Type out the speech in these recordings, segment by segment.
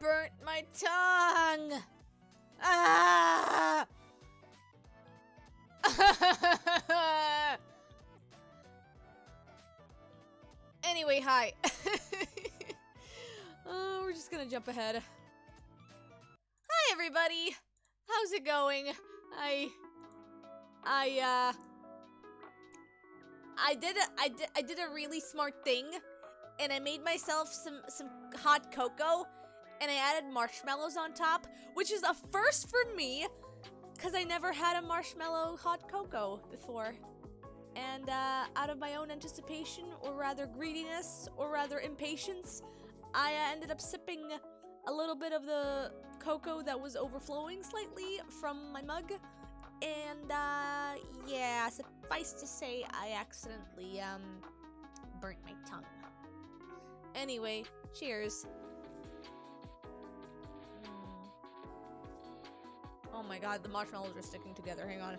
burnt my tongue! Ah! Anyway, hi. Oh, we're just gonna jump ahead. Hi, everybody. How's it going? I did a really smart thing, and I made myself some hot cocoa, and I added marshmallows on top, which is a first for me, because I never had a marshmallow hot cocoa before. And out of my own anticipation, or rather greediness, or rather impatience, I ended up sipping a little bit of the cocoa that was overflowing slightly from my mug. And yeah, suffice to say, I accidentally burnt my tongue. Anyway, cheers. Oh my god, the marshmallows are sticking together. Hang on.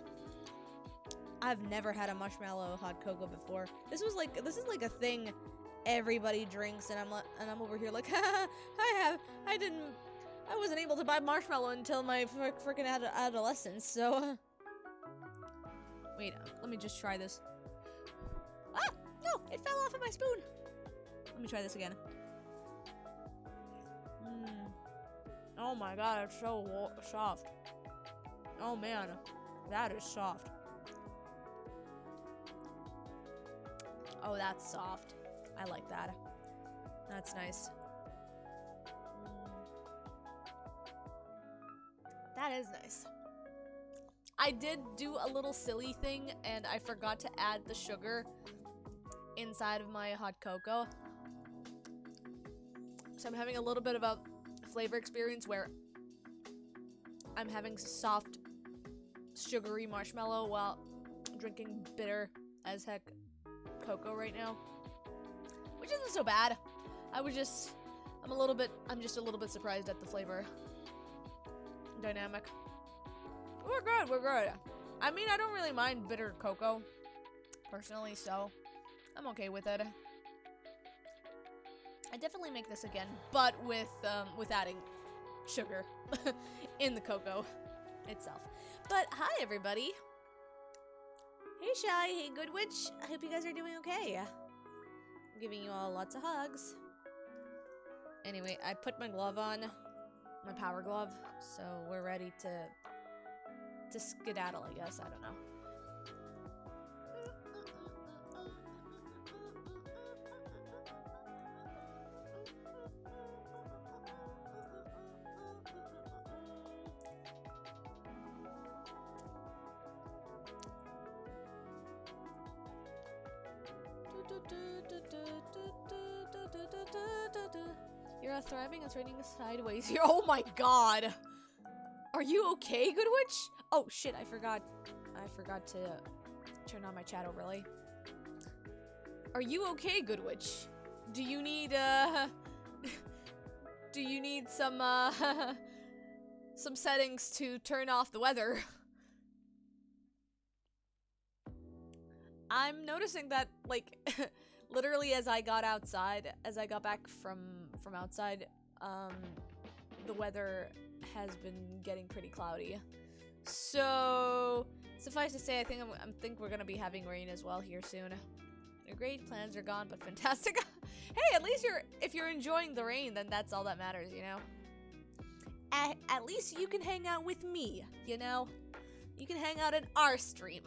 I've never had a marshmallow hot cocoa before. This is like a thing everybody drinks, and I'm over here like, I wasn't able to buy marshmallow until my freaking adolescence. So wait, let me just try this. Ah, no, it fell off of my spoon. Let me try this again. Oh my god, it's so soft. Oh man, that is soft. Oh, that's soft. I like that. That's nice. That is nice. I did do a little silly thing, and I forgot to add the sugar inside of my hot cocoa. So I'm having a little bit of a flavor experience where I'm having soft, sugary marshmallow while drinking bitter as heck cocoa right now, which isn't so bad. I'm just a little bit surprised at the flavor dynamic. We're good. I mean, I don't really mind bitter cocoa personally, so I'm okay with it. I definitely make this again, but with adding sugar in the cocoa itself. But hi, everybody. Hey, Shy. Hey, Goodwitch. I hope you guys are doing okay. I'm giving you all lots of hugs. Anyway, I put my glove on, my power glove, so we're ready to skedaddle, I guess. I don't know. You're thriving and turning sideways here. Oh my god! Are you okay, Goodwitch? Oh shit, I forgot to turn on my chat overlay. Are you okay, Goodwitch? Do you need do you need some some settings to turn off the weather? I'm noticing that, like, literally as I got back from outside, the weather has been getting pretty cloudy. So, suffice to say, I think we're gonna be having rain as well here soon. Your great plans are gone, but fantastic. Hey, at least if you're enjoying the rain, then that's all that matters, you know? At least you can hang out with me, you know? You can hang out in our stream.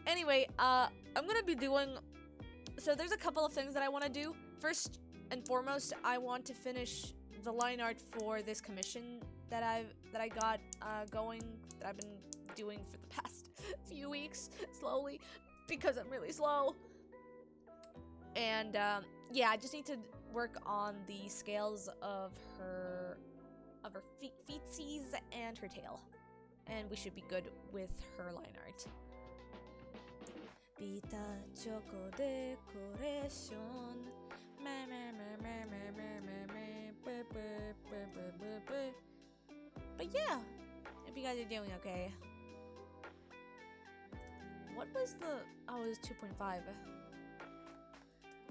Anyway, I'm gonna be doing... So there's a couple of things that I want to do. First and foremost, I want to finish the line art for this commission that I got going, that I've been doing for the past few weeks, slowly, because I'm really slow. And, yeah, I just need to work on the scales of her feetsies and her tail. And we should be good with her line art. Pita choco decoration. But yeah, hope you guys are doing okay. What was the... Oh, it was 2.5.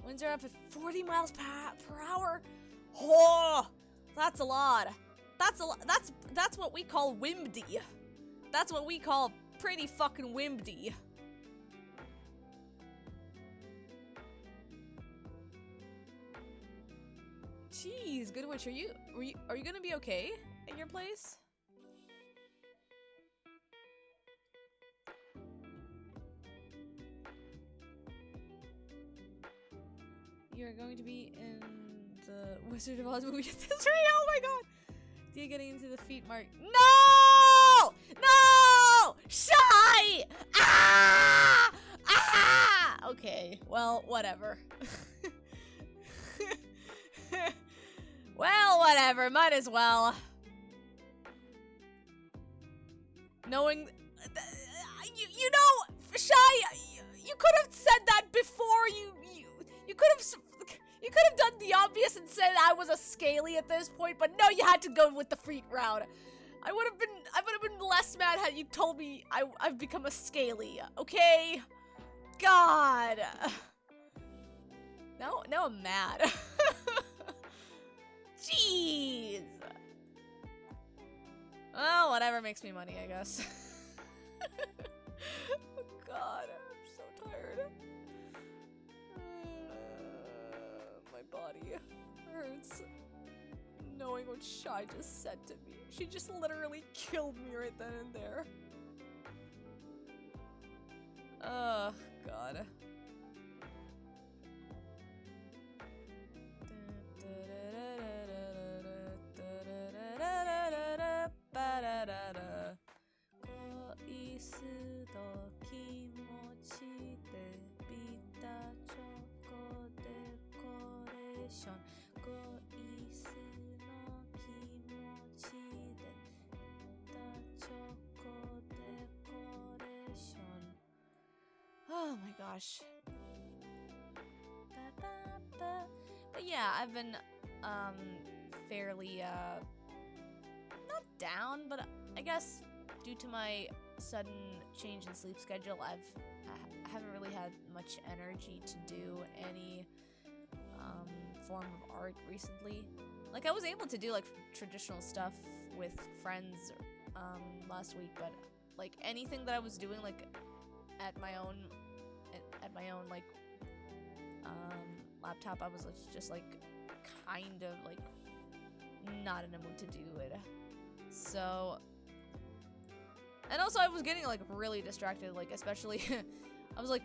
Winds are up at 40 miles per hour. Oh, That's a lot. That's a lot. That's what we call whimdy. That's what we call pretty fucking whimdy. Jeez, Goodwitch, are you gonna be okay at your place? You're going to be in the Wizard of Oz movie at this rate? Oh my god! Dia getting into the feet mark. No! No! Shy! Ah! Ah! Okay, well, whatever. Well, whatever. Might as well. Knowing... You know, Shy, you could have said that before you could have done the obvious and said I was a scaly at this point, but no, you had to go with the freak route. I would have been less mad had you told me I've become a scaly, okay? God. Now I'm mad. Jeez. Well, whatever makes me money, I guess. Oh god, I'm so tired. My body hurts knowing what Shy just said to me. She just literally killed me right then and there. Oh god. Oh my gosh. But yeah, I've been fairly not down, but I guess due to my sudden change in sleep schedule, I haven't really had much energy to do any form of art recently. Like, I was able to do like traditional stuff with friends last week, but like anything that I was doing like at my own like laptop, I was just like kind of like not in a mood to do it. So, and also I was getting like really distracted, like especially I was like,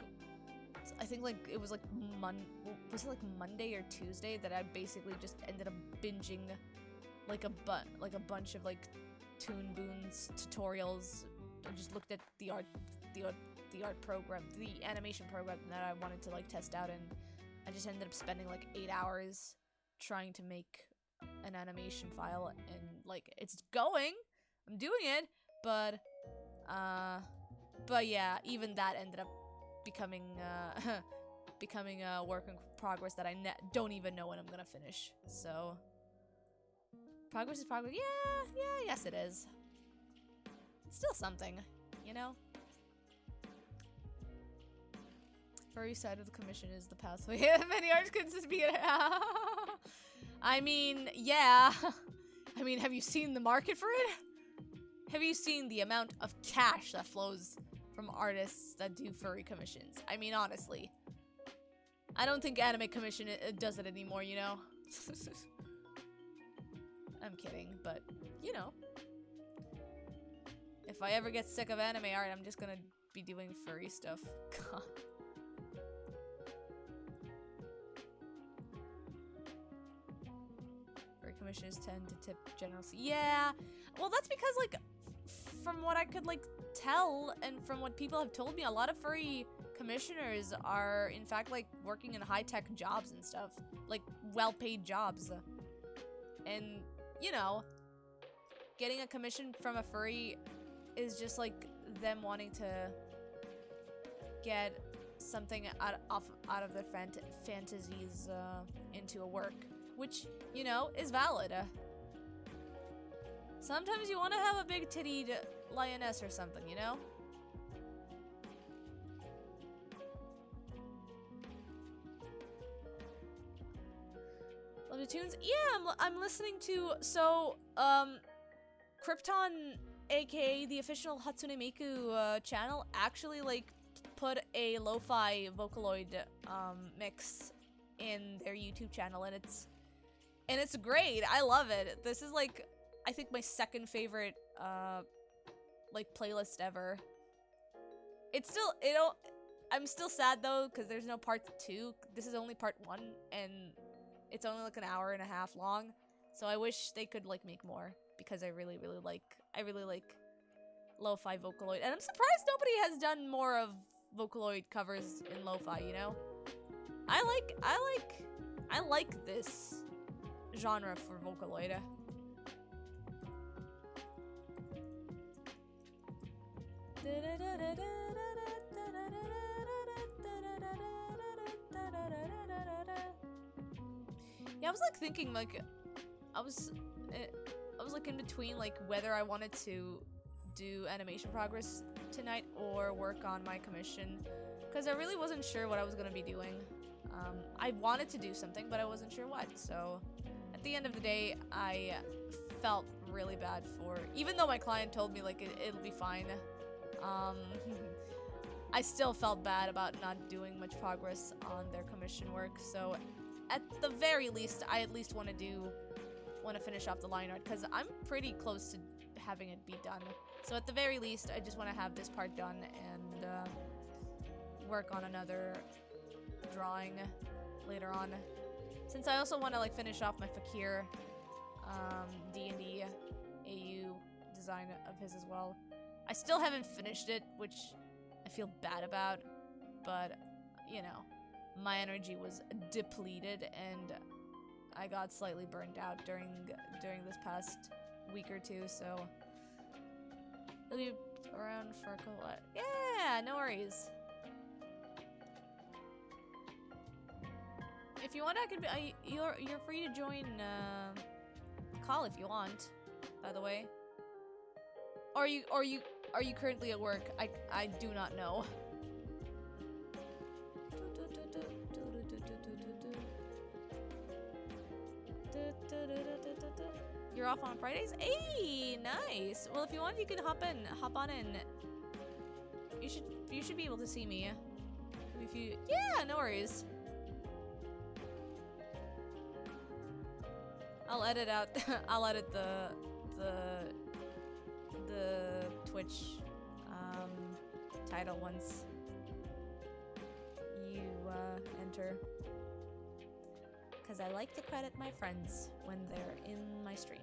I think like it was like was it like Monday or Tuesday that I basically just ended up binging like a bunch of like Toon Boon's tutorials. I just looked at the art program, the animation program that I wanted to like test out, and I just ended up spending like 8 hours trying to make an animation file, and like it's going, I'm doing it, but yeah, even that ended up becoming a work in progress that I don't even know when I'm gonna finish. So progress is progress. Yeah, yes it is. It's still something, you know? Furry side of the commission is the pathway. Many arts consist be I mean, yeah. I mean, have you seen the market for it? Have you seen the amount of cash that flows from artists that do furry commissions? I mean, honestly. I don't think Anime Commission does it anymore, you know? I'm kidding, but, you know. If I ever get sick of anime art, I'm just gonna be doing furry stuff. God. Furry commissioners tend to tip generously. Yeah! Well, that's because, like, from what I could, like, tell, and from what people have told me, a lot of furry commissioners are, in fact, like, working in high-tech jobs and stuff. Like, well-paid jobs. And, you know, getting a commission from a furry is just, like, them wanting to get something out of their fantasies into a work, which, you know, is valid. Sometimes you want to have a big-tittied lioness or something, you know? Love the tunes. Yeah, I'm listening to, so, Krypton, aka the official Hatsune Miku channel, actually like put a lo-fi Vocaloid mix in their YouTube channel, and it's great. I love it. This is like, I think, my second favorite like playlist ever. It's still, I'm still sad though because there's no part 2. This is only part 1, and it's only like an hour and a half long. So I wish they could like make more, because I really like lo-fi Vocaloid, and I'm surprised nobody has done more of Vocaloid covers in lo-fi, you know? I like this genre for Vocaloid. Yeah, I was like thinking, like, I was like in between, like, whether I wanted to do animation progress tonight or work on my commission, because I really wasn't sure what I was gonna be doing. I wanted to do something, but I wasn't sure what, so at the end of the day, I felt really bad for, even though my client told me, like, it'll be fine, I still felt bad about not doing much progress on their commission work, so at the very least, I at least want to finish off the line art, because I'm pretty close to having it be done. So at the very least, I just want to have this part done and work on another drawing later on. Since I also want to like finish off my Fakir D&D AU design of his as well. I still haven't finished it, which I feel bad about, but you know, my energy was depleted and I got slightly burned out during this past week or two, so he'll be around for a couple. Yeah, no worries. If you want, I could be. You're free to join call if you want. By the way, are you currently at work? I do not know. You're off on Fridays? Hey, nice. Well, if you want, you can hop on in. You should be able to see me. If you, yeah, no worries. I'll edit out. I'll edit the Twitch title once you enter. Because I like to credit my friends when they're in my stream.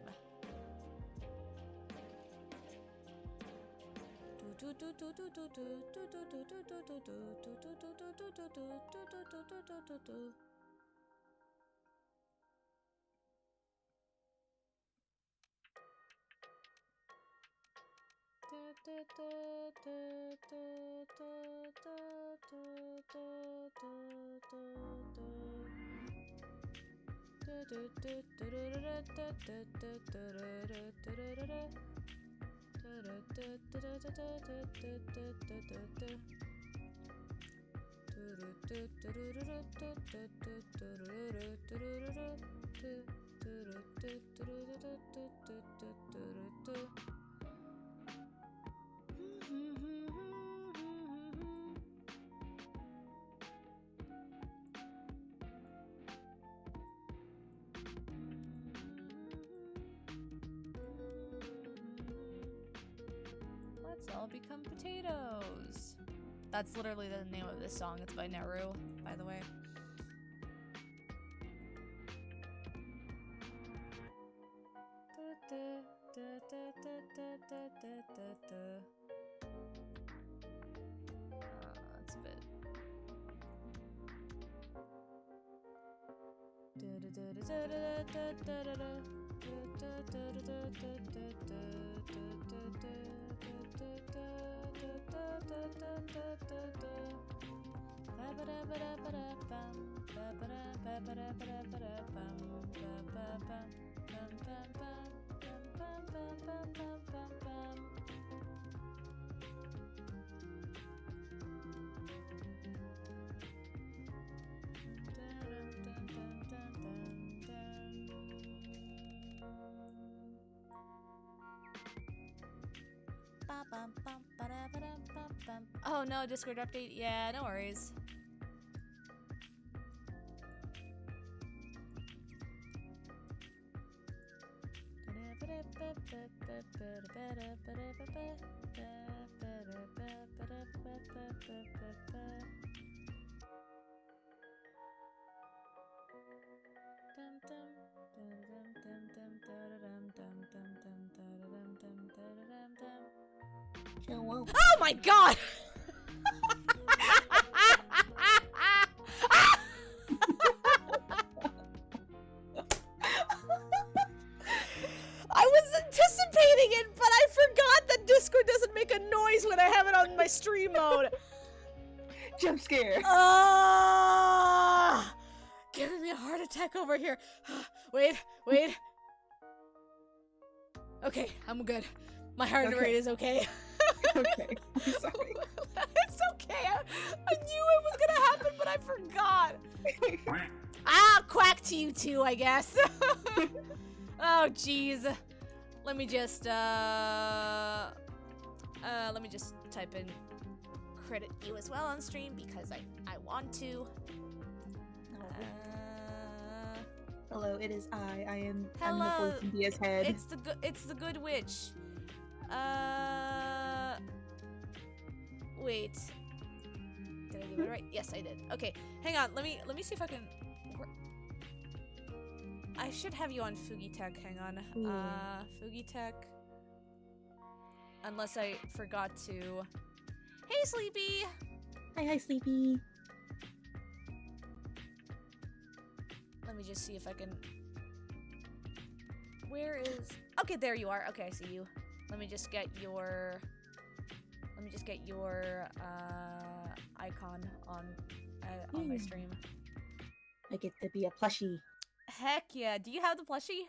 Let's all become potatoes. That's literally the name of this song. It's by Naru, by the way. That's a bit. Oh no, Discord update. Yeah, no worries. Oh my god! I was anticipating it, but I forgot that Discord doesn't make a noise when I have it on my stream mode. Jump scare. Giving me a heart attack over here. Wait. Okay, I'm good. My heart rate is okay. Okay, I'm sorry. It's okay. I knew it was gonna happen, but I forgot. Quack to you too, I guess. Oh, jeez. Let me just type in credit you as well on stream because I want to. Hello, it is I. I'm Hello. the voice in Dia's head. It's the Goodwitch. Wait. Did I do it right? Yes, I did. Okay, hang on. Let me see if I can. I should have you on Fugitech. Hang on. Fugitech. Unless I forgot to. Hey, Sleepy. Hi, Sleepy. Let me just see if I can. Where is? Okay, there you are. Okay, I see you. Let me just get your icon on my stream. I get to be a plushie. Heck yeah! Do you have the plushie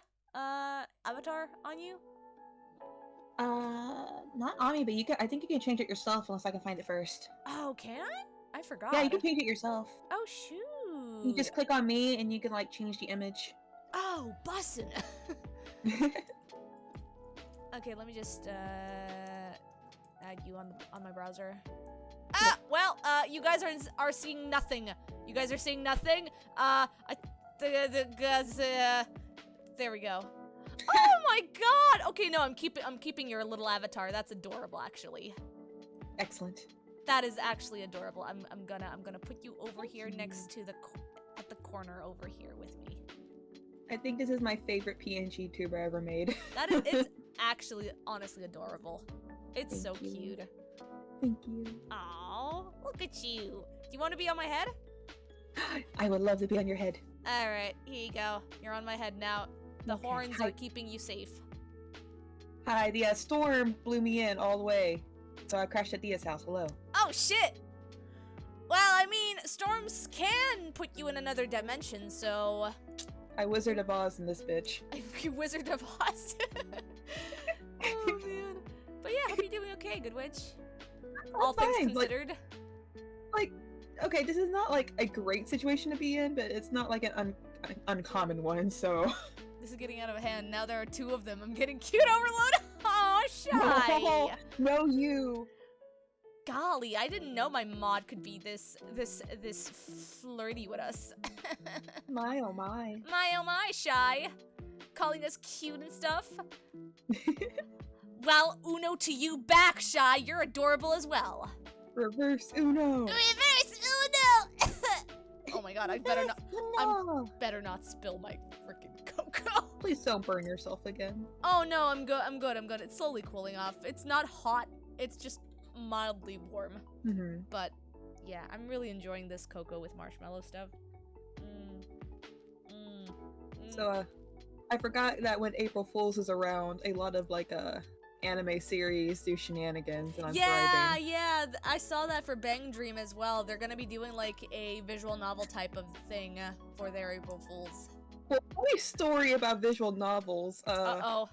avatar on you? Not on me, but you can. I think you can change it yourself unless I can find it first. Oh, can I? I forgot. Yeah, you can change it yourself. Oh shoot! You just click on me and you can like change the image. Oh, bussin'. Okay, let me just add you on my browser. Well, you guys are seeing nothing. You guys are seeing nothing. There we go. Oh my god! Okay, no, I'm keeping your little avatar. That's adorable, actually. Excellent. That is actually adorable. I'm gonna put you over here next to at the corner over here with me. I think this is my favorite PNG tuber ever made. It's actually honestly adorable. It's so cute. Thank you. Aw, look at you. Do you want to be on my head? I would love to be on your head. Alright, here you go. You're on my head now. The horns are keeping you safe. Hi, the storm blew me in all the way. So I crashed at Dia's house. Hello. Oh, shit! Well, I mean, storms can put you in another dimension, so... I Wizard of Oz in this bitch. You Wizard of Oz? Oh, man. But yeah, hope you're doing okay, Goodwitch. All things considered. Like, okay, this is not like a great situation to be in, but it's not like an uncommon one, so... This is getting out of hand. Now there are two of them. I'm getting cute overload. Oh, shy. No, you. Golly, I didn't know my mod could be this flirty with us. My oh my. My oh my, shy. Calling us cute and stuff. Well, Uno to you back, shy. You're adorable as well. Reverse Uno. Reverse Uno. Oh my god, I better not spill my freaking cocoa. Please don't burn yourself again. Oh no, I'm good. It's slowly cooling off. It's not hot. It's just mildly warm. But yeah, I'm really enjoying this cocoa with marshmallow stuff. So I forgot that when April Fools is around, a lot of like anime series do shenanigans, and I'm thriving. Yeah, I saw that for Bang Dream as well. They're gonna be doing like a visual novel type of thing for their April Fools. Well, funny story about visual novels. Uh-oh.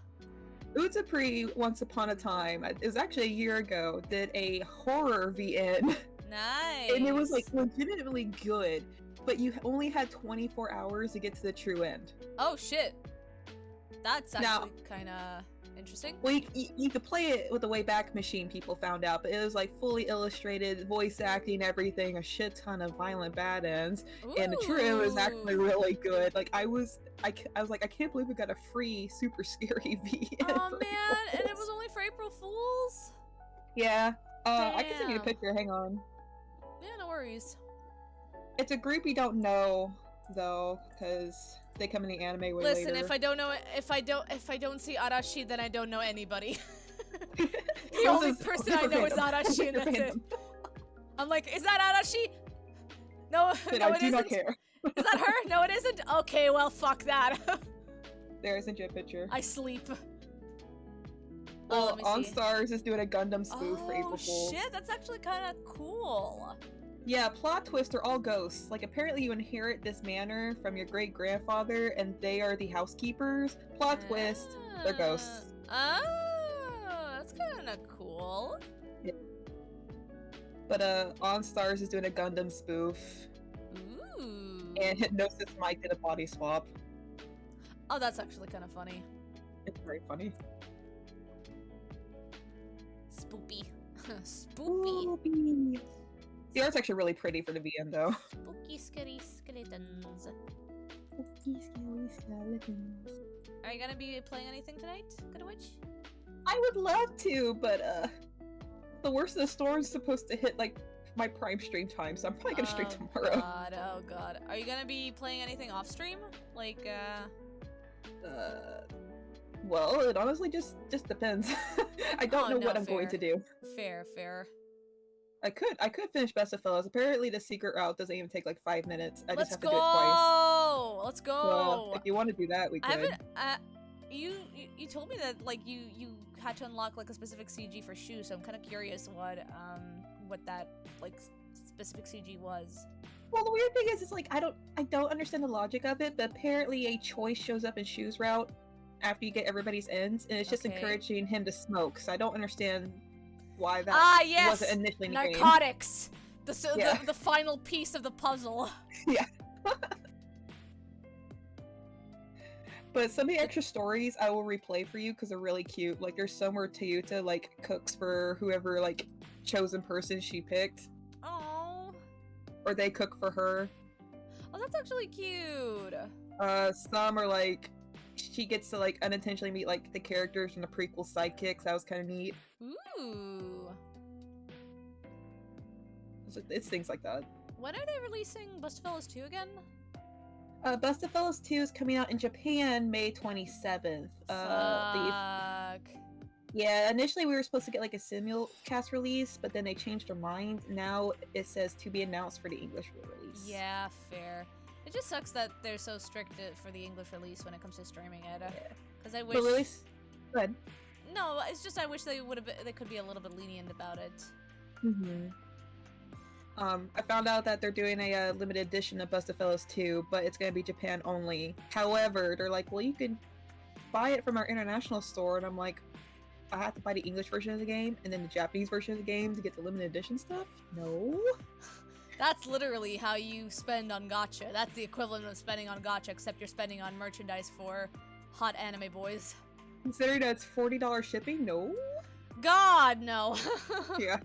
Utsupri, once upon a time, it was actually a year ago, did a horror VN. Nice. And it was like legitimately good, but you only had 24 hours to get to the true end. Oh shit. That's actually kind of Interesting. Well, you could play it with the Wayback Machine, people found out, but it was like fully illustrated, voice acting, everything, a shit ton of violent bad ends, and the true was actually really good. Like I was like, I can't believe we got a free super scary V. Oh man, and it was only for April Fools? Yeah. I can send you a Damn. picture, hang on. Yeah, no worries. It's a group you don't know, though, because they come in the anime way later. Listen, if I don't know, if I don't see Arashi, then I don't know anybody. The only person I know is Arashi, and that's it. I'm like, is that Arashi? No, no, it do isn't. not care. Is that her? No, it isn't. Okay, well, fuck that. There, I sent you a picture. I sleep. Well, let me On see. Stars is doing a Gundam spoof for April Fools. Oh shit, that's actually kind of cool. Yeah, plot twist, they're all ghosts. Like, apparently you inherit this manor from your great-grandfather, and they are the housekeepers. Plot twist, they're ghosts. Oh, that's kind of cool. Yeah. But, On Stars is doing a Gundam spoof. Ooh. And Hypnosis Mike did a body swap. Oh, that's actually kind of funny. It's very funny. Spoopy. Spoopy. Spoopy. The art's actually really pretty for the VM, though. Spooky, scary skeletons. Spooky, scary skeletons. Are you gonna be playing anything tonight, Goodwitch? I would love to, but, the worst of the storm is supposed to hit, like, my prime stream time, so I'm probably gonna stream tomorrow. Oh god. Are you gonna be playing anything off stream? Like, Well, it honestly just depends. I don't know what I'm going to do. Fair, fair. I could finish Best of Fellows. Apparently the secret route doesn't even take like 5 minutes. I Let's just have to do it twice. Let's go! Well, if you want to do that, we could. I haven't, you told me that, like, you had to unlock, like, a specific CG for Shu, so I'm kind of curious what that, like, specific CG was. Well, the weird thing is, it's like, I don't understand the logic of it, but apparently a choice shows up in Shu's route after you get everybody's ends, and it's just encouraging him to smoke, so I don't understand why that wasn't initially in the game. Narcotics! The final piece of the puzzle. Yeah. But some of the extra stories I will replay for you because they're really cute. Like, there's some where Toyota, like, cooks for whoever, like, chosen person she picked. Oh. Or they cook for her. Oh, that's actually cute. Some are, like, she gets to, like, unintentionally meet, like, the characters from the prequel sidekicks. That was kind of neat. Ooh. It's things like that. When are they releasing Bust of Fellows 2 again? Bust of Fellows 2 is coming out in Japan May 27th. Fuck. Yeah, initially we were supposed to get like a simulcast release, but then they changed their mind. Now it says to be announced for the English release. Yeah, fair. It just sucks that they're so strict for the English release when it comes to streaming it. Because I wish. But release. Good. No, it's just I wish they could be a little bit lenient about it. Mm-hmm. I found out that they're doing a limited edition of Bust of Fellows 2, but it's going to be Japan only. However, they're like, well, you can buy it from our international store, and I'm like, I have to buy the English version of the game and then the Japanese version of the game to get the limited edition stuff? No. That's literally how you spend on gacha. That's the equivalent of spending on gacha, except you're spending on merchandise for hot anime boys. Considering that it's $40 shipping? No. God, no. Yeah.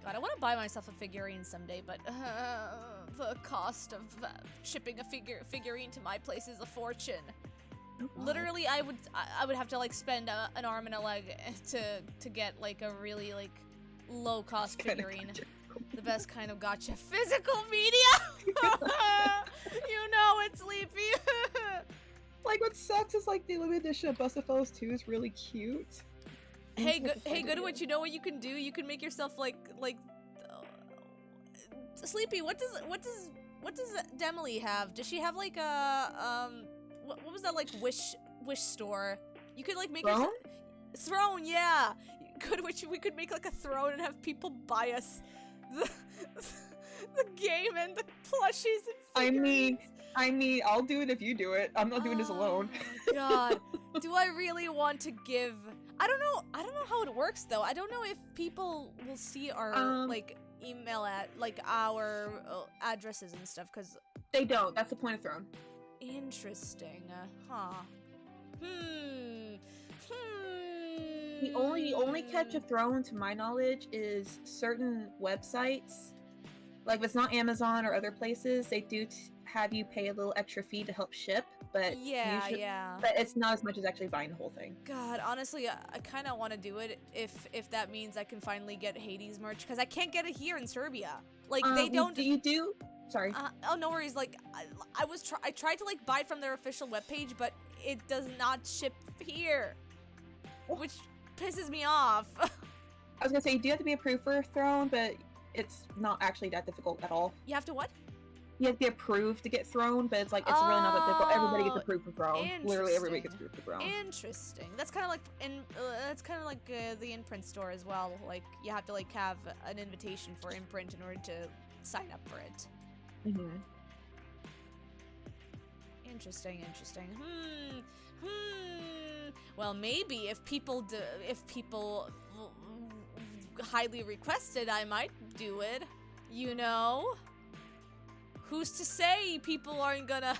God, I want to buy myself a figurine someday, but the cost of shipping a figurine to my place is a fortune. Oh, literally, I would have to like spend an arm and a leg to get like a really like low cost figurine. The best kind of gacha. Physical media. You know it's Sleepy. Like what sucks is like the limited edition of Bust of Fellows 2 is really cute. Hey, Goodwitch, you know what you can do? You can make yourself like Sleepy. What does Demily have? Does she have like a what was that like wish store? You could like make yourself throne, yeah. Goodwitch, we could make like a throne and have people buy us the game and the plushies and figurines. I mean, I'll do it if you do it. I'm not doing this alone. God, do I really want to give? I don't know how it works though. I don't know if people will see our like email at like our addresses and stuff because they don't. That's the point of Throne. Interesting, huh? The only catch of Throne, to my knowledge, is certain websites. Like, if it's not Amazon or other places, they do have you pay a little extra fee to help ship, but Yeah, usually, yeah. but it's not as much as actually buying the whole thing. God, honestly, I kind of want to do it if that means I can finally get Hades merch, because I can't get it here in Serbia. Like, they don't. Do you do? Sorry. Oh, no worries. Like, I tried to like buy it from their official webpage, but it does not ship here, which pisses me off. I was gonna say, you do have to be approved for Throne, but it's not actually that difficult at all. You have to what? You have to be approved to get Throne, but it's like, it's really not that difficult. Everybody gets approved for Throne. Literally everybody gets approved for Throne. Interesting. That's kind of like the imprint store as well. Like, you have to like have an invitation for imprint in order to sign up for it. Mm-hmm. Interesting. Well, maybe if people highly requested, I might do it. You know? Who's to say people aren't gonna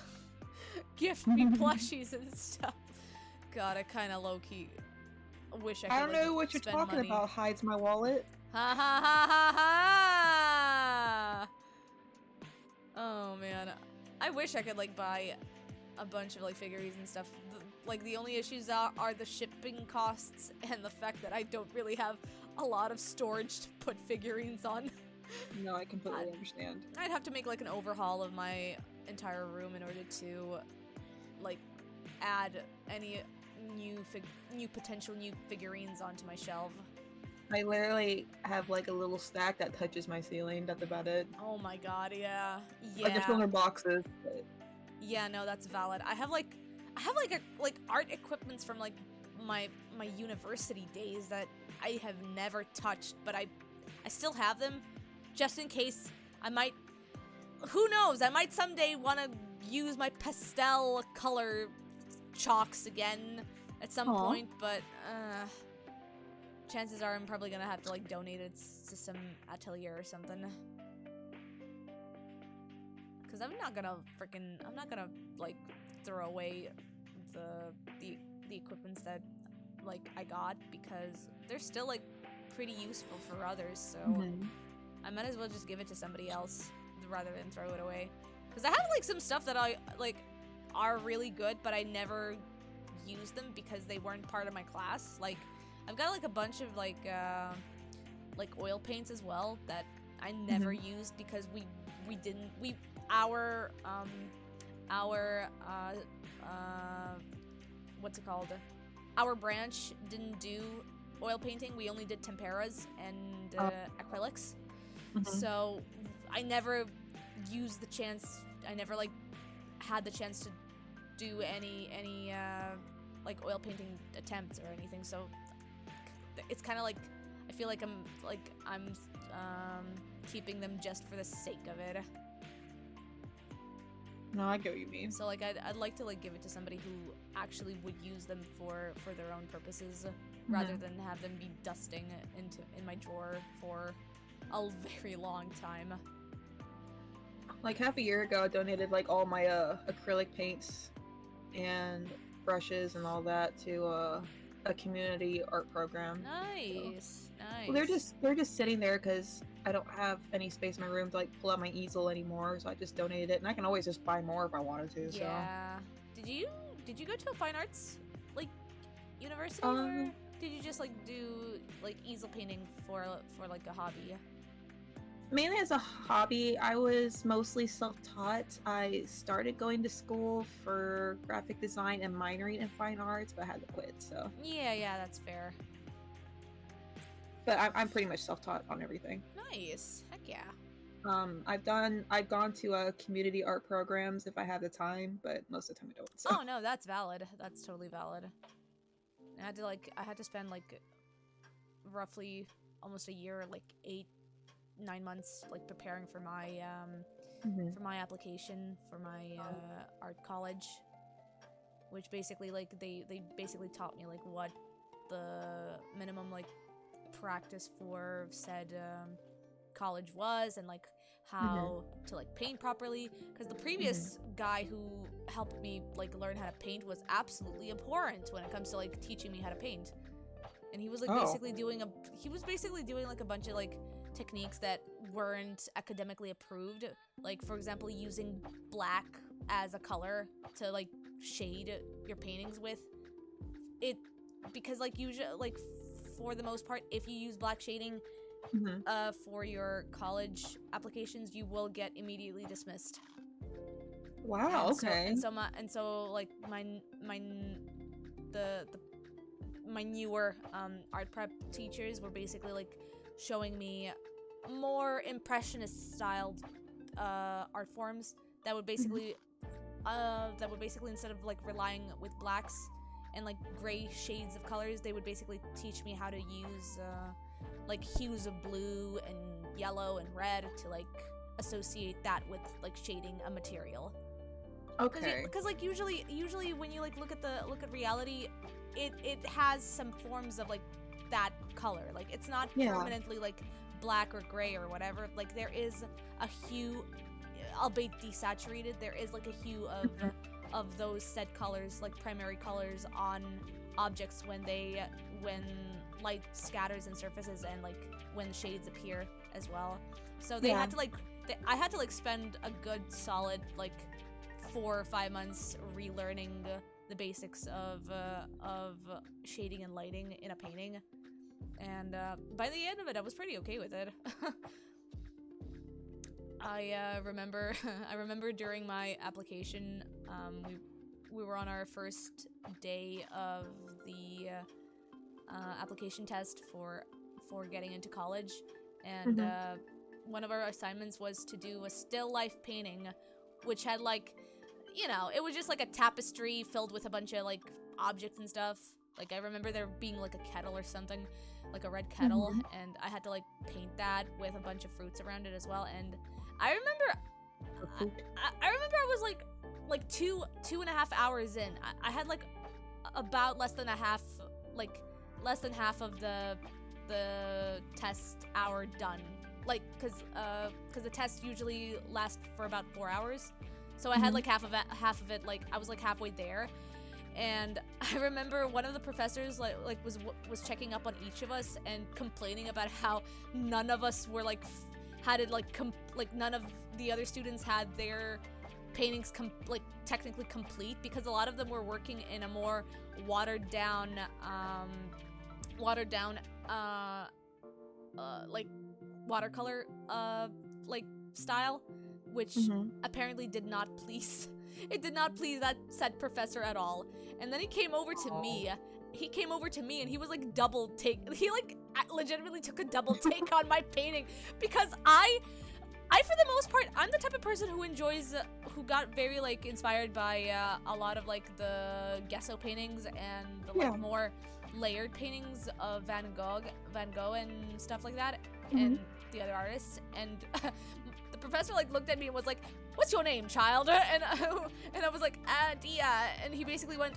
gift me plushies and stuff? God, I kind of low-key wish I could. I don't know what you're talking about. Hides my wallet. Ha ha ha ha ha! Oh man, I wish I could like buy a bunch of like figurines and stuff. Like, the only issues are the shipping costs and the fact that I don't really have a lot of storage to put figurines on. No, I completely understand. I'd have to make like an overhaul of my entire room in order to like add any new potential new figurines onto my shelf. I literally have like a little stack that touches my ceiling. That's about it. Oh my god, yeah. Like, there's still boxes. But... Yeah, no, that's valid. I have like art equipments from like my university days that I have never touched, but I still have them just in case I might. Who knows? I might someday want to use my pastel color chalks again at some point, but chances are I'm probably gonna have to like donate it to some atelier or something. Cause I'm not gonna like throw away the equipments that like I got, because they're still like pretty useful for others, so I might as well just give it to somebody else rather than throw it away. Cause I have like some stuff that I like are really good, but I never use them because they weren't part of my class. Like, I've got like a bunch of like oil paints as well that I never used because our what's it called? Our branch didn't do oil painting. We only did temperas and acrylics. So I never used the chance. I never like had the chance to do any like oil painting attempts or anything. So it's kind of like I feel like I'm keeping them just for the sake of it. No, I get what you mean. So like I'd like to like give it to somebody who actually would use them for their own purposes, rather than have them be dusting in my drawer for a very long time. Like half a year ago, I donated like all my acrylic paints and brushes and all that to a community art program. Nice, nice. Well, they're just sitting there because I don't have any space in my room to like pull out my easel anymore, so I just donated it, and I can always just buy more if I wanted to. Yeah. So. Did you go to a fine arts like university, or did you just like do like easel painting for like a hobby? Mainly as a hobby. I was mostly self-taught. I started going to school for graphic design and minoring in fine arts, but I had to quit, so. Yeah, that's fair. But I'm pretty much self-taught on everything. Nice. Heck yeah. I've gone to community art programs if I have the time, but most of the time I don't. So. Oh no, that's valid. That's totally valid. I had to spend like roughly almost a year, like 8-9 months, like preparing for my for my application for my art college, which basically like they basically taught me like what the minimum like practice for said college was, and like how to like paint properly, because the previous guy who helped me like learn how to paint was absolutely abhorrent when it comes to like teaching me how to paint. And he was like basically doing like a bunch of like techniques that weren't academically approved. Like for example, using black as a color to like shade your paintings with. Because like usually like for the most part, if you use black shading for your college applications, you will get immediately dismissed. Wow. Okay. So like my newer art prep teachers were basically like showing me more impressionist styled art forms that would basically instead of like relying with blacks and like gray shades of colors, they would basically teach me how to use like hues of blue and yellow and red to like associate that with like shading a material. Okay. Because like usually when you like look at reality, it has some forms of like that color. Like it's not permanently like black or gray or whatever. Like there is a hue, albeit desaturated. There is like a hue of those said colors, like primary colors on objects when light scatters and surfaces and like when shades appear as well. So they had to like I had to like spend a good solid like 4 or 5 months relearning the basics of shading and lighting in a painting, and by the end of it I was pretty okay with it. I remember during my application, we were on our first day of the application test for getting into college, and one of our assignments was to do a still life painting, which had like, you know, it was just like a tapestry filled with a bunch of like objects and stuff. Like I remember there being like a kettle or something, like a red kettle, and I had to like paint that with a bunch of fruits around it as well. And I remember I was like 2.5 hours in. I had like about less than half of the test hour done. Like cause the test usually lasts for about 4 hours. So I had like half of it, like I was like halfway there. And I remember one of the professors was checking up on each of us and complaining about how none of us were like had it like none of the other students had their paintings technically complete, because a lot of them were working in a more watered down like watercolor like style, which apparently did not please that said professor at all. And then he came over to me and he was like he like legitimately took a double take on my painting, because I for the most part, I'm the type of person who got very like inspired by a lot of like the gesso paintings and the like more layered paintings of Van Gogh and stuff like that, and the other artists. And the professor like looked at me and was like, "What's your name, child?" And I was like, Dia. And he basically went,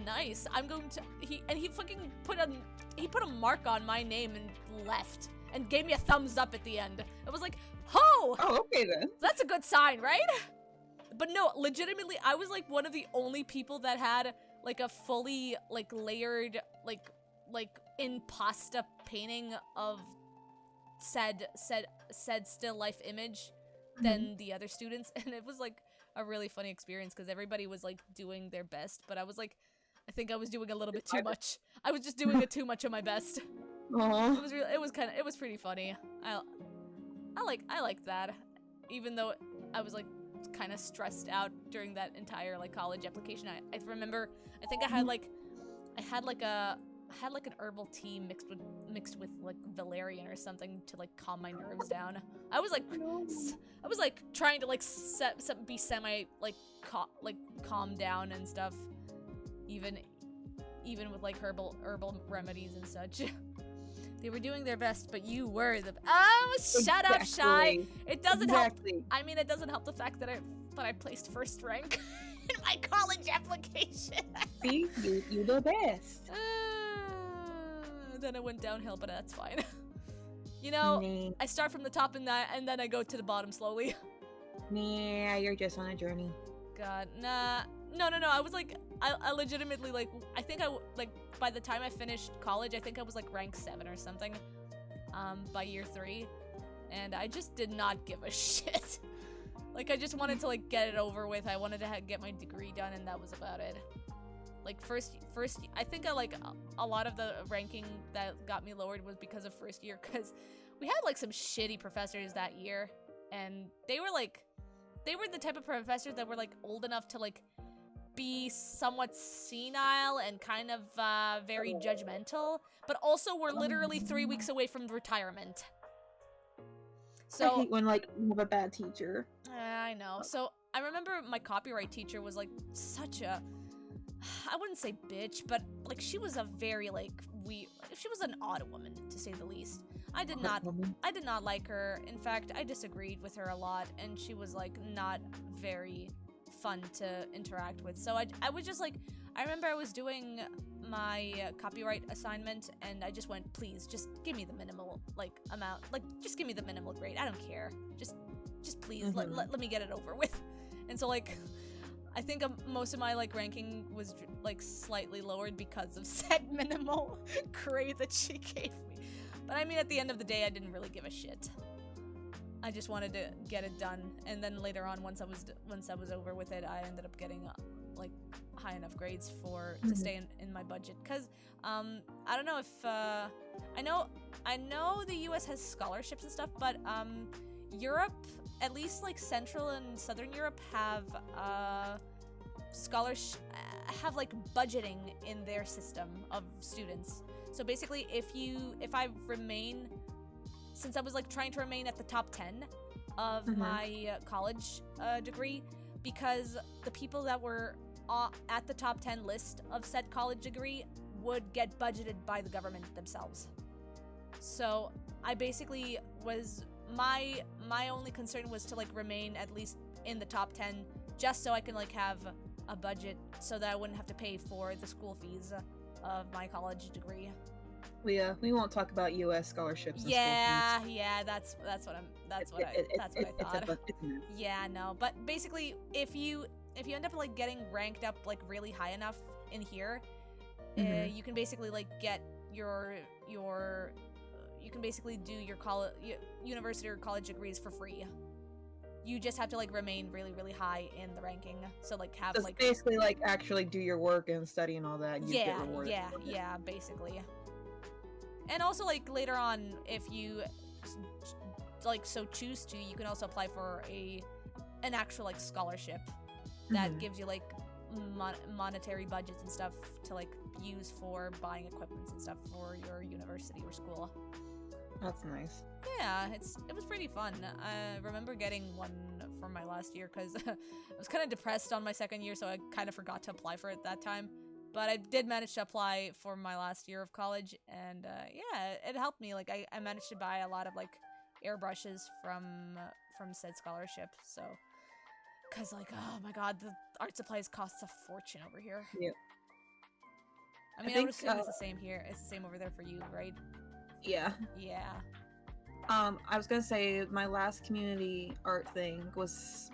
nice. I'm going to he fucking put a mark on my name and left and gave me a thumbs up at the end. I was like, oh, okay then. That's a good sign, right? But no, legitimately, I was like one of the only people that had like a fully like layered like in pasta painting of said still life image than the other students. And it was like a really funny experience because everybody was like doing their best, but I was like, I think I was doing a little bit too much. I was just doing too much of my best. Aww. It was pretty funny. I liked that, even though I was like kind of stressed out during that entire like college application. I remember, I think I had an herbal tea mixed with like valerian or something to like calm my nerves down. I was like trying to like be semi like calm down and stuff, even with like herbal remedies and such. They were doing their best, but you were the shut up, Shy. It doesn't help. I mean, it doesn't help the fact that I placed first rank in my college application. See, you the best. Then it went downhill, but that's fine. You know, I start from the top and then I go to the bottom slowly. Yeah, you're just on a journey. god, nah. No. I was like, I legitimately, like, I think like, by the time I finished college, I think I was like rank 7 or something, by year 3. And I just did not give a shit. Like, I just wanted to, like, get it over with. I wanted to get my degree done, and that was about it. Like, first, I think a lot of the ranking that got me lowered was because of first year, because we had, like, some shitty professors that year, and they were the type of professors that were, like, old enough to, like, be somewhat senile and kind of, very judgmental, but also were literally 3 weeks away from retirement. So, I hate when, like, you have a bad teacher. I know. So, I remember my copyright teacher was, like, such a... I wouldn't say bitch, but, like, she was a very, like, she was an odd woman, to say the least. I did not like her. In fact, I disagreed with her a lot, and she was, like, not very fun to interact with. So, I was just, like... I remember I was doing my copyright assignment, and I just went, please, just give me the minimal, like, amount. Like, just give me the minimal grade. I don't care. Just please, let me get it over with. And so, like, I think most of my, like, ranking was, like, slightly lowered because of said minimal grade that she gave me. But, I mean, at the end of the day, I didn't really give a shit. I just wanted to get it done. And then later on, once I was over with it, I ended up getting, like, high enough grades to stay in my budget, because I don't know if I know the US has scholarships and stuff, but Europe, at least like Central and Southern Europe, have have like budgeting in their system of students. So basically, if I remain, since I was like trying to remain at the top 10 of my college degree, because the people that were at the top 10 list of said college degree would get budgeted by the government themselves. So I basically was, my only concern was to like remain at least in the top 10, just so I can like have a budget so that I wouldn't have to pay for the school fees of my college degree. We won't talk about U.S. scholarships. And yeah, that's what I thought. Yeah, no, but basically, if you end up like getting ranked up like really high enough in here, you can basically like get your you can basically do your university or college degrees for free. You just have to like remain really, really high in the ranking. So like have like basically like actually do your work and study and all that. And yeah, you get rewarded yeah, basically. And also like later on, if you like so choose to, you can also apply for an actual like scholarship that gives you like monetary budgets and stuff to like use for buying equipments and stuff for your university or school. That's nice. Yeah, it was pretty fun. I remember getting one for my last year because I was kind of depressed on my second year, so I kind of forgot to apply for it that time. But I did manage to apply for my last year of college, and yeah, it helped me. Like I managed to buy a lot of like airbrushes from said scholarship. So, cause like oh my god, the art supplies costs a fortune over here. Yeah. I mean, I would assume it's the same here. It's the same over there for you, right? Yeah. Yeah. I was gonna say my last community art thing was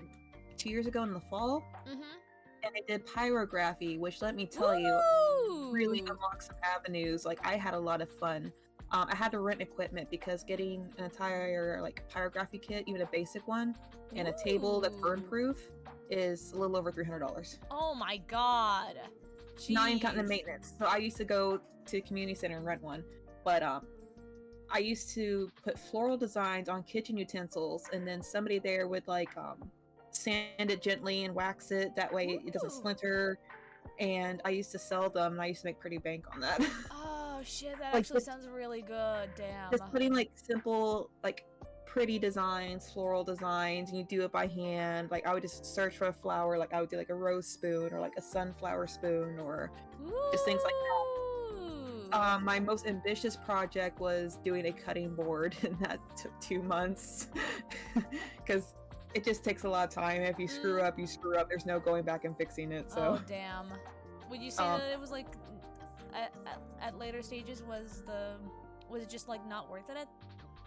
2 years ago in the fall. And I did pyrography, which let me tell you, really unlocked some avenues. Like I had a lot of fun. I had to rent equipment because getting an entire like pyrography kit, even a basic one, and a table that's burn proof is a little over $300. Oh my god. Jeez. Not even counting the maintenance. So I used to go to the community center and rent one. But I used to put floral designs on kitchen utensils, and then somebody there would like sand it gently and wax it. That way it doesn't splinter. And I used to sell them, and I used to make pretty bank on that. Oh shit, that like, actually sounds really good. Damn. Just putting like simple, like pretty designs, floral designs, and you do it by hand. Like I would just search for a flower, like I would do like a rose spoon or like a sunflower spoon or just things like that. My most ambitious project was doing a cutting board, and that took 2 months because it just takes a lot of time. If you screw up, you screw up. There's no going back and fixing it. So. Oh damn! Would you say that it was like at later stages was it just like not worth it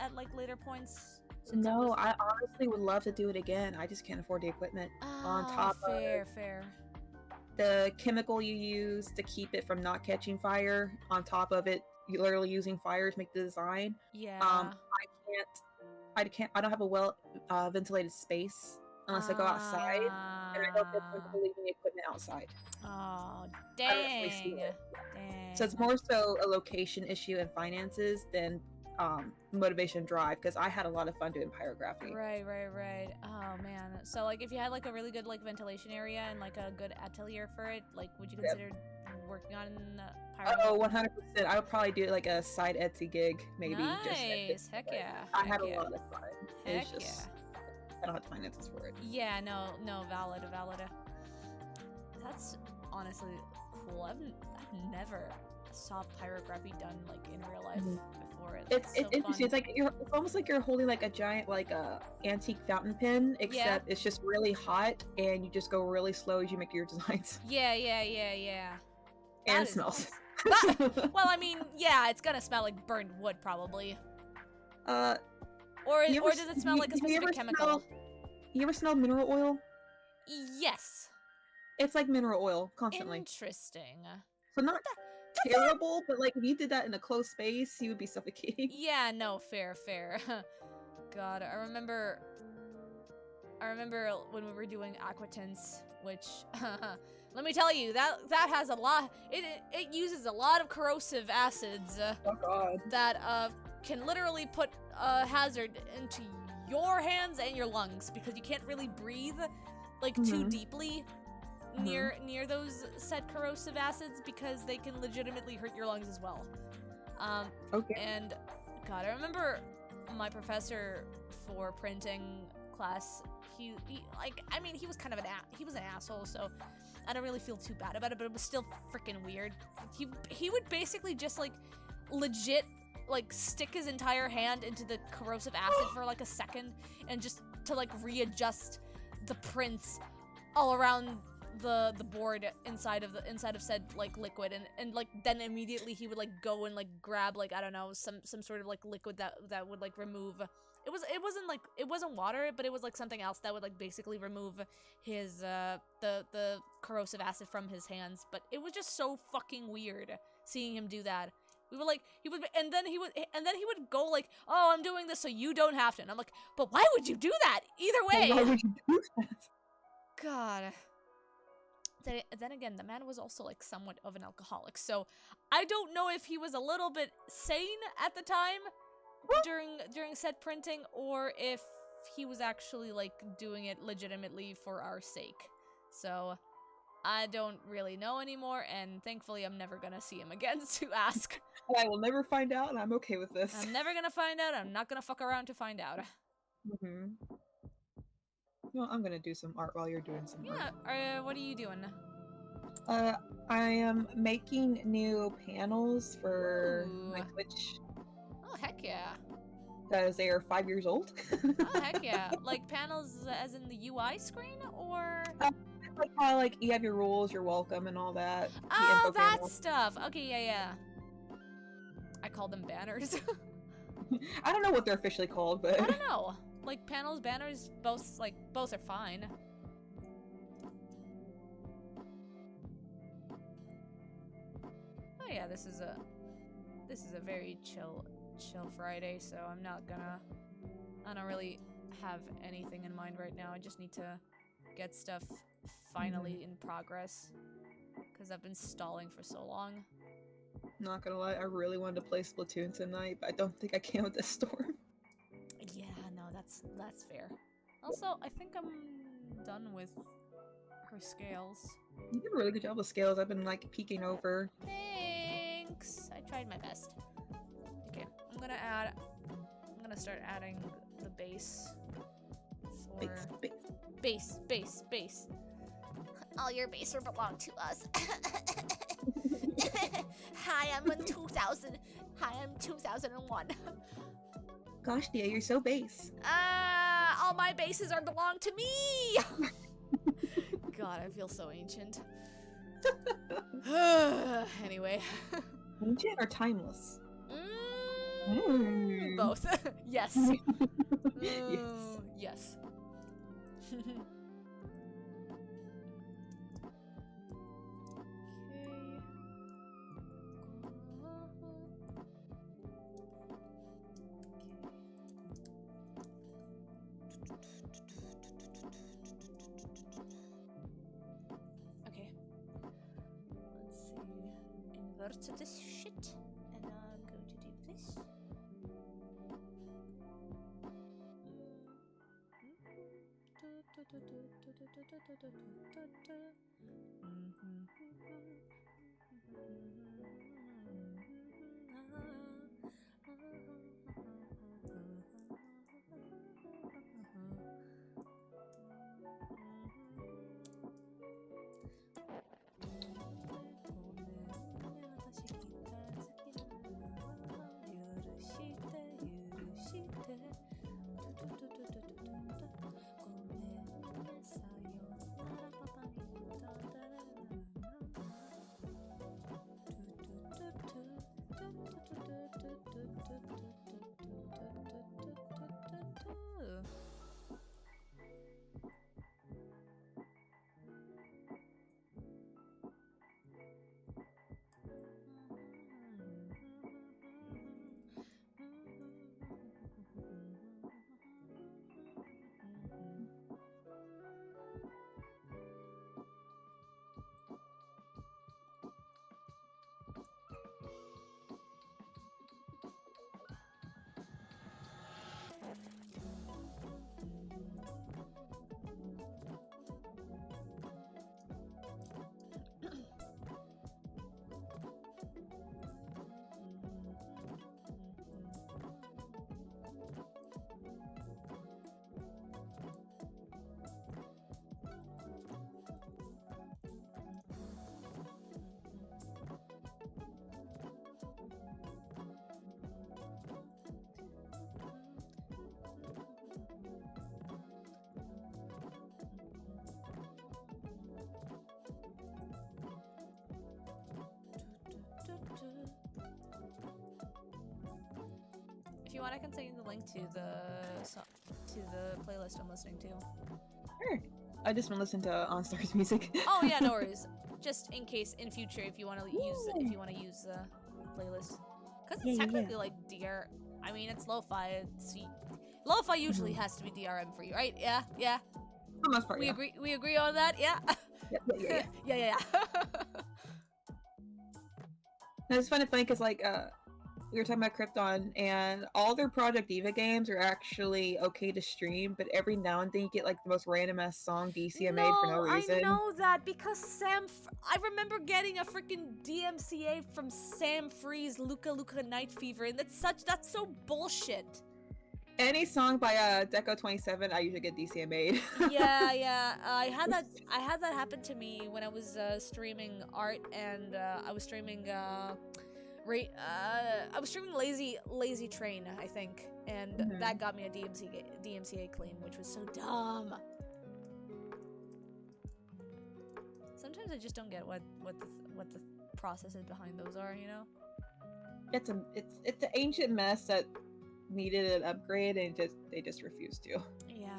at like later points? Since it No, was... I honestly would love to do it again. I just can't afford the equipment. On Ah, top fair. of the chemical you use to keep it from not catching fire, on top of it, you literally using fire to make the design. Yeah. I don't have a well ventilated space unless I go outside, and I don't feel comfortable leaving the equipment outside. Oh, I don't really see dang. it. Dang. So it's more so a location issue and finances than motivation drive, because I had a lot of fun doing pyrography. Right. Oh man. So like, if you had like a really good like ventilation area and like a good atelier for it, like, would you consider working on pyro? Oh, 100%. I would probably do like a side Etsy gig, maybe. Nice. Heck yeah. I had Heck yeah. a lot of fun. Heck It's just I don't have the finances for it. Yeah. No. Valid. That's honestly cool. I've never saw pyrography done like in real life before. It's so interesting. fun. It's almost like you're holding like a giant antique fountain pen, except it's just really hot, and you just go really slow as you make your designs. Yeah. And That is smells. But, well, I mean, yeah, it's gonna smell like burned wood probably. Or Or does it smell like a specific chemical? You ever smell mineral oil? Yes. It's like mineral oil constantly. Interesting. So not terrible, but like if you did that in a closed space, you would be suffocating. Yeah, no, fair. God, I remember when we were doing aquatints, which let me tell you, that has a lot. It uses a lot of corrosive acids. Oh God. That can literally put a hazard into your hands and your lungs, because you can't really breathe like too deeply near those said corrosive acids, because they can legitimately hurt your lungs as well. Okay. And God, I remember my professor for printing class. He was kind of he was an asshole, so I don't really feel too bad about it, but it was still freaking weird. He would basically just like legit like stick his entire hand into the corrosive acid for like a second, and just to like readjust the prints all around the board inside of said like liquid, and like then immediately he would like go and like grab like, I don't know, some sort of like liquid that would like remove, it wasn't water, but it was like something else that would like basically remove his the corrosive acid from his hands. But it was just so fucking weird seeing him do that. We were like, and then he would go like, oh, I'm doing this so you don't have to. And I'm like, but why would you do that? Either way. Why would you do that? God. Then again, the man was also like somewhat of an alcoholic, so I don't know if he was a little bit sane at the time during said printing, or if he was actually like doing it legitimately for our sake. So I don't really know anymore, and thankfully I'm never gonna see him again to ask. I will never find out, and I'm okay with this. I'm never gonna find out. I'm not gonna fuck around to find out. Well, I'm gonna do some art while you're doing some art. Yeah, what are you doing? I am making new panels for my Twitch. Oh, heck yeah. Because they are 5 years old. Oh, heck yeah. Like panels as in the UI screen, or? Like how like you have your rules, you're welcome, and all that. Oh, that stuff. Okay, yeah. I call them banners. I don't know what they're officially called, but I don't know. Like panels, banners, both are fine. Oh yeah, this is a very chill Friday, so I don't really have anything in mind right now. I just need to get stuff finally in progress, because I've been stalling for so long. Not gonna lie, I really wanted to play Splatoon tonight, but I don't think I can with this storm. Yeah, no, that's fair. Also, I think I'm done with her scales. You did a really good job with scales. I've been like peeking over. Thanks. I tried my best. Okay, I'm gonna start adding the base. Base. All your base will belong to us. Hi, I'm 2000. Hi, I'm 2001. Gosh, Dia, you're so base. All my bases belong to me. God, I feel so ancient. Anyway. Ancient or timeless? Both. Yes. Yes. Yes. Okay. Let's see. Invert this shit, and I'm going to do this. If you want, I can send you the link to the playlist I'm listening to. Sure. I just want to listen to OnStar's music. Oh yeah, no worries. Just in case in future, if you want to use the playlist, because it's technically like DR. I mean, it's lo-fi. Lo-fi usually has to be DRM free, right? Yeah, yeah. For the most part, we yeah. agree. We agree on that. Yeah. Yeah. Yeah. No, it's funny because like we were talking about Krypton, and all their Project Diva games are actually okay to stream, but every now and then you get like the most random ass song DCMA'd for no reason. I know that because I remember getting a freaking DMCA from Sam Free's Luca Luca Night Fever, and that's so bullshit. Any song by Deco27, I usually get DCMA'd. yeah. I had that happen to me when I was streaming art, and I was streaming Lazy Train, I think, and that got me a DMCA claim, which was so dumb. Sometimes I just don't get what the processes behind those are, you know? It's an ancient mess that needed an upgrade, and they just refused to. Yeah.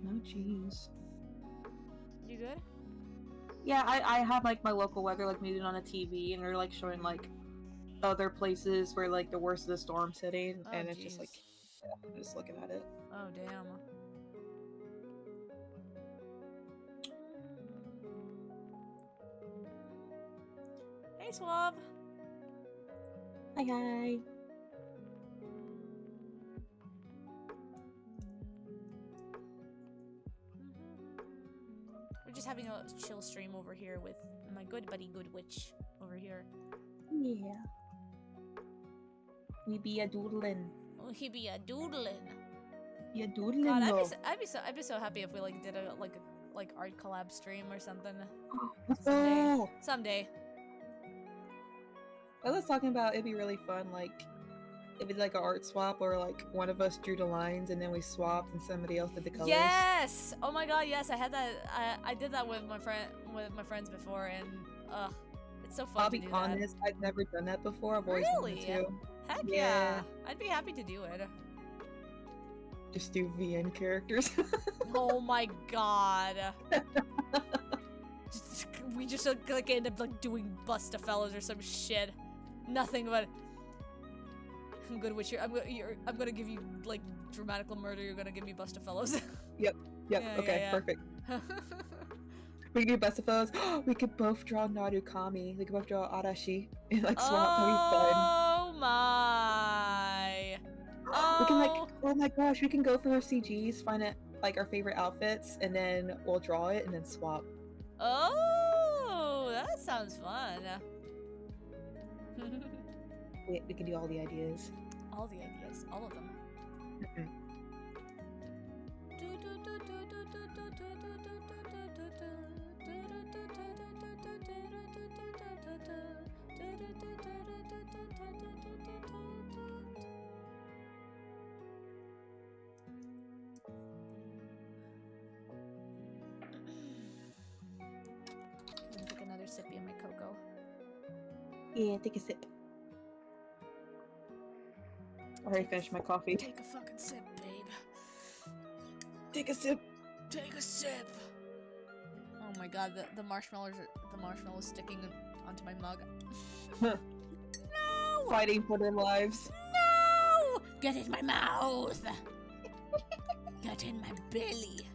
Oh jeez. You good? Yeah, I have like my local weather like muted on a TV, and they're like showing like other places where like the worst of the storm's hitting, and it's just like, yeah, I'm just looking at it. Oh damn. Hey, Suave. Hi, hi. We're just having a chill stream over here with my good buddy Goodwitch over here. Yeah. We be a doodlin'. Oh, he be a doodlin'. Be a doodlin', God, though. I'd be so happy if we like did a art collab stream or something. Oh! Someday. I was talking about it'd be really fun, like, if it's like an art swap or like one of us drew the lines and then we swapped and somebody else did the colors. Yes! Oh my god, yes, I had that. I did that with my friends before, and it's so fun. I'll be honest, I've never done that before. I've always wanted to. Heck yeah. I'd be happy to do it. Just do VN characters. Oh my god. We just like end up like doing Bustafellows or some shit. Nothing but Goodwitch. I'm gonna give you like dramatical murder. You're gonna give me Bustafellows. Yep. Yeah, Okay. yeah. Perfect. We could do best of those. We could both draw Narukami. We could both draw Arashi. And like swap. That'd be fun. Oh my. We can like. Oh my gosh. We can go for our CGs. Find it like our favorite outfits, and then we'll draw it and then swap. Oh, that sounds fun. We can do all the ideas. All the ideas, all of them. Let me take another sippy of my cocoa. Yeah, take a sip. I already finished my coffee. Take a fucking sip, babe. Take a sip. Take a sip. Oh my god, the marshmallows sticking onto my mug. No! Fighting for their lives. No! Get in my mouth! Get in my belly.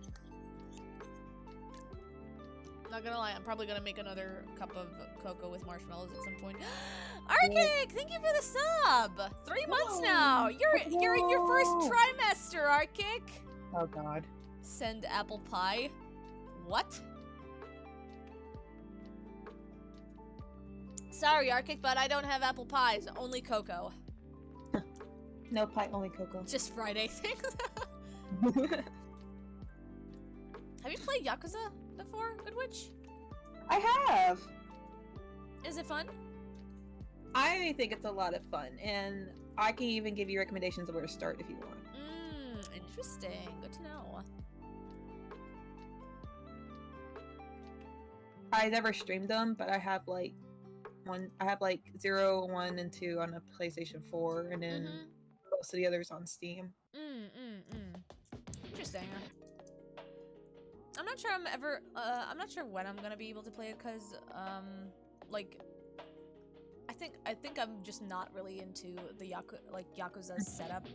Not gonna lie, I'm probably gonna make another cup of cocoa with marshmallows at some point. Arctic, thank you for the sub. 3 months now. You're in your first trimester, Arctic. Oh god. Send apple pie. What? Sorry, Arctic, but I don't have apple pies. Only cocoa. No pie, only cocoa. Just Friday things. Have you played Yakuza before, Goodwitch? I have. Is it fun? I think it's a lot of fun, and I can even give you recommendations of where to start if you want. Interesting. Good to know. I never streamed them, but I have like 0, 1, and 2 on a PlayStation 4, and then most of the others on Steam. Interesting. I'm not sure I'm not sure when I'm gonna be able to play it, cause like I think I'm just not really into the Yakuza setup,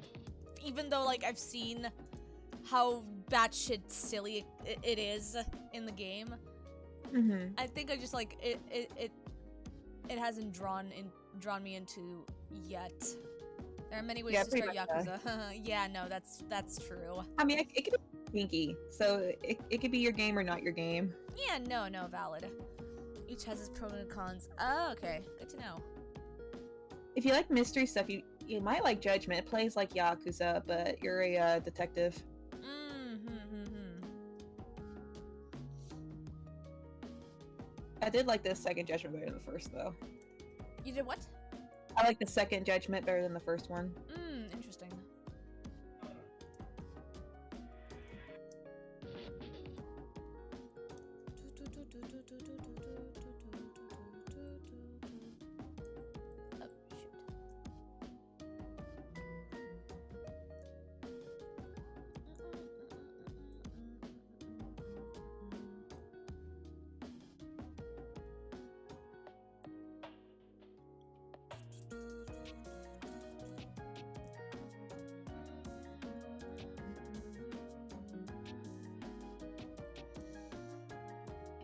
even though like I've seen how batshit silly it is in the game. I think I just like it hasn't drawn me into yet. There are many ways to start Yakuza. Yeah, no, that's true. I mean, it could be kinky, so it could be your game or not your game. Yeah, no, valid. Each has its pros and cons. Oh, okay, good to know. If you like mystery stuff, you might like Judgment. It plays like Yakuza, but you're a detective. I did like the second Judgment better than the first, though. You did what? I like the second Judgment better than the first one. Interesting. Oh,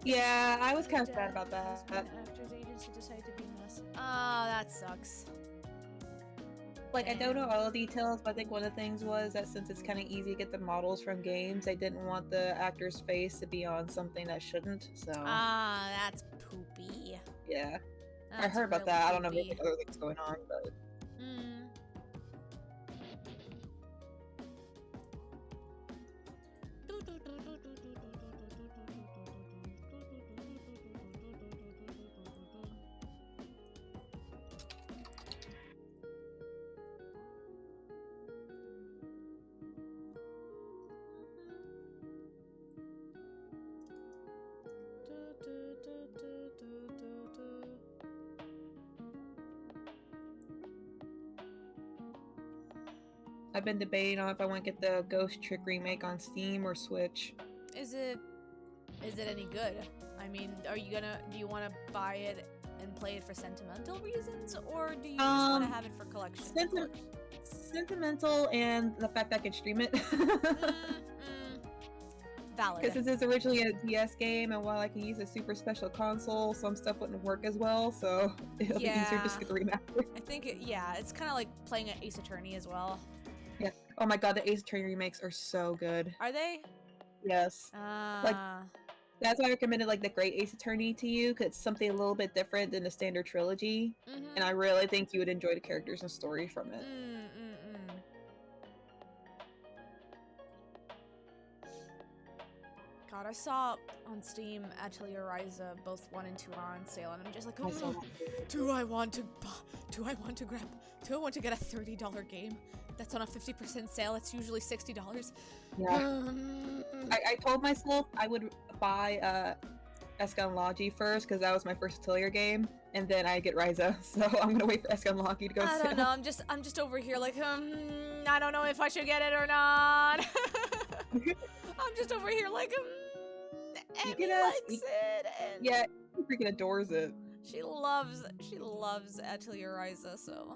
shoot. Yeah, I was kind of sad about that. Actors agency decided to be Oh, that sucks. Like, I don't know Damn. all the details, but I think one of the things was that since it's kind of easy to get the models from games, I didn't want the actor's face to be on something that shouldn't, so... Ah, that's poopy. Yeah. I That's heard about really that. I don't know if poopy. there's other things going on, but... Hmm. I've been debating on if I want to get the Ghost Trick remake on Steam or Switch. Is it any good? I mean, do you want to buy it and play it for sentimental reasons, or do you just want to have it for collection? Sentimental, and the fact that I can stream it. Valid. Because this is originally a DS game, and while I can use a super special console, some stuff wouldn't work as well, so it'll be easier just to get the remaster. I think, it's kind of like playing an Ace Attorney as well. Yeah. Oh my god, the Ace Attorney remakes are so good. Are they? Yes. Like, that's why I recommended like the Great Ace Attorney to you, because it's something a little bit different than the standard trilogy, and I really think you would enjoy the characters and story from it. God, I saw on Steam Atelier Ryza both 1 and 2 are on sale, and I'm just like, oh, do I want to get a $30 game that's on a 50% sale? It's usually $60. Yeah. I told myself I would buy Escanlagi first, because that was my first Atelier game, and then I get Ryza, so I'm gonna wait for Escanlagi to go I sale. don't know, I'm just over here like, I don't know if I should get it or not. I'm just over here like, Emmy likes it, and yeah, she freaking adores it. She loves Atelier Ryza, so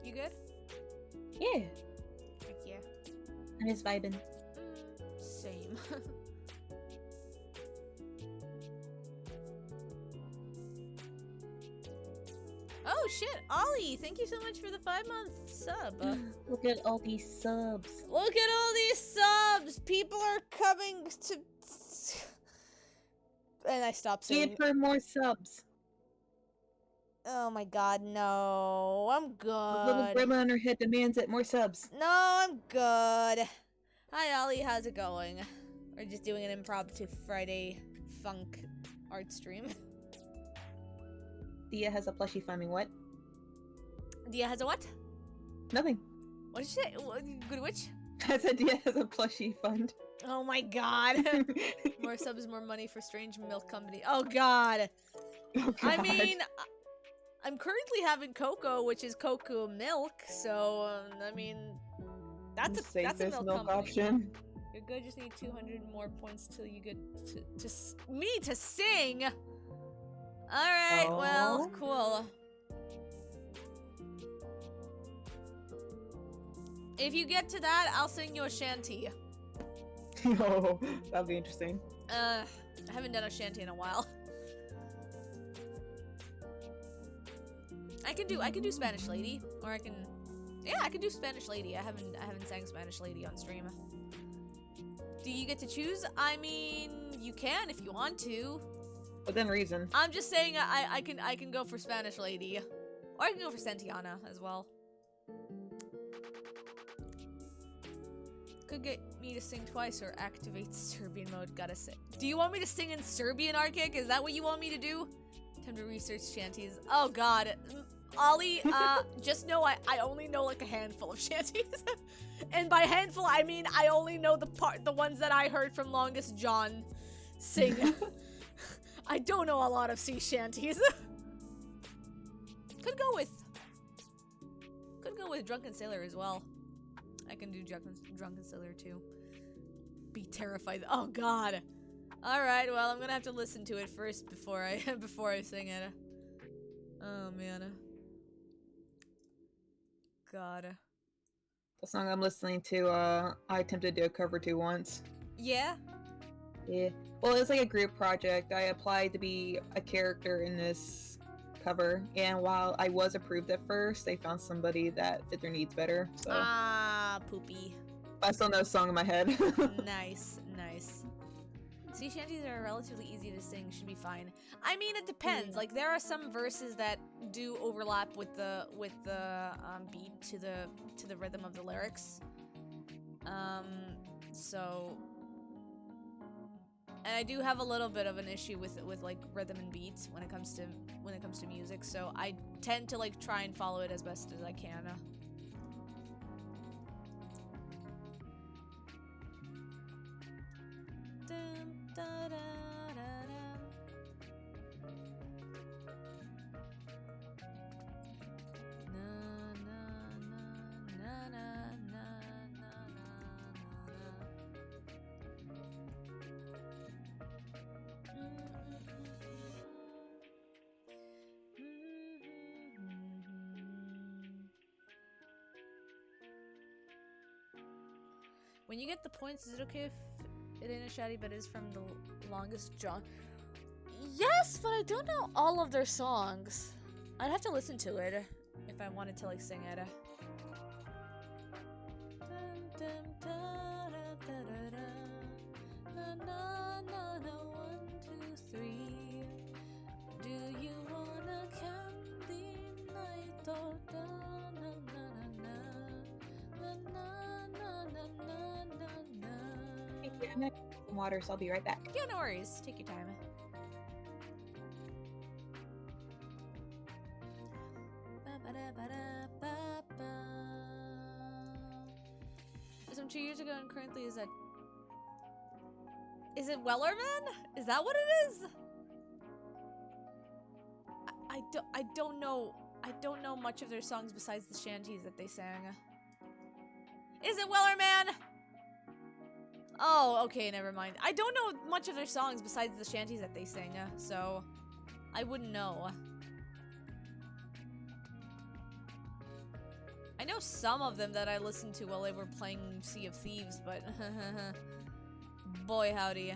You good? Yeah, Heck yeah. I'm just vibing. Same. Oh shit, Ollie! Thank you so much for the 5-month sub. Look at all these subs. Look at all these subs! People are coming to... And I stopped saying... Give her more subs. Oh my god, no. I'm The little good. grandma on her head demands it. More subs. No, I'm good. Hi, Ollie. How's it going? We're just doing an impromptu Friday funk art stream. Dia has a plushie funding. What? Dia has a what? Nothing. What did you say? Goodwitch? I said Dia has a plushie fund. Oh my god. More subs, more money for Strange Milk Company. Oh god. Oh, God. I mean, I'm currently having cocoa, which is cocoa milk, so, I mean, That's a safest milk milk company. option. You're good. Just need 200 more points till you get me to sing. All right. Well, Oh. cool. If you get to that, I'll sing you a shanty. Oh, that'd be interesting. I haven't done a shanty in a while. I can do Spanish Lady, or I can do Spanish Lady. I haven't sang Spanish Lady on stream. Do you get to choose? I mean, you can if you want to. Within reason. I'm just saying I can go for Spanish Lady, or I can go for Santiana as well. Could get me to sing twice or activate Serbian mode. Gotta say. Do you want me to sing in Serbian, Arkic? Is that what you want me to do? Time to research shanties. Oh god. Ollie, just know I only know like a handful of shanties. And by handful, I mean I only know the ones that I heard from Longest John sing. I don't know a lot of sea shanties. Could go with Drunken Sailor as well. I can do Drunken Sailor too. Be terrified. Oh god. Alright, well I'm gonna have to listen to it first before I sing it. Oh man. God. The song I'm listening to, I attempted to do a cover to once. Yeah? Yeah. Well, it's like a group project. I applied to be a character in this cover, and while I was approved at first, they found somebody that fit their needs better. So poopy. I still know the song in my head. Nice, nice. Sea shanties are relatively easy to sing, should be fine. I mean, it depends. Like there are some verses that do overlap with the beat to the rhythm of the lyrics. So, and I do have a little bit of an issue with like rhythm and beats when it comes to music. So I tend to like try and follow it as best as I can. When you get the points, is it okay if it ain't a shouty, but is from the Longest John? Yes, but I don't know all of their songs. I'd have to listen to it if I wanted to like sing it. One, two, three. Do you wanna candy night or Water, so I'll be right back. Yeah, no worries. Take your time. From 2 years ago and currently is that... Is it Wellerman? Is that what it is? I don't know. I don't know much of their songs besides the shanties that they sang. Is it Wellerman? Oh, okay, never mind. I don't know much of their songs besides the shanties that they sing, so I wouldn't know. I know some of them that I listened to while they were playing Sea of Thieves, but boy howdy.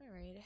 Alright.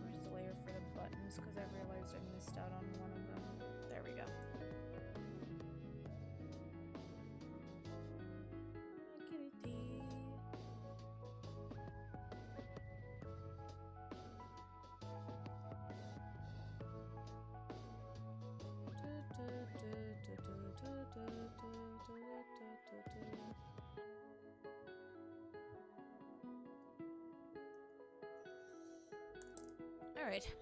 Where's the layer for the buttons? Because I realized I missed out on one of them. There we go. Alright.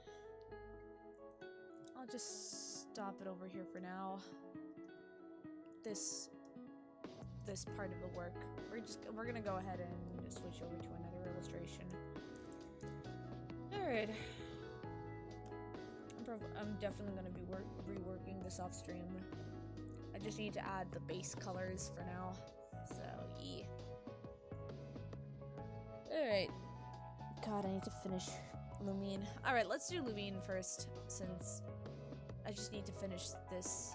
I'll just stop it over here for now. This part of the work. We're gonna go ahead and switch over to another illustration. Alright. I'm definitely gonna be reworking this off stream. I just need to add the base colors for now. So, yeah. Alright. God, I need to finish Lumine. Alright, let's do Lumine first, since I just need to finish this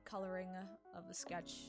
coloring of the sketch.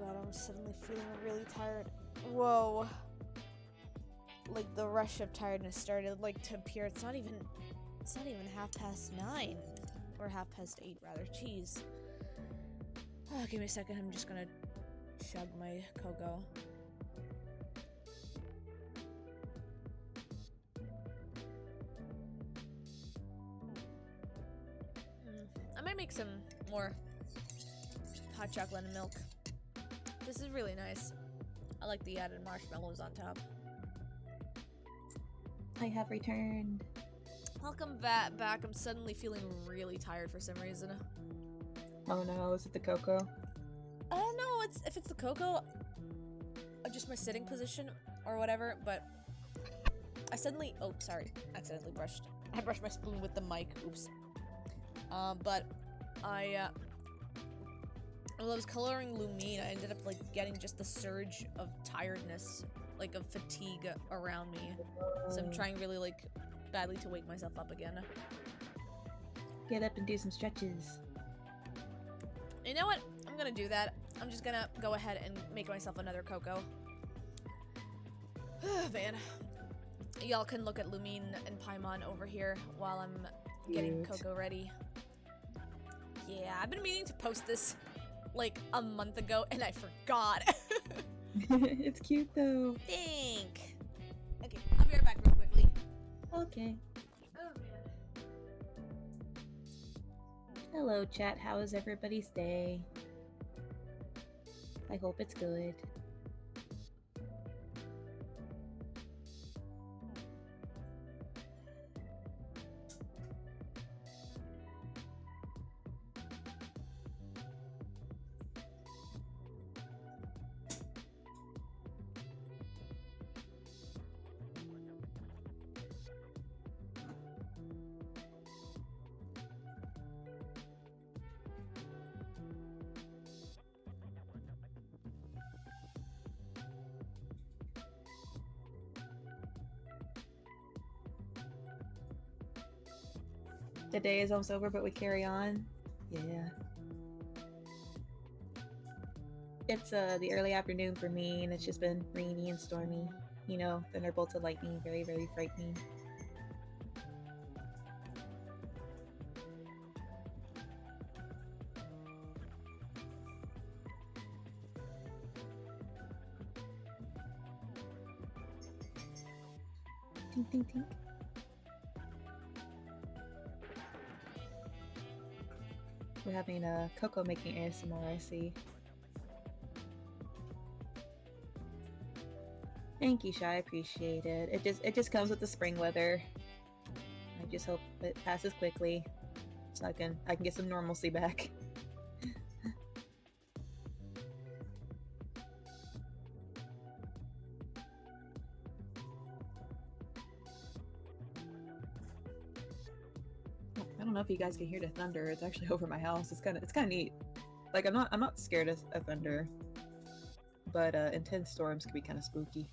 god, I'm suddenly feeling really tired. Whoa. Like, the rush of tiredness started, like, to appear. It's not even 9:30. Or 8:30, rather. Jeez. Oh, give me a second. I'm just gonna chug my cocoa. I might make some more hot chocolate and milk. This is really nice. I like the added marshmallows on top. I have returned. Welcome back. I'm suddenly feeling really tired for some reason. Oh no, is it the cocoa? I don't know if it's the cocoa, or just my sitting position, or whatever, but I suddenly, oh, sorry, accidentally I brushed my spoon with the mic, oops. But while I was coloring Lumine, I ended up, like, getting just the surge of tiredness, like, of fatigue around me. So I'm trying really, like, badly to wake myself up again. Get up and do some stretches. You know what? I'm gonna do that. I'm just gonna go ahead and make myself another cocoa. Man. Y'all can look at Lumine and Paimon over here while I'm getting cocoa ready. Yeah, I've been meaning to post this, like, a month ago, and I forgot. It's cute, though. Think. Okay, I'll be right back real quickly. Okay. Oh, man. Hello, chat. How is everybody's day? I hope it's good. The day is almost over, but we carry on. Yeah. It's the early afternoon for me, and it's just been rainy and stormy. You know, thunderbolts and lightning, very, very frightening. Tink, tink, tink. We're having a cocoa making ASMR, I see. Thank you, Shy. I appreciate it. It just comes with the spring weather. I just hope it passes quickly, so I can get some normalcy back. I don't know if you guys can hear the thunder. It's actually over my house. It's kind of neat. Like, I'm not scared of thunder, but intense storms can be kind of spooky.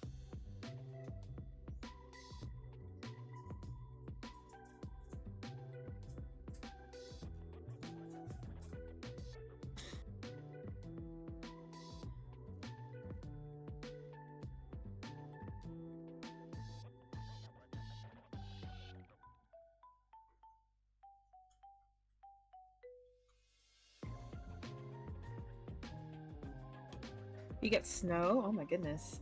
You get snow? Oh my goodness.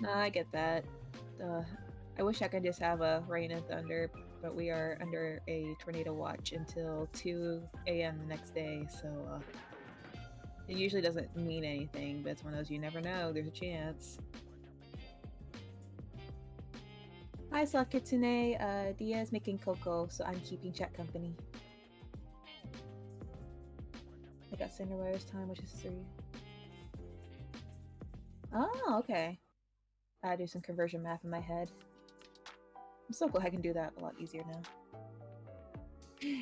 No, I get that. I wish I could just have a rain and thunder, but we are under a tornado watch until 2 a.m. the next day, so it usually doesn't mean anything, but it's one of those you never know, there's a chance. Hi, Soft Kitsune. Dia's making cocoa, so I'm keeping chat company. I got Cinderwire's time, which is 3. Oh, okay. I do some conversion math in my head. I'm so glad I can do that a lot easier now.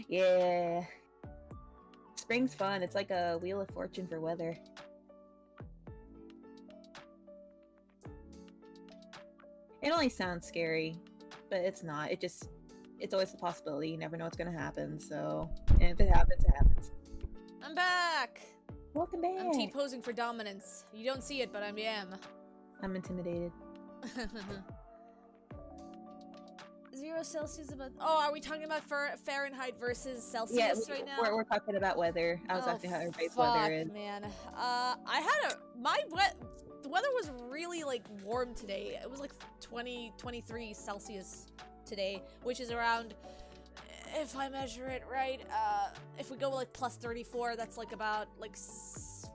Yeah. Spring's fun. It's like a wheel of fortune for weather. It only sounds scary, but it's not. It's always a possibility. You never know what's gonna happen, so... And if it happens, it happens. I'm back! Welcome back! I'm T-posing for dominance. You don't see it, but I am. I'm intimidated. 0 Celsius about... Oh, are we talking about Fahrenheit versus Celsius right now? We're talking about weather. I was asking how everybody's fuck, weather is. Man. The weather was really, like, warm today. It was, like, 23 Celsius today, which is around, if I measure it right, if we go, like, plus 34, that's, like, about, like,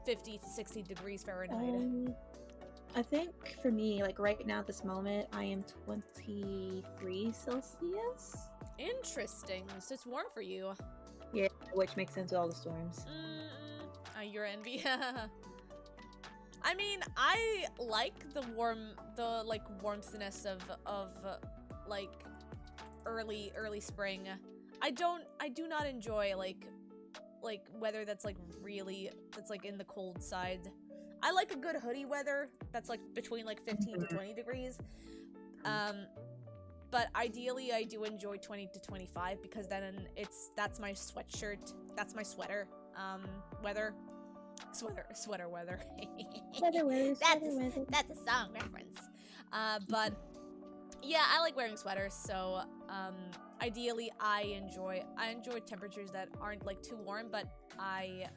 50 to 60 degrees Fahrenheit. I think for me, like, right now at this moment, I am 23 Celsius. Interesting. So it's warm for you. Yeah, which makes sense with all the storms. You're envy. I mean, I like the warmthness of like early spring. I do not enjoy like weather that's like in the cold side. I like a good hoodie weather that's like between like 15 to 20 degrees. But ideally I do enjoy 20 to 25 because then that's my sweatshirt, that's my sweater weather. Sweater weather. That's a song reference. But yeah, I like wearing sweaters, so ideally I enjoy temperatures that aren't like too warm, but I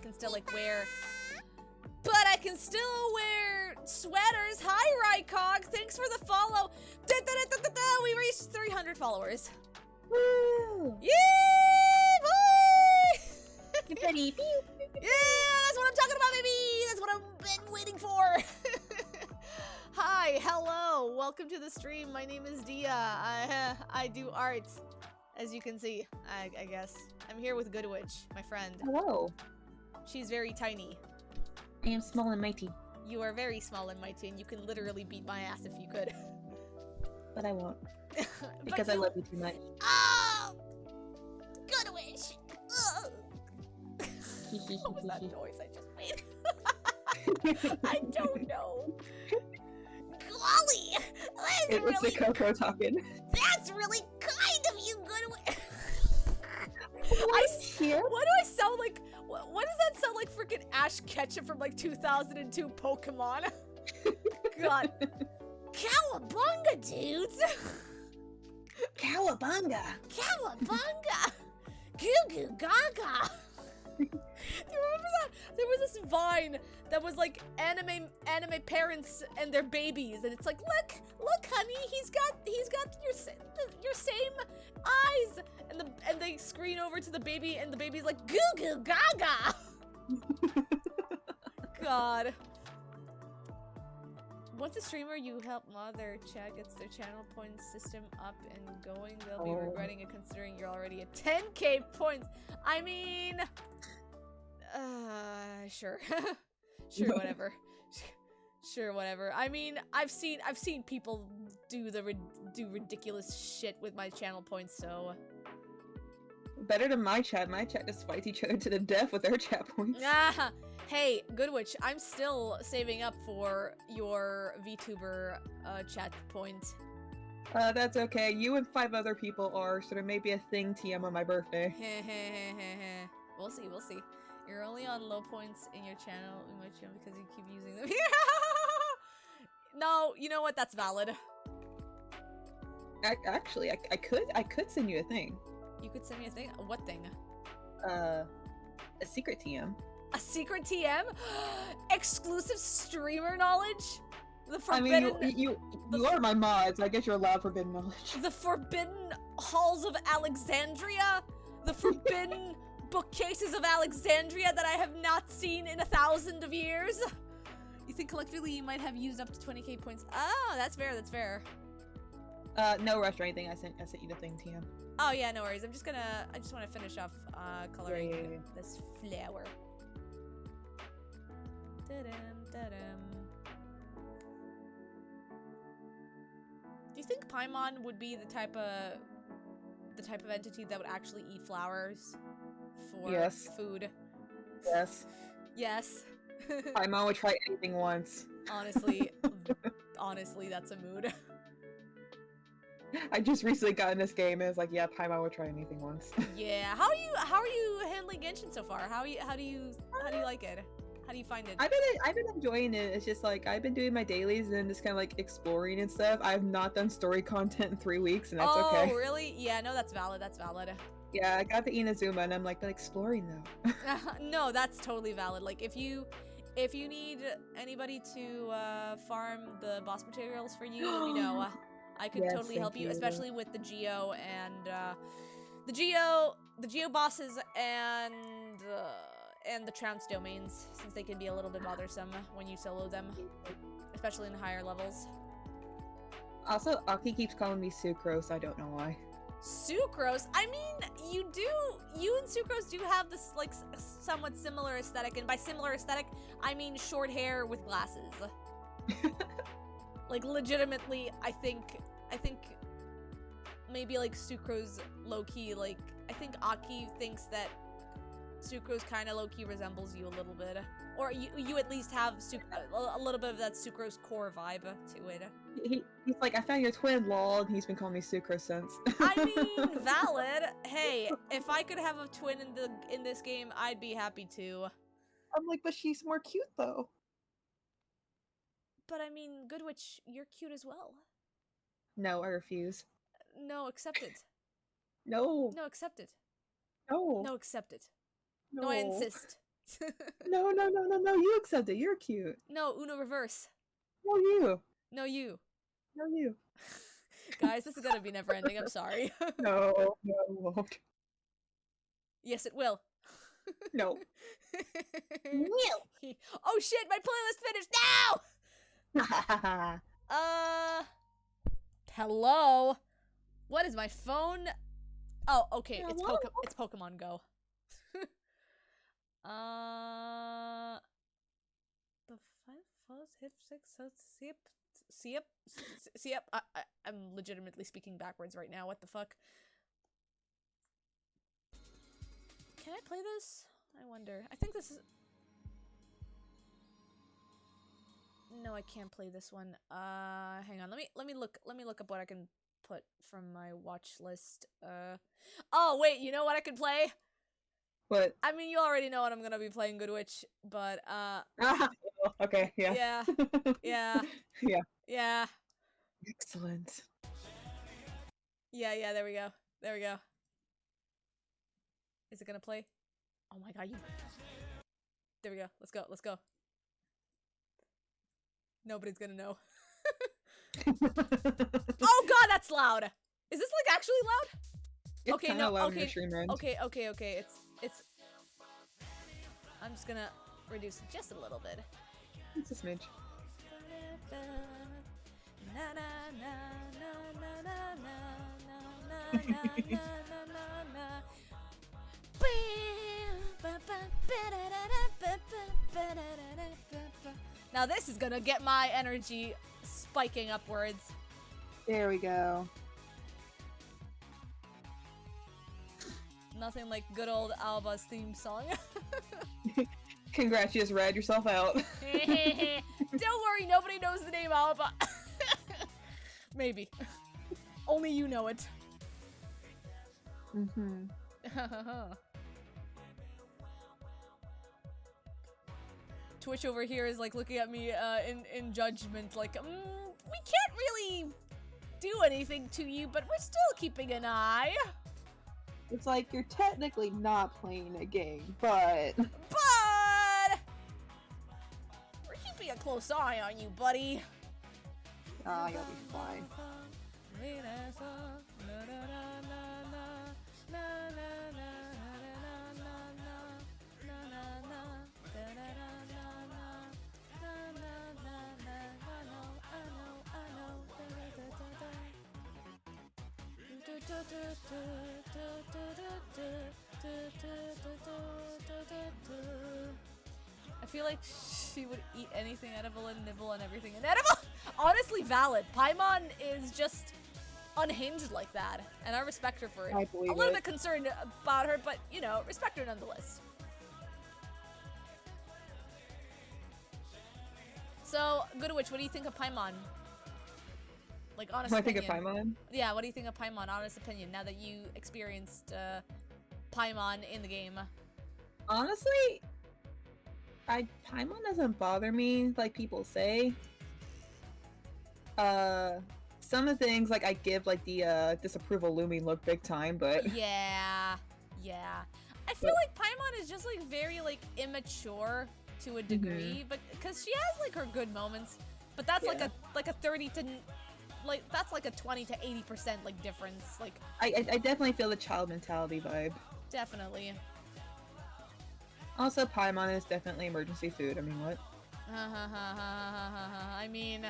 can still like wear sweaters. Hi Rycog, thanks for the follow. We reached 300 followers. Woo! Yeah, boy! Confetti. Yeah, that's what I'm talking about, baby! That's what I've been waiting for! Hi, hello, welcome to the stream. My name is Dia. I do art, as you can see, I guess. I'm here with Goodwitch, my friend. Hello. She's very tiny. I am small and mighty. You are very small and mighty, and you can literally beat my ass if you could. But I won't. Because I love you too much. Oh! Goodwitch! What was that noise I just made? I don't know. Golly! It was the Coco talking. That's really kind of you, Goodwitch. Here? Why do I sound like? What does that sound like? Freaking Ash Ketchum from like 2002 Pokemon. God. Cowabunga, dudes. Cowabunga. Cowabunga. Goo goo gaga. Do you remember that? There was this Vine that was like anime parents and their babies, and it's like, look, honey, he's got your same eyes, and they screen over to the baby, and the baby's like, goo goo gaga. God. Once a streamer you help mother chat gets their channel points system up and going, they'll be regretting it considering you're already at 10k points. I mean, sure. Sure, whatever. Sure, whatever. I mean, I've seen people do ridiculous shit with my channel points, so better than my chat. My chat just fights each other to the death with their chat points. Ah, hey, Goodwitch, I'm still saving up for your VTuber chat point. That's okay. You and 5 other people are, so there may be a thing TM on my birthday. We'll see, we'll see. You're only on low points in your channel because you keep using them. No, you know what? That's valid. Actually, I could send you a thing. You could send me a thing? What thing? A secret TM. A secret TM? Exclusive streamer knowledge? The forbidden... I mean, you are my mod, so I guess you're allowed forbidden knowledge. The forbidden halls of Alexandria? The forbidden bookcases of Alexandria that I have not seen in 1,000 of years? You think collectively you might have used up to 20k points? Oh, that's fair, that's fair. No rush or anything. I sent you the thing, TM. Oh yeah, no worries. I just want to finish off coloring this flower. Do you think Paimon would be the type the type of entity that would actually eat flowers for Yes. food. Yes. Yes. Paimon would try anything once. Honestly, honestly, that's a mood. I just recently got in this game and it's like, yeah, Paimon would try anything once. Yeah. How are you handling Genshin so far? How do you like it? How do you find it? I've been enjoying it. It's just like I've been doing my dailies and just kind of like exploring and stuff. I've not done story content in 3 weeks, and that's okay. Oh, really? Yeah, no, that's valid. That's valid. Yeah, I got the Inazuma, and I'm like, but exploring though. No, that's totally valid. Like, if you need anybody to farm the boss materials for you, let me know. I could Yes, totally help thank you, you. especially with the Geo and the Geo bosses and the Trounce domains, since they can be a little bit bothersome when you solo them, especially in higher levels. Also, Aki keeps calling me Sucrose. I don't know why. Sucrose? I mean, you and Sucrose do have this, like, somewhat similar aesthetic, and by similar aesthetic, I mean short hair with glasses. Like, legitimately, I think maybe, like, Sucrose low-key, like, I think Aki thinks that Sucrose kind of low-key resembles you a little bit. Or you at least have a little bit of that Sucrose core vibe to it. He's like, I found your twin, lol, and he's been calling me Sucrose since. I mean, valid. Hey, if I could have a twin in this game, I'd be happy to. I'm like, but she's more cute though. But I mean, Goodwitch, you're cute as well. No, I refuse. No, accept it. No. No, accept it. No. No, accept it. No, I insist. No, you accept it. You're cute. No, Uno reverse. No, you. No, you. No, you. Guys, this is gonna be never ending. I'm sorry. No, it won't. Yes, it will. No. Oh shit, my playlist finished now! Hello? What is my phone? Oh, okay, it's Pokemon Go. The 5, 4, 6, 7, I'm legitimately speaking backwards right now. What the fuck? Can I play this? I wonder. I think this is... No, I can't play this one. Hang on. Let me look up what I can put from my watch list. Oh wait, you know what I can play? What? I mean, you already know what I'm gonna be playing, Goodwitch, but okay, yeah. Yeah. Yeah. Yeah. Yeah. Excellent. Yeah, there we go. There we go. Is it gonna play? Oh my god, you... There we go. Let's go. Let's go. Nobody's gonna know. Oh god, that's loud! Is this, like, actually loud? It's okay, no, loud okay, in stream range. okay, it's... I'm just gonna reduce it just a little bit. It's a smidge. Now this is gonna get my energy spiking upwards. There we go. Nothing like good old Alba's theme song. Congrats, you just read yourself out. Don't worry, nobody knows the name Alba. Maybe. Only you know it. Mm-hmm. Twitch over here is like looking at me in judgment, like, we can't really do anything to you, but we're still keeping an eye. It's like you're technically not playing a game, but we're keeping a close eye on you, buddy. Ah, you'll be fine. I feel like she would eat anything edible and nibble on everything inedible. Honestly, valid. Paimon is just unhinged like that, and I respect her for it. I believe A little it. bit concerned about her, but you know, respect her nonetheless. So, Goodwitch, what do you think of Paimon? Like, honest What do I opinion. think of Paimon? Yeah, what do you think of Paimon? Honest opinion, now that you experienced Paimon in the game. Honestly, Paimon doesn't bother me like people say. Some of the things like I give like the disapproval looming look big time, but Yeah. I feel like Paimon is just like very like immature to a degree, but because she has like her good moments, but that's like a 30 to like that's like a 20 to 80% like difference. Like I definitely feel the child mentality vibe. definitely. Also, Paimon is definitely emergency food. I mean, what? I mean.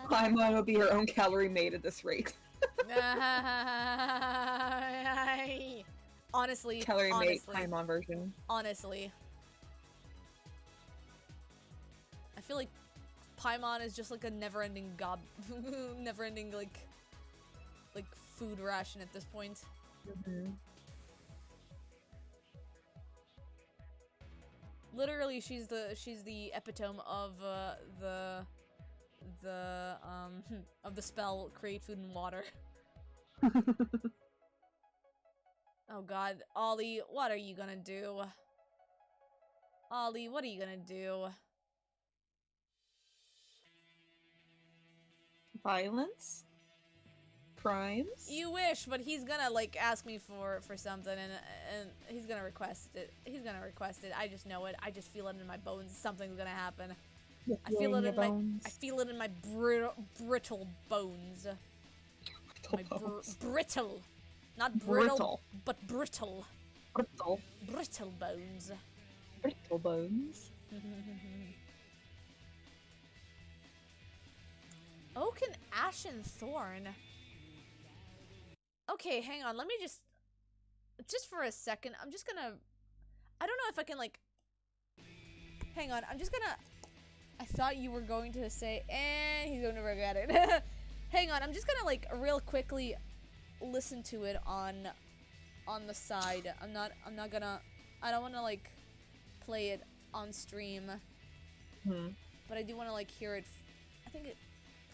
Paimon will be her own calorie maid at this rate. Honestly, Calorie mate Paimon version. Honestly, I feel like Paimon is just like a never-ending never-ending like food ration at this point. Literally, she's the epitome of of the spell create food and water. Oh god, Ollie, what are you gonna do? Ollie, what are you gonna do? Violence? Crimes? You wish, but he's gonna like ask me for something, and he's gonna request it. He's gonna request it. I just know it. I just feel it in my bones. Something's gonna happen. I feel it in my bones. I feel it in my brittle bones. Brittle, not brittle, but brittle. Brittle bones. Brittle bones. Oak and Ashen Thorn. Okay, hang on. Let me just for a second. I'm just gonna. I don't know if I can like. Hang on. I'm just gonna. I thought you were going to say, and he's going to regret it. Hang on. I'm just gonna like real quickly listen to it on the side. I'm not gonna. I don't want to like play it on stream. But I do want to like hear it. I think it.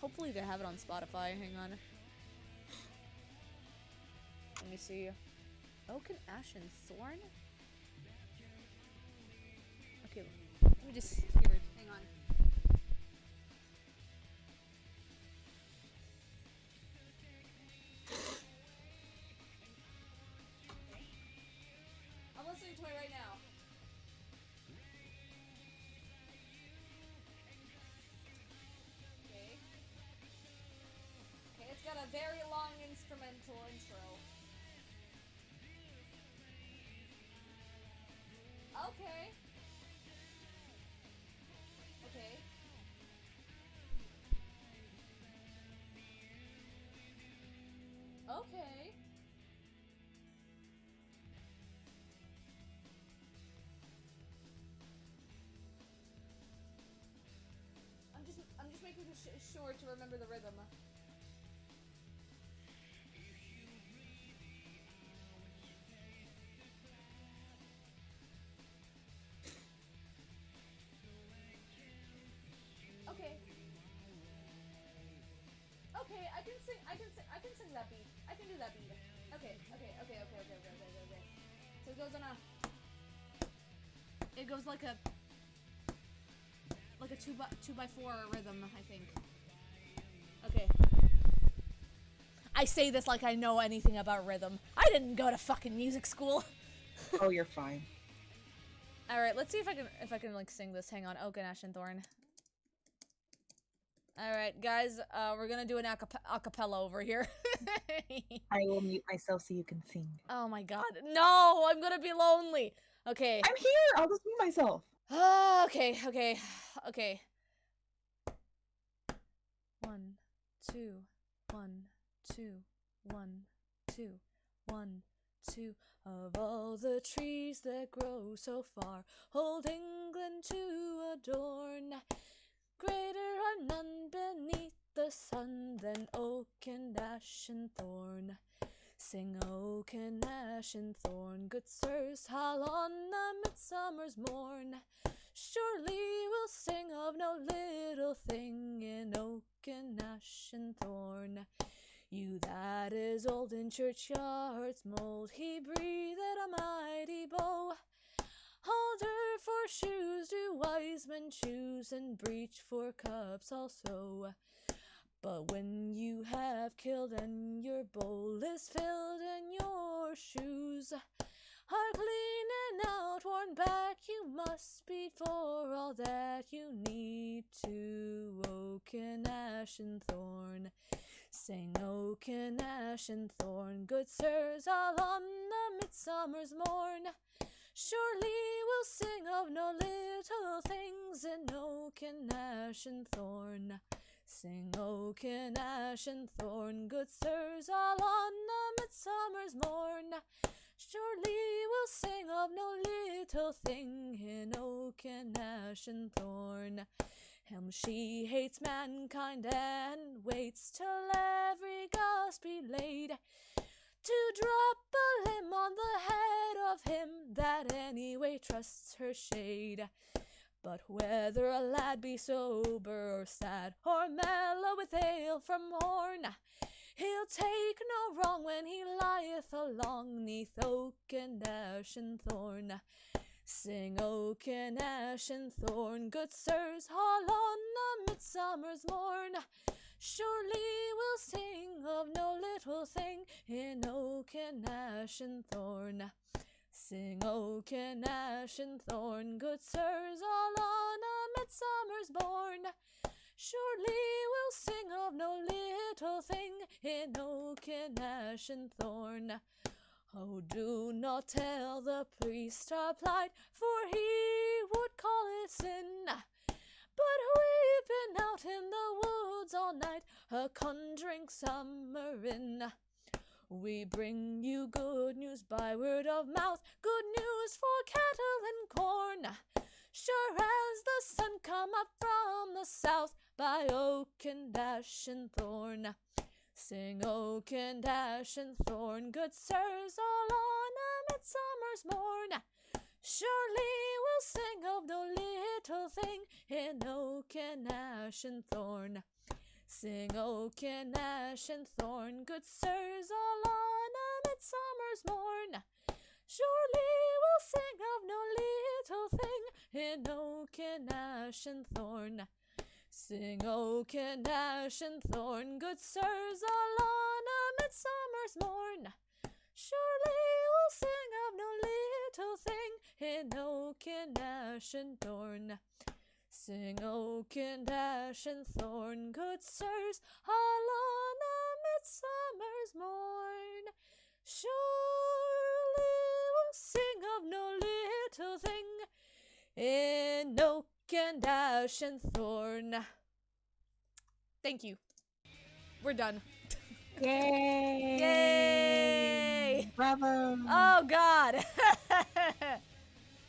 Hopefully they have it on Spotify. Hang on. Let me see. Oak and Ashen Thorn? Okay, let me just hear it. Hang on. I'm listening to it right now. Okay. Okay, it's got a very long instrumental intro. Okay. Okay. Okay. I'm just making sure to remember the rhythm. Okay. Okay, I can sing that beat. I can do that beat. Okay. So it goes on a. It goes like a 2x4 rhythm, I think. Okay. I say this like I know anything about rhythm. I didn't go to fucking music school. Oh, you're fine. All right, let's see if I can like sing this. Hang on, Oak and Ashen Thorn. Alright, guys, we're gonna do an acapella over here. I will mute myself so you can sing. Oh my god. No, I'm gonna be lonely. Okay. I'm here! I'll just mute myself. Okay, okay, okay. 1, 2, 1, 2, 1, 2, 1, 2. Of all the trees that grow so far, old England to adorn, greater are none beneath the sun than oak and ash and thorn. Sing oak and ash and thorn, good sirs, howl on a midsummer's morn. Surely we'll sing of no little thing in oak and ash and thorn. You that is old in churchyard's mould, he breathed a mighty bow. Halter for shoes do wise men choose, and breech for cups also. But when you have killed and your bowl is filled and your shoes are clean and outworn back, you must speed for all that you need to oak and ash and thorn. Sing oak and ash and thorn, good sirs, all on the midsummer's morn. Surely we'll sing of no little things in oak and ash and thorn. Sing oak and ash and thorn, good sirs, all on a midsummer's morn. Surely we'll sing of no little thing in oak and ash and thorn. She hates mankind and waits till every gust be laid, to drop a limb on the head of him that anyway trusts her shade. But whether a lad be sober or sad, or mellow with ale from horn, he'll take no wrong when he lieth along neath oak and ash and thorn. Sing oak and ash and thorn, good sirs, all on a midsummer's morn. Surely we'll sing of no little thing in oak and ash and thorn. Sing oak and ash and thorn, good sirs, all on a midsummer's morn. Surely we'll sing of no little thing in oak and ash and thorn. Oh, do not tell the priest our plight, for he would call it sin. But we've been out in the woods all night, a-conjuring summer in. We bring you good news by word of mouth, good news for cattle and corn. Sure as the sun come up from the south, by oak and ash and thorn. Sing oak and ash and thorn, good sirs, all on a midsummer's morn. Surely we'll sing of no little thing in oak and ash and thorn. Sing oak and ash and thorn, good sirs, all on a midsummer's morn. Surely we'll sing of no little thing in oak and ash and thorn. Sing oak and ash and thorn, good sirs, all on a midsummer's morn. Surely we'll sing of no little thing in oak and ash and thorn. Sing oak and ash and thorn, good sirs, all on a midsummer's morn. Surely we'll sing of no little thing in oak and ash and thorn. Thank you. We're done. Yay! Yay! Bravo! Oh god!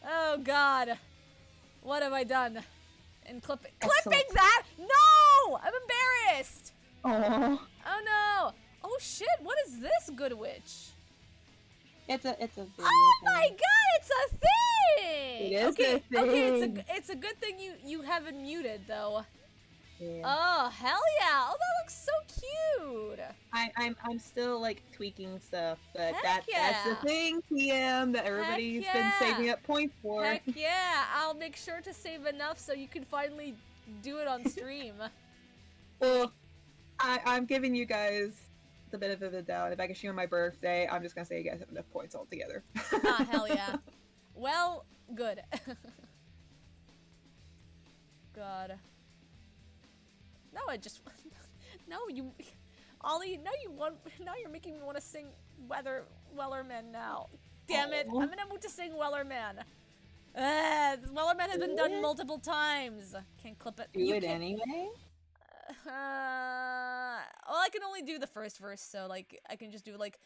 Oh god! What have I done? And clipping that? No! I'm embarrassed! Oh, Oh no! Oh shit, what is this, Goodwitch? it's a video Oh thing. my god, it's a thing! It is okay, a thing. Okay, it's a good thing you haven't muted though. Yeah. Oh hell yeah! Oh, that looks so cute. I'm still like tweaking stuff, but Heck that's the yeah. thing, TM, that everybody's been yeah. saving up points for. Heck yeah! I'll make sure to save enough so you can finally do it on stream. Well, I'm giving you guys the benefit of the doubt. If I can shoot on my birthday, I'm just gonna say you guys have enough points altogether. Ah, hell yeah. Well, good. God. No, I just... No, you... Ollie, now you're making me want to sing Wellerman now. Damn it, I'm in a mood to sing Wellerman. Wellerman has been done multiple times. Can't clip it. Do it anyway? Well, I can only do the first verse, so, like, I can just do, like...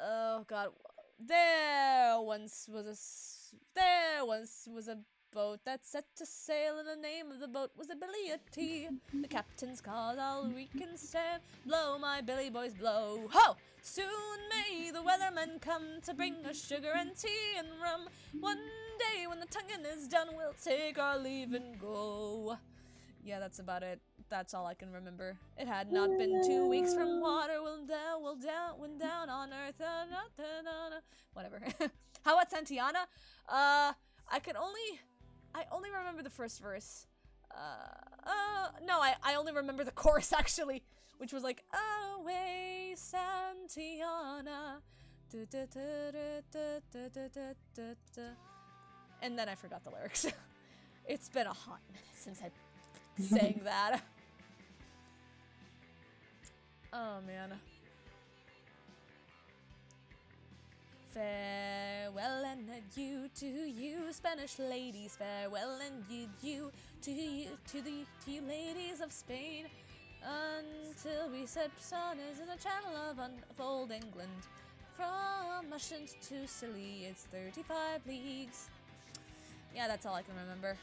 Oh, God. There once was a boat that set to sail, and the name of the boat was a Billy T. The captain's called all we can stand. Blow, my Billy boys, blow. Ho! Soon may the weathermen come to bring us sugar and tea and rum. One day when the tonguing is done, we'll take our leave and go. Yeah, that's about it. That's all I can remember. It had not been 2 weeks from water, went down on earth. Whatever. How about Santiana? I only remember the first verse. No, I only remember the chorus, actually, which was like, away, Santiana. And then I forgot the lyrics. It's been a hot minute since I sang that. Oh, man. Farewell and adieu to you, Spanish ladies. Farewell and adieu to you ladies of Spain. Until we set sun is in the channel of old England. From Ushant to Scilly, it's 35 leagues. Yeah, that's all I can remember.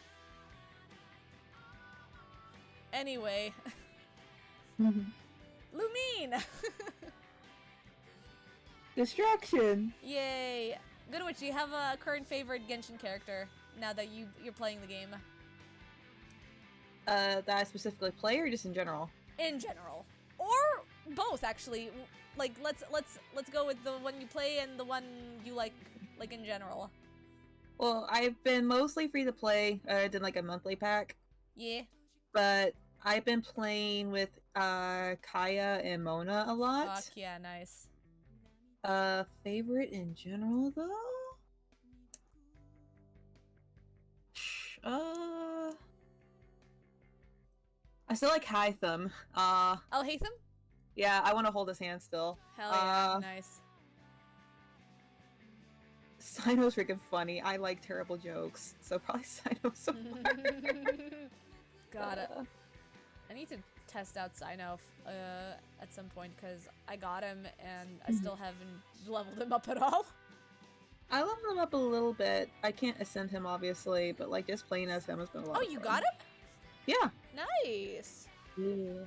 Anyway. Lumine! Distraction! Yay! Goodwitch, do you have a current favorite Genshin character now that you're playing the game? That I specifically play, or just in general? In general. Or both, actually. Like, let's go with the one you play and the one you like in general. Well, I've been mostly free to play. I did like a monthly pack. Yeah. But I've been playing with Kaya and Mona a lot. Fuck yeah, nice. Favorite in general though? I still like Hytham. Oh, Hytham? Yeah, I want to hold his hand still. Hell yeah, nice. Sino's freaking funny. I like terrible jokes, so probably Sino so far. Got it. I need to test out Sino at some point, because I got him and I still haven't leveled him up at all. I leveled him up a little bit. I can't ascend him, obviously, but like just playing as him has been a lot of fun. You got him? Yeah. Nice. Yeah.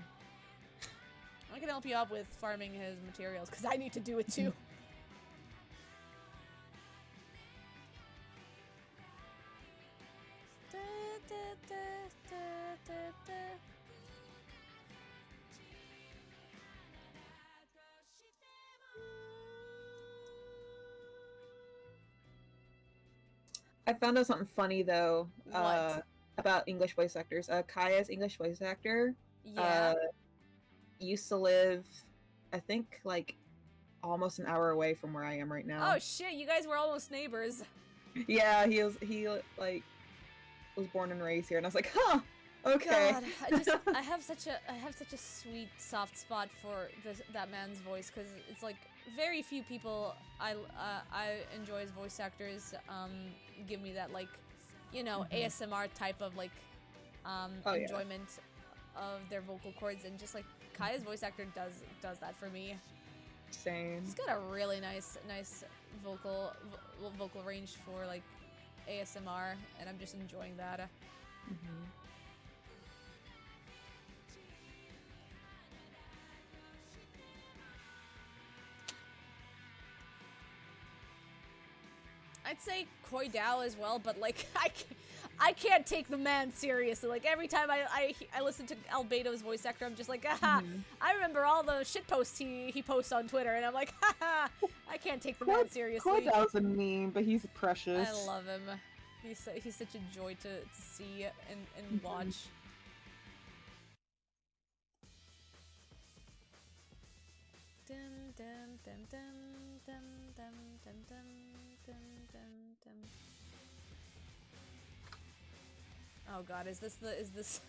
I can help you out with farming his materials, because I need to do it too. I found out something funny though. What? About English voice actors. Kaya's English voice actor. Yeah. Used to live, I think, like almost an hour away from where I am right now. Oh shit! You guys were almost neighbors. Yeah, he was born and raised here, and I was like, huh. Okay. God, I have such a sweet soft spot for that man's voice, because it's like very few people I enjoy as voice actors give me that, like, you know, ASMR type of like enjoyment of their vocal cords, and just like Kaya's voice actor does that for me. Same. He's got a really nice vocal range for like ASMR, and I'm just enjoying that. I'd say Koi Dao as well, but like I can't take the man seriously. Like every time I listen to Albedo's voice actor, I'm just like, aha! I remember all the shit posts he posts on Twitter, and I'm like, haha! I can't take the man seriously. Koi Dao's a meme, but he's precious. I love him. He's such a joy to see and watch. Dum dum dum dum dum dum dum dum dum dum dum. Oh god, is this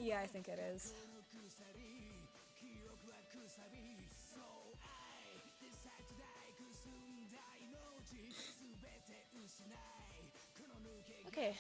Yeah, I think it is. Okay.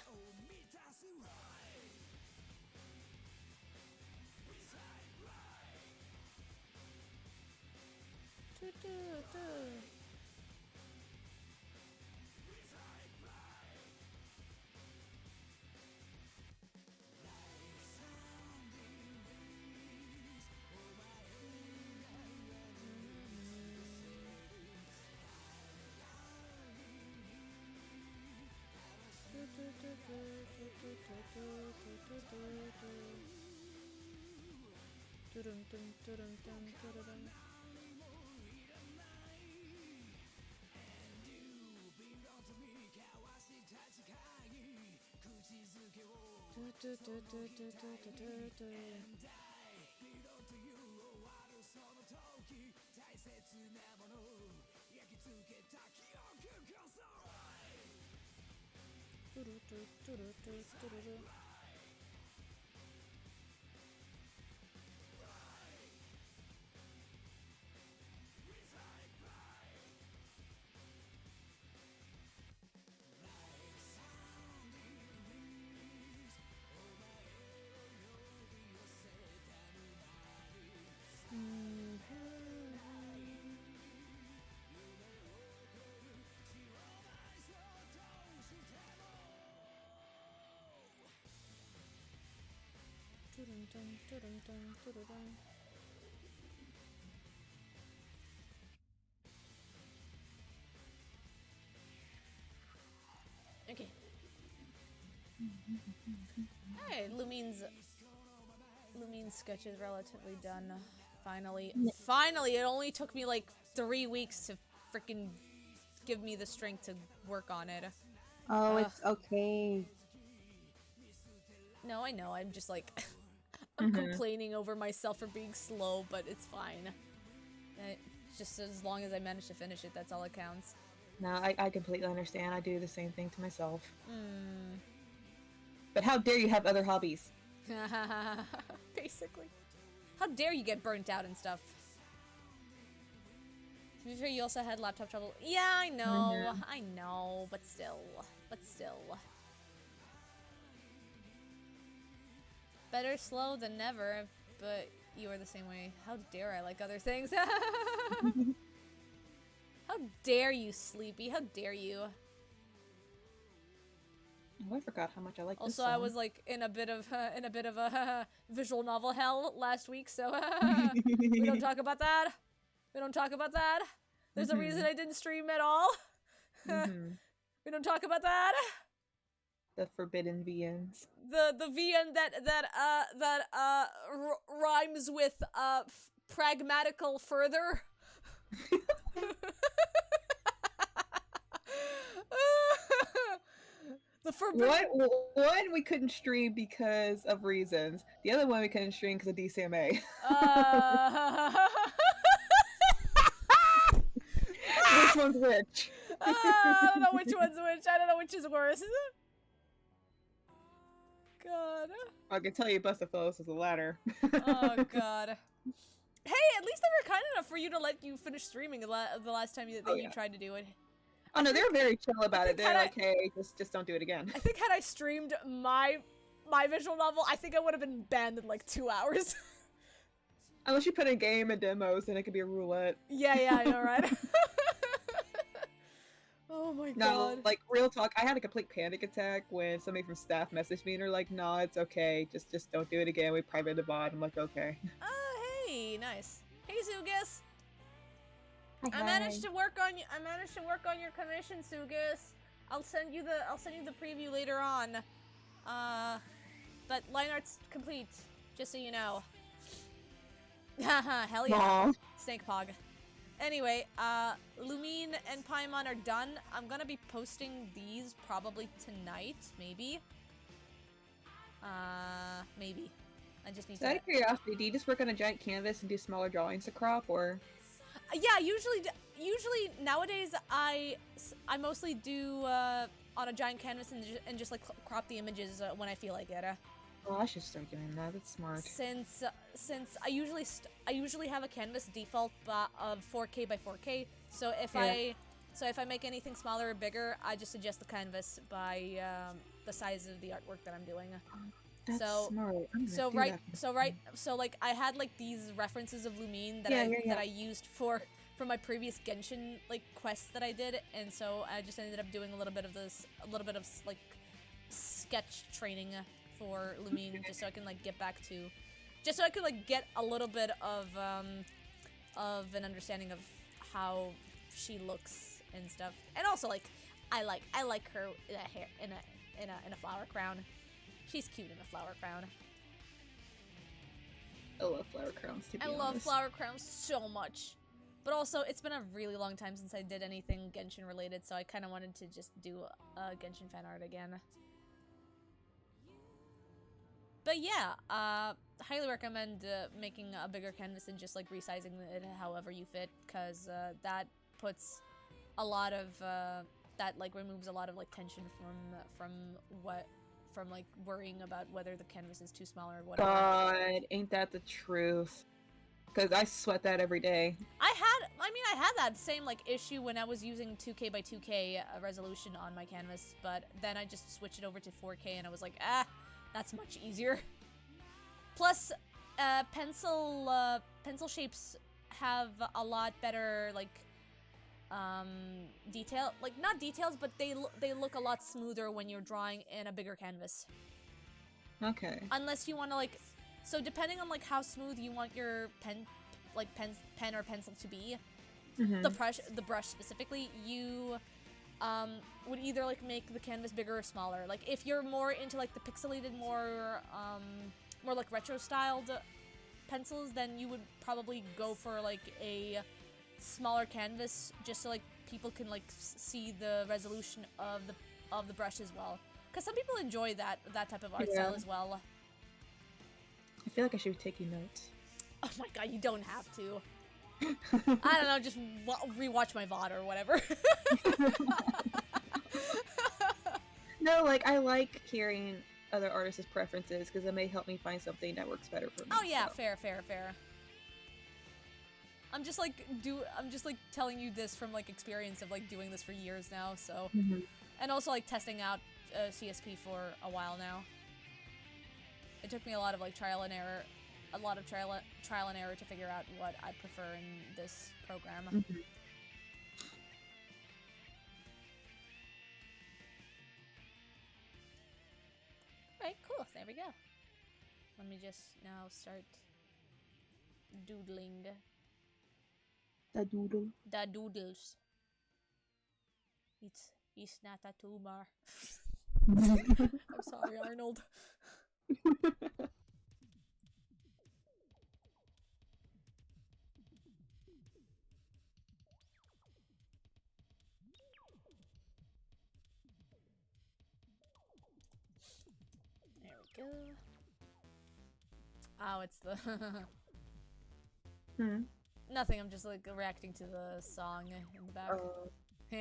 Okay. Alright, Lumine's sketch is relatively done. Finally. Finally! It only took me like 3 weeks to freaking give me the strength to work on it. Oh, it's okay. No, I know. I'm just like... I'm complaining over myself for being slow, but it's fine. Just as long as I manage to finish it, that's all that counts. No, I completely understand. I do the same thing to myself. But how dare you have other hobbies? Basically. How dare you get burnt out and stuff? To be fair, you also had laptop trouble. Yeah, I know. I know, but still. Better slow than never, but you are the same way. How dare I like other things? How dare you, Sleepy? How dare you? Oh, I forgot how much I like this Also, song. I was like in a bit of a visual novel hell last week, so we don't talk about that. We don't talk about that. There's a reason I didn't stream at all. We don't talk about that. The forbidden VNs. The VN that rhymes with pragmatical further. The forbidden. One we couldn't stream because of reasons. The other one we couldn't stream because of DCMA. Which one's which? I don't know which one's which. I don't know which is worse. God. I can tell you Bustafellas is the latter. Oh god. Hey, at least they were kind enough for you to let you finish streaming the last time you tried to do it. Oh no, they're very chill about it. They're like, hey, just don't do it again. I think had I streamed my visual novel, I think I would have been banned in like 2 hours. Unless you put in game and demos, then it could be a roulette. Yeah, I know, right? Oh my god. No, like, real talk, I had a complete panic attack when somebody from staff messaged me and they're like, nah, it's okay, just don't do it again, we private the bot. I'm like, okay. Oh, hey, nice. Hey, Sugus. Hi. I managed to work on your commission, Sugus. I'll send you the preview later on. But line art's complete, just so you know. Haha, hell yeah. Aww. Snake Pog. Anyway, Lumine and Paimon are done. I'm gonna be posting these probably tonight, maybe. Maybe. I just need to... Out of curiosity, do you just work on a giant canvas and do smaller drawings to crop, or...? Yeah, usually nowadays I mostly do on a giant canvas and just like crop the images when I feel like it. Oh, I should start doing that. That's smart. Since I usually have a canvas default of 4K by 4K. So if Yeah. I make anything smaller or bigger, I just adjust the canvas by the size of the artwork that I'm doing. That's So smart. I'm gonna so do right that. so right so like I had like these references of Lumine that Yeah, yeah, that yeah. I used for my previous Genshin like quests that I did, and so I just ended up doing a little bit of like sketch training for Lumine just so I can like get back to just so I could like get a little bit of an understanding of how she looks and stuff. And also like I like her hair in a flower crown. She's cute in a flower crown. I love flower crowns, to be I honest. love flower crowns so much. But also, it's been a really long time since I did anything Genshin related, so I kind of wanted to just do Genshin fan art again. But yeah, highly recommend making a bigger canvas and just like resizing it however you fit, because that puts a lot of that like removes a lot of like tension from like worrying about whether the canvas is too small or whatever. God, ain't that the truth? Because I sweat that every day. I had that same like issue when I was using 2K by 2K resolution on my canvas, but then I just switched it over to 4K and I was like, that's much easier. Plus, pencil shapes have a lot better like detail, like not details, but they look a lot smoother when you're drawing in a bigger canvas. Okay. Unless you want to like, so depending on like how smooth you want your pen or pencil to be, the brush specifically, you would either like make the canvas bigger or smaller. Like if you're more into like the pixelated, more like retro styled pencils, then you would probably go for like a smaller canvas, just so like people can like see the resolution of the brush as well. Because some people enjoy that type of art style as well. I feel like I should be taking notes. Oh my god, you don't have to. I don't know, just rewatch my VOD or whatever. No, like, I like hearing other artists' preferences because it may help me find something that works better for me. Oh yeah, so. fair. I'm just like telling you this from like experience of like doing this for years now, so and also like testing out CSP for a while now. It took me a lot of like trial and error to figure out what I prefer in this program. Alright, cool. There we go. Let me just now start doodling. The doodle. The doodles. It's not a tumor. I'm sorry, Arnold. There we go. Oh, it's the Nothing, I'm just like reacting to the song in the back. The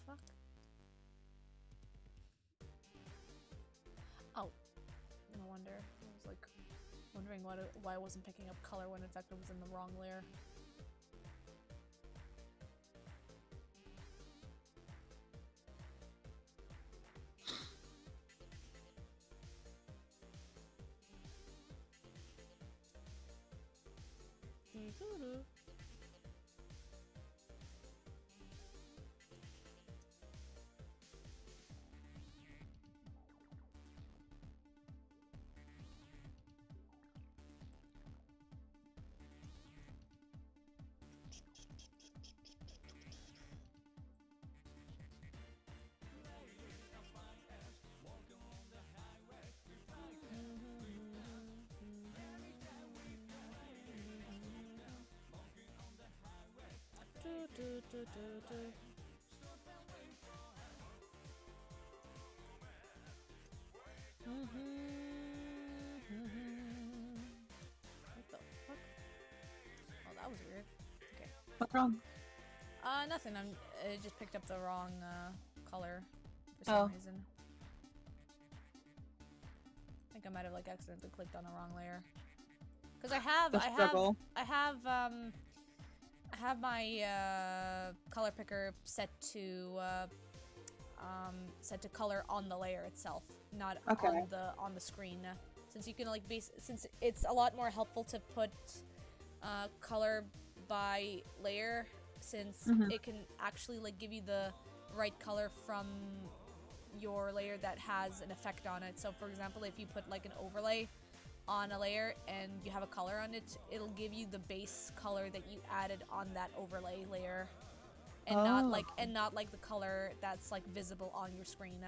fuck? Oh, no wonder. I was like wondering why I wasn't picking up color when in fact it was in the wrong layer. What's wrong? Nothing. It just picked up the wrong color for some reason. I think I might have like accidentally clicked on the wrong layer. Cause I have my color picker set to color on the layer itself, not on the screen. Since you can like since it's a lot more helpful to put color by layer, since it can actually like give you the right color from your layer that has an effect on it. So for example, if you put like an overlay on a layer and you have a color on it, it'll give you the base color that you added on that overlay layer, and not like the color that's like visible on your screen.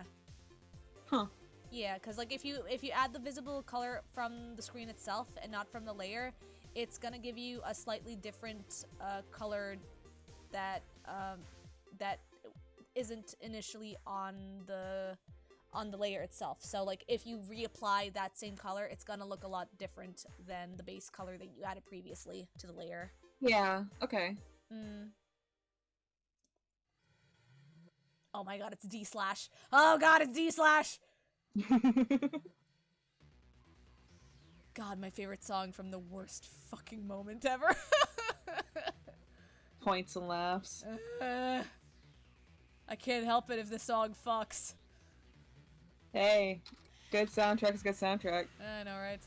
Huh. Yeah, because like if you add the visible color from the screen itself and not from the layer, it's gonna give you a slightly different color that that isn't initially on the layer itself. So like if you reapply that same color, it's gonna look a lot different than the base color that you added previously to the layer. Yeah, okay. Oh my god, it's D/. Oh god, it's D/. God, my favorite song from the worst fucking moment ever. Points and laughs. I can't help it if the song fucks. Hey, good soundtrack is good soundtrack. I know, right?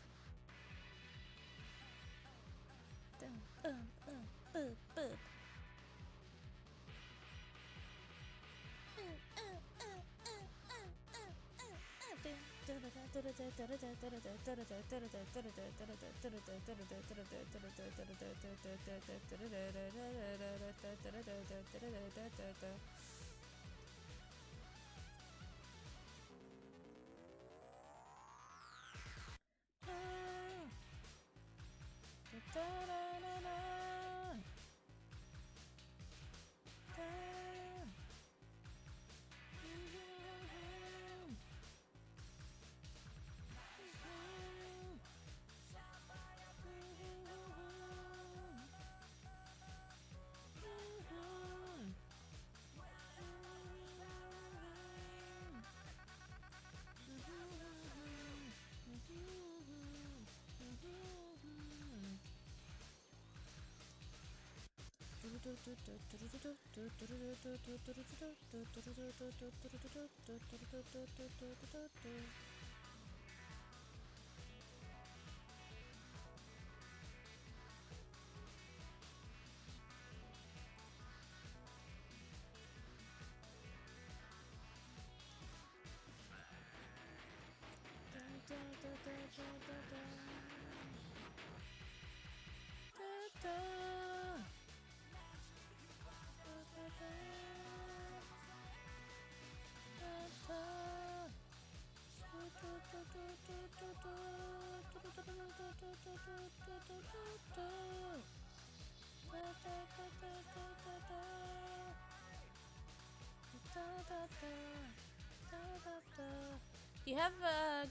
You have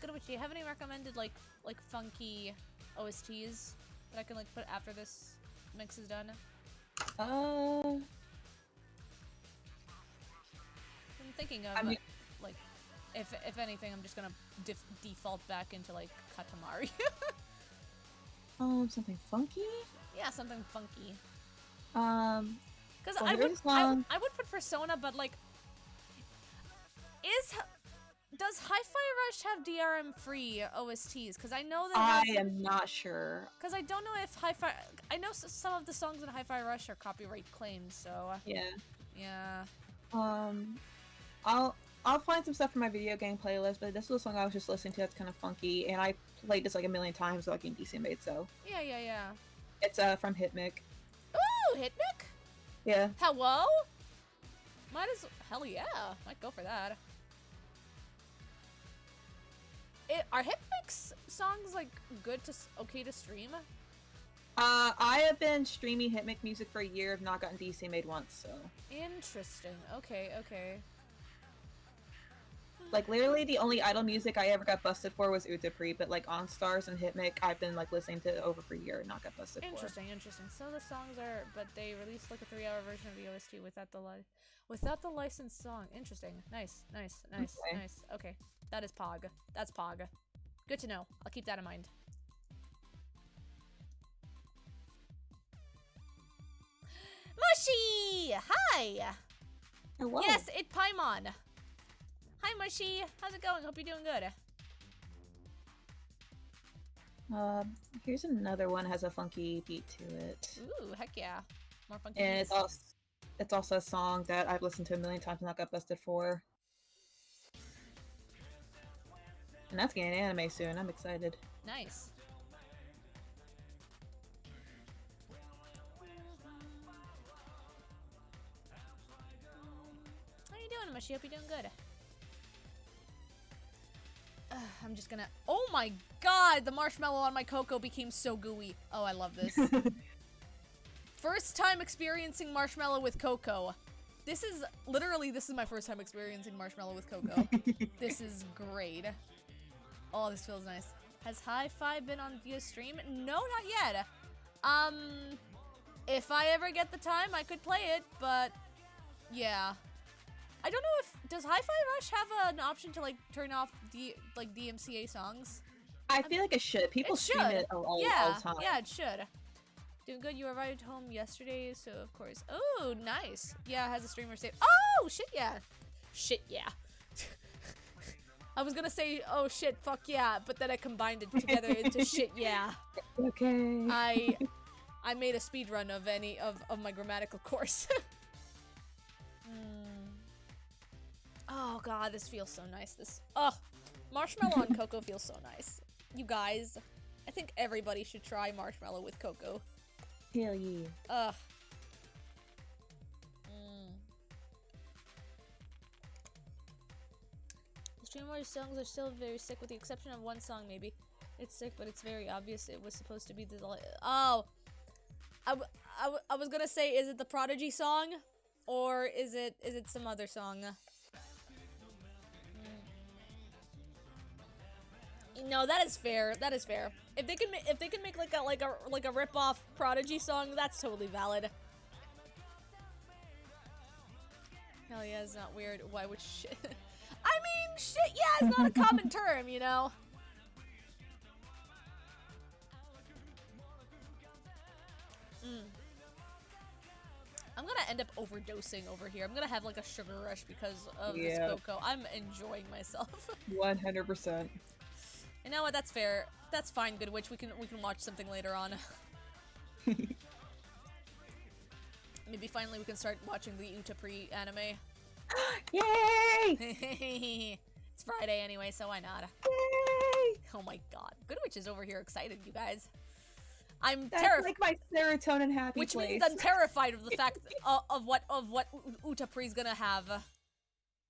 Goodwitch, do you have any recommended like funky OSTs that I can like put after this mix is done? I'm thinking of like if anything, I'm just gonna default back into like Katamari. Something funky? Yeah, something funky. Because well, I would put Persona, but like, does Hi-Fi Rush have DRM free OSTs? Because I know that I am not sure. Because I don't know if I know some of the songs in Hi-Fi Rush are copyright claimed, so yeah. I'll find some stuff for my video game playlist, but this was a song I was just listening to that's kind of funky, and I played this like a million times so I can DC made, so. Yeah. It's from Hitmic. Ooh, Hitmic? Yeah. Hello? Hell yeah, might go for that. Are Hitmic's songs like okay to stream? I have been streaming Hitmic music for a year, have not gotten DC made once, so. Interesting. Okay. Like, literally the only idol music I ever got busted for was Utapri, but like On Stars and Hitmix, I've been like listening to over for a year and not got busted for. Interesting. So the songs are, but they released like a 3-hour version of the OST without the licensed song. Interesting. Nice. Okay. Okay, that is Pog. That's Pog. Good to know. I'll keep that in mind. Mushy! Hi! Hello. Yes, it's Paimon. Hi, Mushy. How's it going? Hope you're doing good. Here's another one has a funky beat to it. Ooh, heck yeah. More funky And beats. it's also a song that I've listened to a million times and not got busted for. And that's getting an anime soon. I'm excited. Nice. How you doing, Mushy? Hope you're doing good. I'm just gonna... Oh my god! The marshmallow on my cocoa became so gooey. Oh, I love this. First time experiencing marshmallow with cocoa. This is my first time experiencing marshmallow with cocoa. This is great. Oh, this feels nice. Has Hi-Fi been on via stream? No, not yet. If I ever get the time, I could play it, but yeah. I don't know if does Hi-Fi Rush have an option to like turn off DMCA songs? I feel like it should. People stream it all the time. Yeah, it should. Doing good. You arrived home yesterday, so of course. Oh, nice. Yeah, it has a streamer save. Oh, shit, yeah. Shit, yeah. I was gonna say, oh shit, fuck yeah, but then I combined it together into shit, yeah. Okay. I made a speed run of my grammatical course. Oh god, this feels so nice. Marshmallow on cocoa feels so nice. You guys, I think everybody should try marshmallow with cocoa. Hell yeah. Ugh. The Streamwars songs are still very sick, with the exception of one song, maybe. It's sick, but it's very obvious it was supposed to be the... Oh! I was gonna say, is it the Prodigy song? Or is it some other song? No, that is fair. That is fair. If they can make like a rip-off Prodigy song, that's totally valid. Hell yeah, it's not weird. Why would shit? I mean, shit. Yeah, it's not a common term, you know. I'm gonna end up overdosing over here. I'm gonna have like a sugar rush because of this cocoa. I'm enjoying myself. 100%. You know what? That's fair. That's fine, Goodwitch. We can watch something later on. Maybe finally we can start watching the Utapri anime. Yay! It's Friday anyway, so why not? Yay! Oh my god. Goodwitch is over here excited, you guys. I'm That's terrified. like my serotonin happy Which place. means I'm terrified of the fact of what Utapri's gonna have.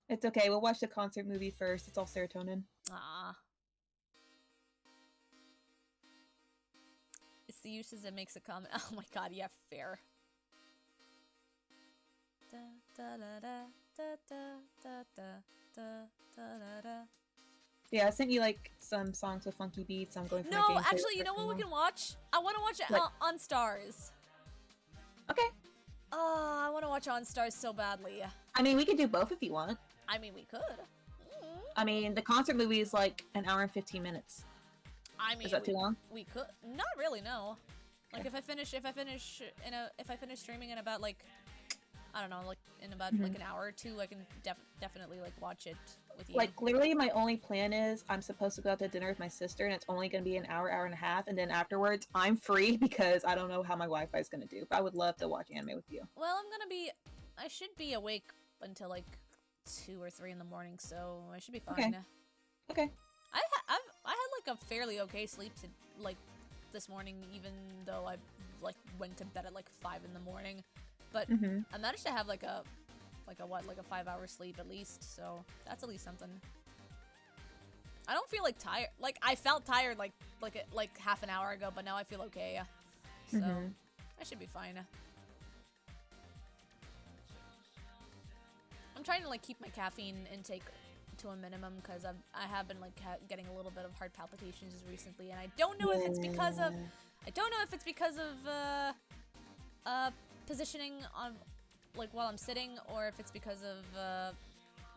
It's okay. We'll watch the concert movie first. It's all serotonin. Ah. It's the uses that makes it common. Oh my god, yeah, fair. Da, da, da, da, da, da, da, da, da. Yeah, I sent you like some songs with funky beats. I'm going for my No, game actually, you know what we can watch? I want to watch On Stars. Okay. Oh, I want to watch On Stars so badly. I mean, we could do both if you want. I mean, we could. I mean, the concert movie is like an hour and 15 minutes. I mean, is that too long? We could. Not really, no. Like if I finish streaming in about like, I don't know, like in about like an hour or two, I can definitely like watch it with you. Like literally, my only plan is I'm supposed to go out to dinner with my sister, and it's only gonna be an hour and a half, and then afterwards I'm free because I don't know how my Wi-Fi is gonna do. But I would love to watch anime with you. Well, I should be awake until like 2 or 3 in the morning, so I should be fine. Okay. I had like a fairly okay sleep like this morning, even though I like went to bed at like 5 in the morning. But I managed to have like a 5-hour sleep at least, so that's at least something. I don't feel like tired. Like I felt tired like half an hour ago, but now I feel okay. So I should be fine. I'm trying to like keep my caffeine intake to a minimum because I have been like getting a little bit of heart palpitations recently, and I don't know if it's because of positioning on like while I'm sitting, or if it's because of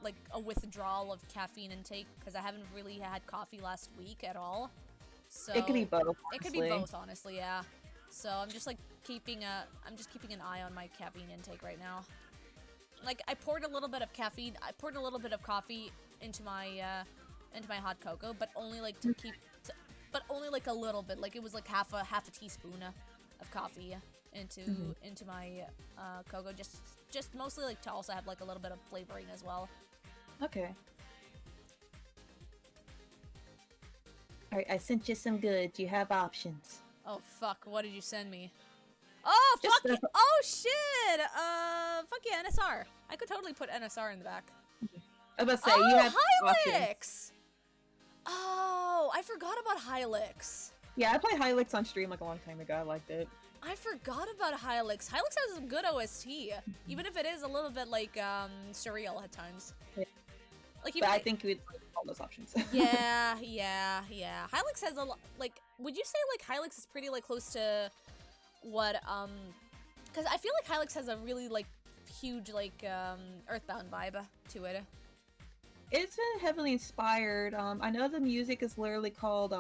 like a withdrawal of caffeine intake, because I haven't really had coffee last week at all. So It could be both. Honestly. It could be both, honestly. Yeah. So I'm just like keeping an eye on my caffeine intake right now. Like I poured a little bit of coffee into my hot cocoa, but only like but only like a little bit. Like it was like half a teaspoon of coffee into my cocoa, just mostly like to also have like a little bit of flavoring as well. Okay. Alright, I sent you some goods. You have options. Oh fuck, what did you send me? Oh fuck it! Oh shit! Fuck yeah, NSR. I could totally put NSR in the back. I was about to say, you have Hylix! options. Oh, I forgot about Hylix. Yeah, I played Hylix on stream like a long time ago. I liked it. I forgot about Hylix. Hylix has some good OST, even if it is a little bit like surreal at times. Yeah. Like, but I think we'd like all those options. yeah. Hylix has a lot. Like, would you say like Hylix is pretty like close to what because I feel like Hylix has a really like huge like Earthbound vibe to it. It's been heavily inspired. I know the music is literally called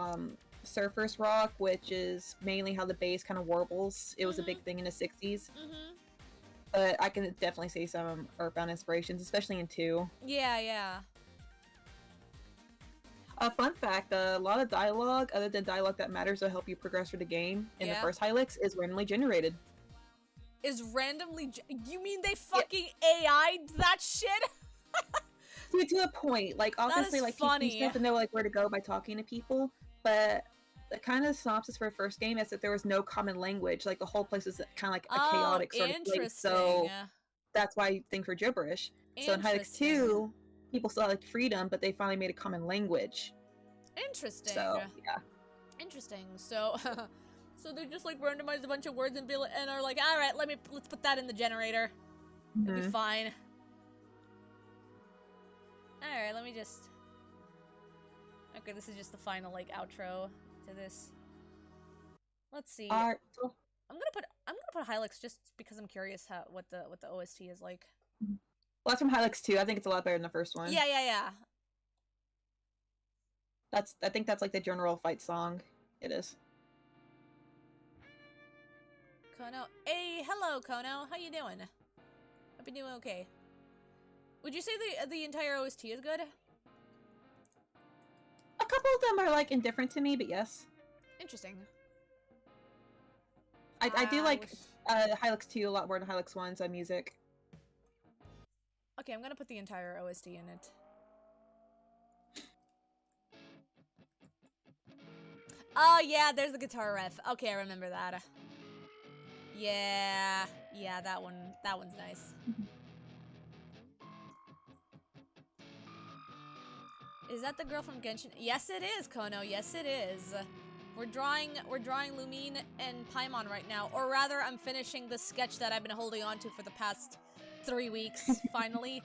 surfers rock, which is mainly how the bass kind of warbles. It was a big thing in the 60s. But I can definitely see some Earthbound inspirations, especially in 2. Yeah. Fun fact, a lot of dialogue, other than dialogue that matters to help you progress through the game, in the first Hylix, is randomly generated. You mean they fucking AI'd that shit? To a point. Like, obviously, like, funny. you have to know, like, where to go by talking to people, but the kind of synopsis for the first game is that there was no common language. Like, the whole place was kind of like a chaotic sort of place, so that's why things were gibberish. So in Hylix 2, people still had, like, freedom, but they finally made a common language. Interesting. So, yeah. Interesting. So, so they just, like, randomized a bunch of words and are like, alright, let's put that in the generator. It'll be fine. Alright, let me just... Okay, this is just the final, like, outro to this. Let's see. I'm gonna put Hylix just because I'm curious what the OST is like. Well, that's from Hylix 2. I think it's a lot better than the first one. Yeah. I think that's like the general fight song. It is. Kono. Hey, hello, Kono. How you doing? Hope you're doing okay. Would you say the entire OST is good? A couple of them are like indifferent to me, but yes. Interesting. I do like Hylix 2 a lot more than Hylix 1's music. Okay, I'm gonna put the entire OST in it. Oh yeah, there's the guitar riff. Okay, I remember that. Yeah, that one's nice. Is that the girl from Genshin? Yes, it is, Kono. Yes, it is. We're drawing Lumine and Paimon right now, or rather, I'm finishing the sketch that I've been holding on to for the past 3 weeks. Finally.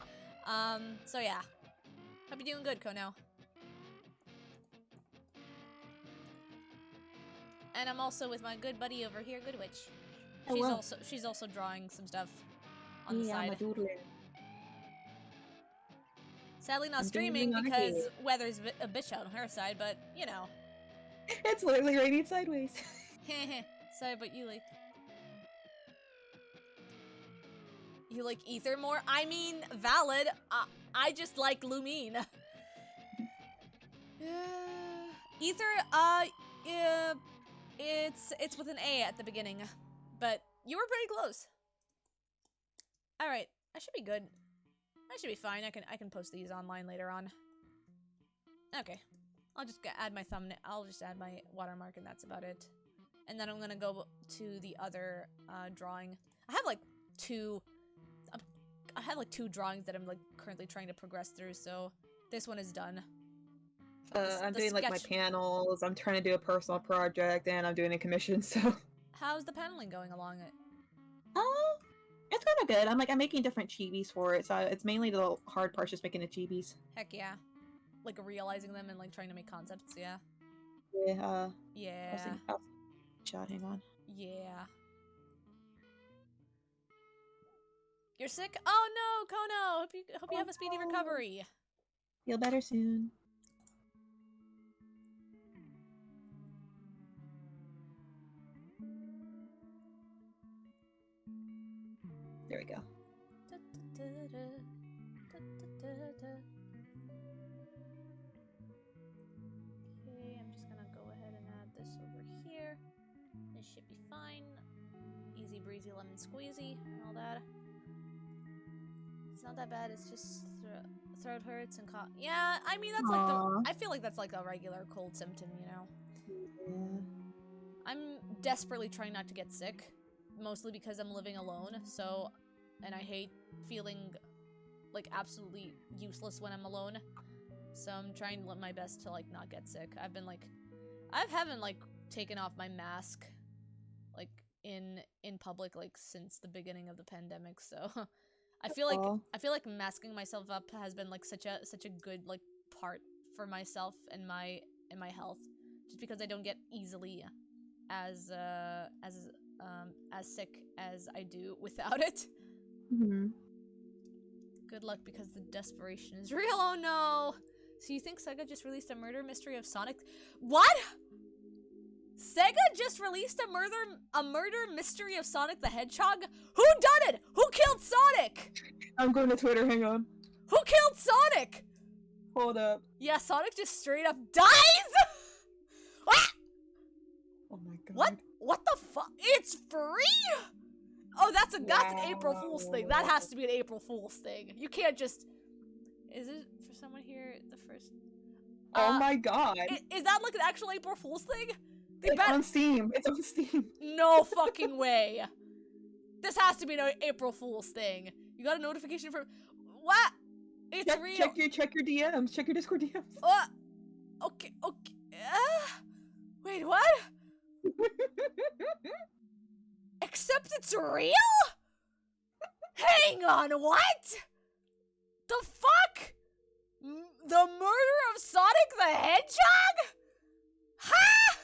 So yeah. Hope you're doing good, Kono. And I'm also with my good buddy over here, Goodwitch. She's also drawing some stuff on the side. I'm a doodler. Sadly not streaming because weather's a bitch out on her side, but you know. It's literally raining sideways. Sorry, but you like Ether more? I mean, valid. I just like Lumine. Ether, it's with an A at the beginning, but you were pretty close. All right, I should be good. I should be fine. I can post these online later on. Okay, I'll just add my thumbnail. I'll just add my watermark, and that's about it. And then I'm gonna go to the other drawing. I have like two drawings that I'm like currently trying to progress through. So this one is done. I'm doing like my panels. I'm trying to do a personal project, and I'm doing a commission. So how's the paneling going along it? It's kind of good. I'm making different chibis for it, so it's mainly the hard part, just making the chibis. Heck yeah. like realizing them and like trying to make concepts. Yeah. Yeah. I was Yeah. thinking, shot. Hang on. Yeah. You're sick? Oh no, Kono! Hope you have a speedy recovery. Feel better soon. There we go. Okay, I'm just gonna go ahead and add this over here. This should be fine. Easy breezy lemon squeezy and all that. It's not that bad, it's just throat hurts and cough. Yeah, I mean, that's like Aw. I feel like that's like a regular cold symptom, you know? Yeah. I'm desperately trying not to get sick, mostly because I'm living alone, so, and I hate feeling like absolutely useless when I'm alone, so I'm trying my best to like not get sick. I haven't like taken off my mask like in public like since the beginning of the pandemic, so I feel like masking myself up has been like such a good like part for myself and my health, just because I don't get easily as sick as I do without it. Mm-hmm. Good luck, because the desperation is real. Oh no! So you think Sega just released a murder mystery of Sonic? What? Sega just released a murder mystery of Sonic the Hedgehog? Who done it? Who killed Sonic? I'm going to Twitter, hang on. Who killed Sonic? Hold up. Yeah, Sonic just straight up dies? Ah! Oh my god. What? What the fuck? It's free? Oh, that's an April Fool's thing. That has to be an April Fool's thing. You can't just... Is it for someone here the first... Oh my god. Is that like an actual April Fool's thing? It's on Steam. It's on Steam. No fucking way. This has to be an April Fool's thing. You got a notification from... What? It's real. Check your DMs. Check your Discord DMs. What? Okay. Wait, what? Except it's real? Hang on, what? The fuck? The murder of Sonic the Hedgehog? Ha!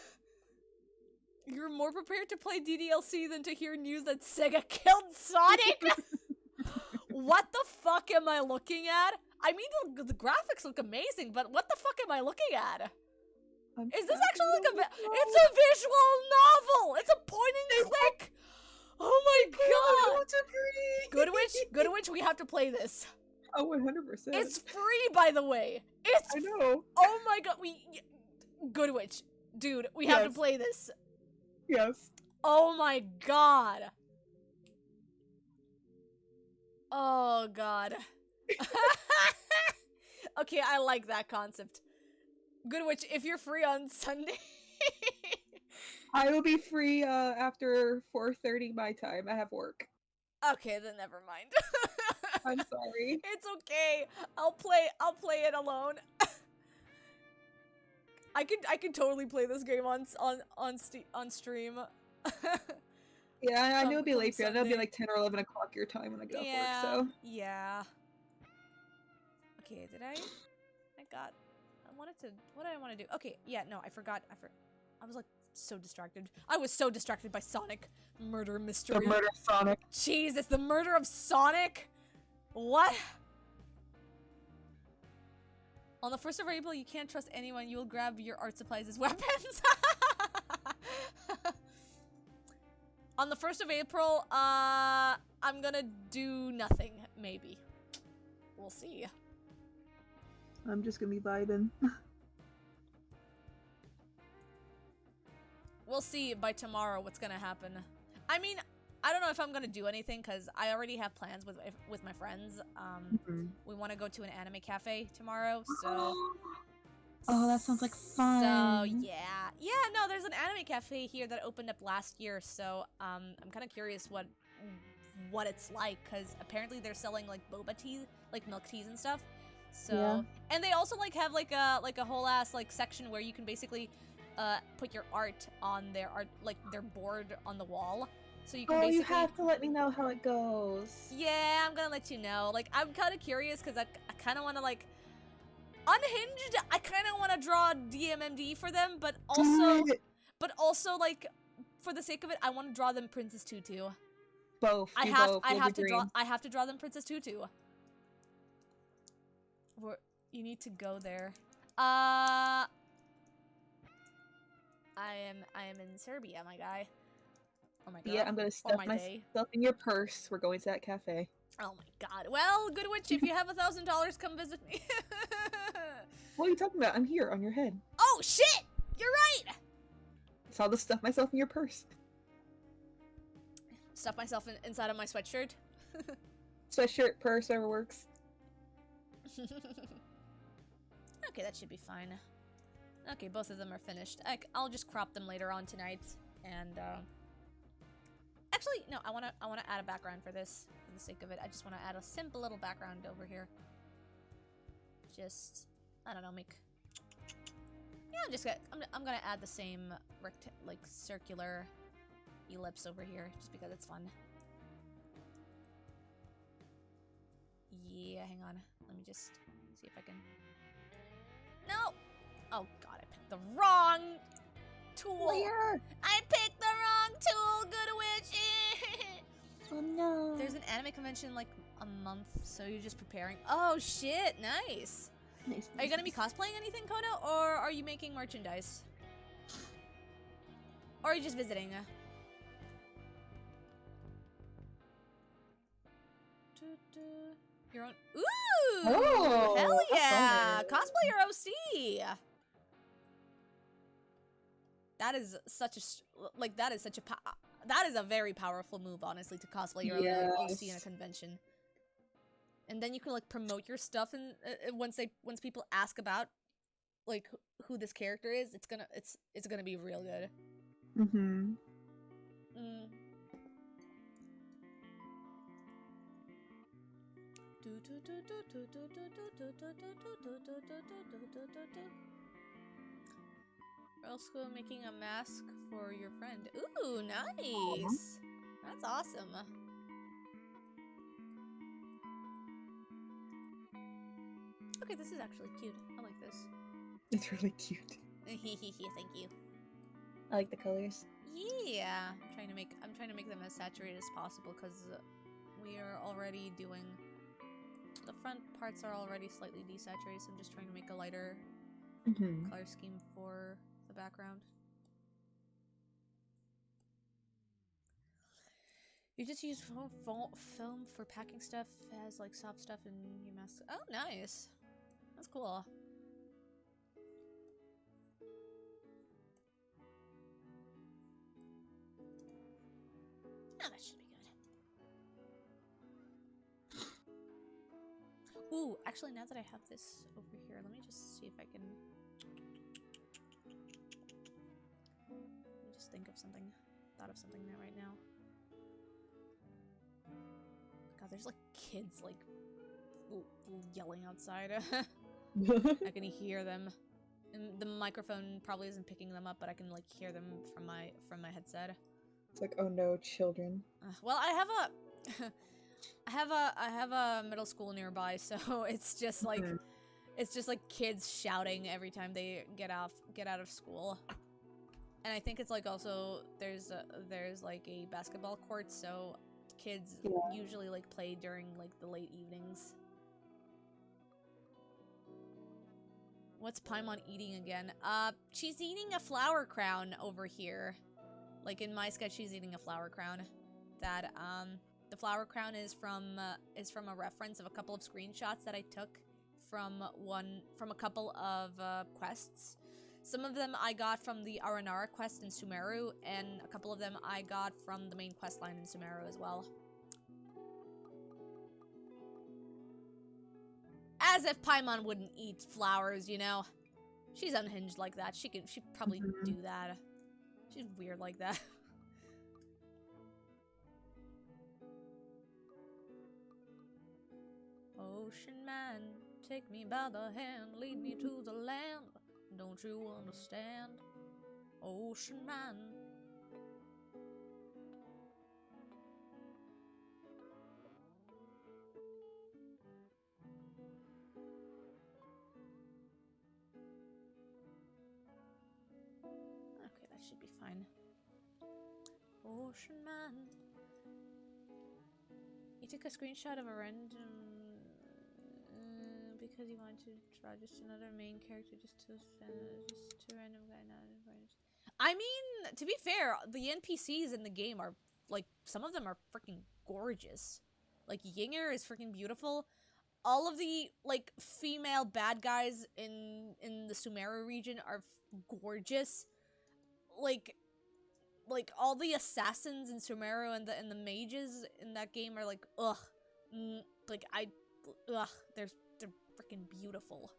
You're more prepared to play DDLC than to hear news that Sega killed Sonic? What the fuck am I looking at? I mean, the graphics look amazing, but what the fuck am I looking at? Is this actually like it's a visual novel! It's a point and click! Oh my god! It's so pretty! Goodwitch, we have to play this. Oh, 100%. It's free, by the way! I know! Oh my god, Goodwitch, dude, we have to play this. Yes. Oh my god. Oh god. Okay, I like that concept. Goodwitch, if you're free on Sunday... I will be free after 4:30 my time. I have work. Okay, then never mind. I'm sorry. It's okay. I'll play it alone. I could totally play this game on stream. Yeah, I know it'll be late for you. It'll be like 10 or 11 o'clock your time when I get off work, so. Yeah. Okay, what did I want to do? Okay, yeah, no, I forgot. I was like so distracted. I was so distracted by Sonic murder mystery. The murder of Sonic. Jesus, the murder of Sonic? What? On the 1st of April, you can't trust anyone. You will grab your art supplies as weapons. On the 1st of April, I'm gonna do nothing, maybe. We'll see. I'm just gonna be vibing. We'll see by tomorrow what's gonna happen. I mean, I don't know if I'm gonna do anything because I already have plans with my friends. We want to go to an anime cafe tomorrow, so. Oh, that sounds like fun. So yeah, no, there's an anime cafe here that opened up last year, so I'm kind of curious what it's like, because apparently they're selling like boba tea, like milk teas and stuff. So and they also like have like a whole ass like section where you can basically put your art on their their board on the wall. So you can basically... you have to let me know how it goes. Yeah, I'm gonna let you know. Like, I'm kind of curious because I kind of want to like Unhinged, I kind of want to draw DMMD for them, but also, like, for the sake of it, I want to draw them Princess Tutu. Both. I do have both. I You'll have to agree. draw them Princess Tutu. You need to go there. I am in Serbia, my guy. Or my girl. Yeah, I'm gonna or stuff my day. myself in your purse. We're going to that cafe. Oh my god. Well, Goodwitch, if you have $1,000, come visit me. What are you talking about? I'm here on your head. Oh shit! You're right! So I'll just stuff myself in your purse. Stuff myself inside of my sweatshirt. Sweatshirt, purse, whatever works. Okay, that should be fine. Okay, both of them are finished. I'll just crop them later on tonight, and actually, no, I wanna add a background for this, for the sake of it. I just wanna add a simple little background over here. Just, I don't know, yeah, I'm gonna add the same like circular ellipse over here, just because it's fun. Yeah, hang on. Let me just see if I can. No! Oh god, I picked the wrong tool! Clear. I picked the wrong tool, Goodwitch! Oh no. There's an anime convention like a month, so you're just preparing. Oh shit, nice! Nice, Are you nice, gonna be nice. cosplaying anything, Kodo? Or are you making merchandise? Or are you just visiting? Your own. Ooh! Oh, Hell how yeah! fun. Cosplay your OC! That is such a that is a very powerful move, honestly, to cosplay your own OC in a convention. And then you can like promote your stuff, and once people ask about like who this character is, it's gonna be real good. Mm-hmm. We're also making a mask for your friend. Ooh, nice! That's awesome. Okay, this is actually cute. I like this. It's really cute. Thank you. I like the colors. Yeah, I'm trying to make them as saturated as possible because we are already doing. The front parts are already slightly desaturated, so I'm just trying to make a lighter color scheme for the background. You just use film for packing stuff as like soft stuff in your mask. Oh, nice. That's cool. Oh, that should be good. Ooh, actually, now that I have this over here, let me just see if I can. Let me just think of something. Thought of something right now. God, there's like kids like yelling outside. I can hear them, and the microphone probably isn't picking them up, but I can like hear them from my headset. It's like, oh no, children. Well, I have a middle school nearby, so it's just like kids shouting every time they get out of school. And I think it's like also there's like a basketball court, so kids usually like play during like the late evenings. What's Paimon eating again? She's eating a flower crown over here. Like in my sketch, she's eating a flower crown. That the flower crown is from a reference of a couple of screenshots that I took from a couple of quests. Some of them I got from the Aranara quest in Sumeru, and a couple of them I got from the main quest line in Sumeru as well. As if Paimon wouldn't eat flowers, you know? She's unhinged like that. She'd probably do that. She's weird like that. Ocean man, take me by the hand, lead me to the land. Don't you understand? Ocean man. should be fine. Ocean Man. You took a screenshot of a random because you wanted to draw just another main character just to random guy not invited. I mean, to be fair, the NPCs in the game are like some of them are freaking gorgeous. Like Yinger is freaking beautiful. All of the like female bad guys in the Sumeru region are gorgeous. Like all the assassins in Sumeru and the mages in that game are like ugh, they're freaking beautiful.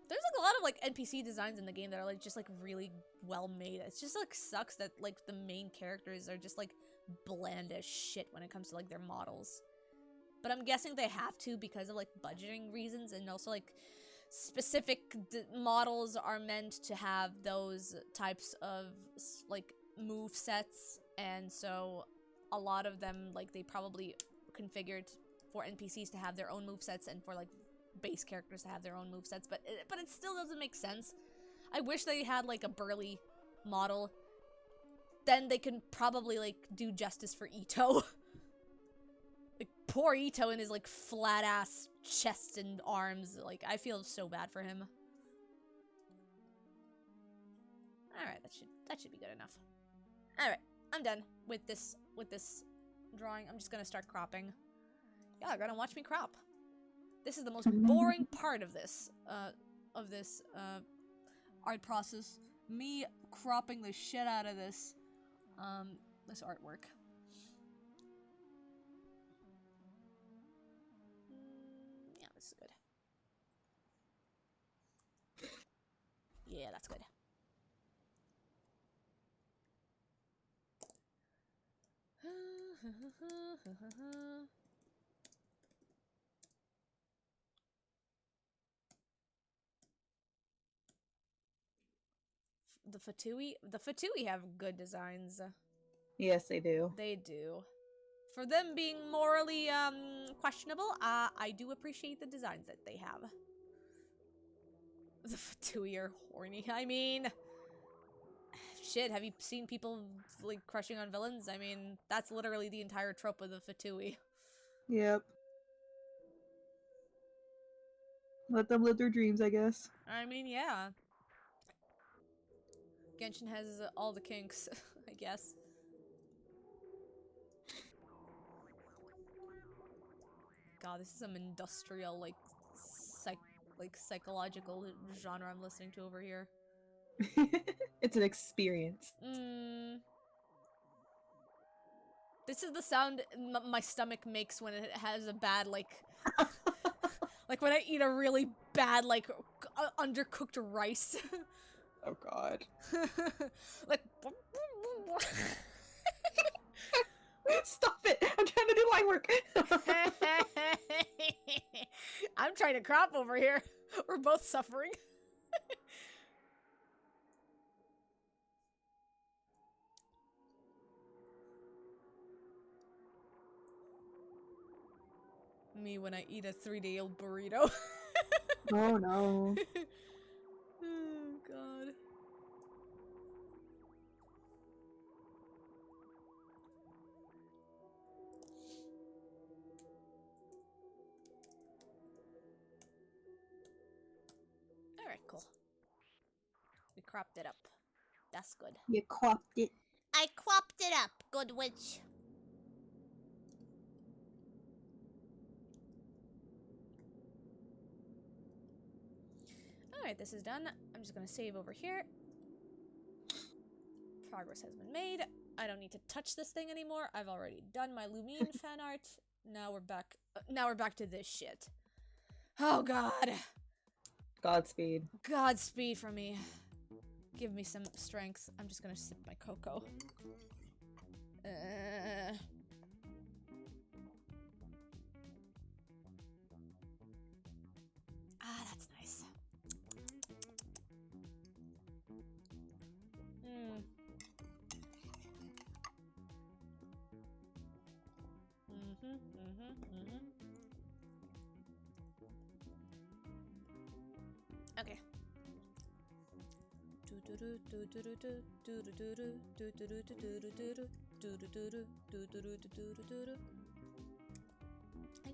There's like a lot of like NPC designs in the game that are like just like really well made. It's just like sucks that like the main characters are just like bland as shit when it comes to like their models. But I'm guessing they have to because of like budgeting reasons, and also like specific models are meant to have those types of like move sets, and so a lot of them like they probably configured for NPCs to have their own move sets and for like base characters to have their own move sets, but it still doesn't make sense. I wish they had like a burly model. Then they can probably like do justice for Ito. Like poor Ito and his like flat ass chest and arms. Like I feel so bad for him. All right, that should be good enough. All right, I'm done with this drawing. I'm just gonna start cropping. Yeah, gotta watch me crop. This is the most boring part of this art process. Me cropping the shit out of this artwork. Yeah, this is good. Yeah, that's good. The Fatui have good designs. Yes, they do. They do. For them being morally questionable, I do appreciate the designs that they have. The Fatui are horny. I mean, shit, have you seen people like crushing on villains? I mean, that's literally the entire trope of the Fatui. Yep. Let them live their dreams, I guess. I mean, yeah. Genshin has all the kinks, I guess. God, this is some industrial, like psychological genre I'm listening to over here. It's an experience. This is the sound my stomach makes when it has a bad, like... like when I eat a really bad, like, undercooked rice. Oh god. Like... Stop it! I'm trying to do line work! I'm trying to crop over here. We're both suffering. Me when I eat a 3-day-old burrito. Oh no. Oh god. Alright, cool. We cropped it up. That's good. You cropped it. I cropped it up, Goodwitch. Alright, this is done. I'm just gonna save over here. Progress has been made. I don't need to touch this thing anymore. I've already done my Lumine fan art. Now we're back. Now we're back to this shit. Oh god. Godspeed. Godspeed for me. Give me some strength. I'm just gonna sip my cocoa. Ah, that's nice. Okay. I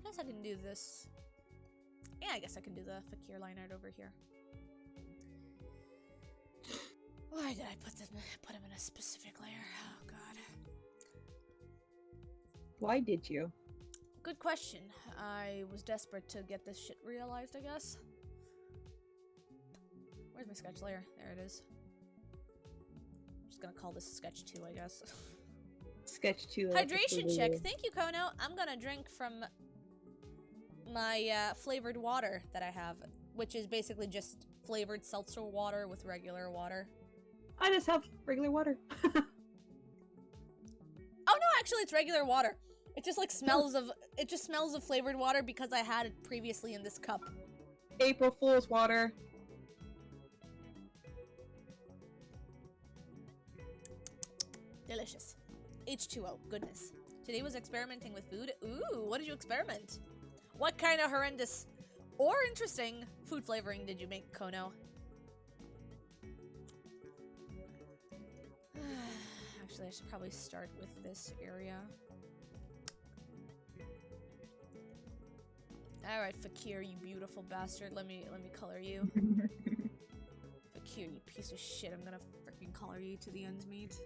guess I can do this. Yeah, I guess I can do the fakir line art over here. Why did I put him in a specific layer? Oh god. Why did you? Good question. I was desperate to get this shit realized, I guess. Where's my sketch layer? There it is. I'm just gonna call this sketch 2, I guess. Sketch 2. Hydration check. Thank you, Kono. I'm gonna drink from my flavored water that I have, which is basically just flavored seltzer water with regular water. I just have regular water. Oh no, actually it's regular water. It just like smells of flavored water because I had it previously in this cup. April Fool's water. Delicious. H2O, goodness. Today was experimenting with food. Ooh, what did you experiment? What kind of horrendous or interesting food flavoring did you make, Kono? Actually, I should probably start with this area. Alright, Fakir, you beautiful bastard. Let me color you. Fakir, you piece of shit. I'm gonna freaking color you to the ends meet.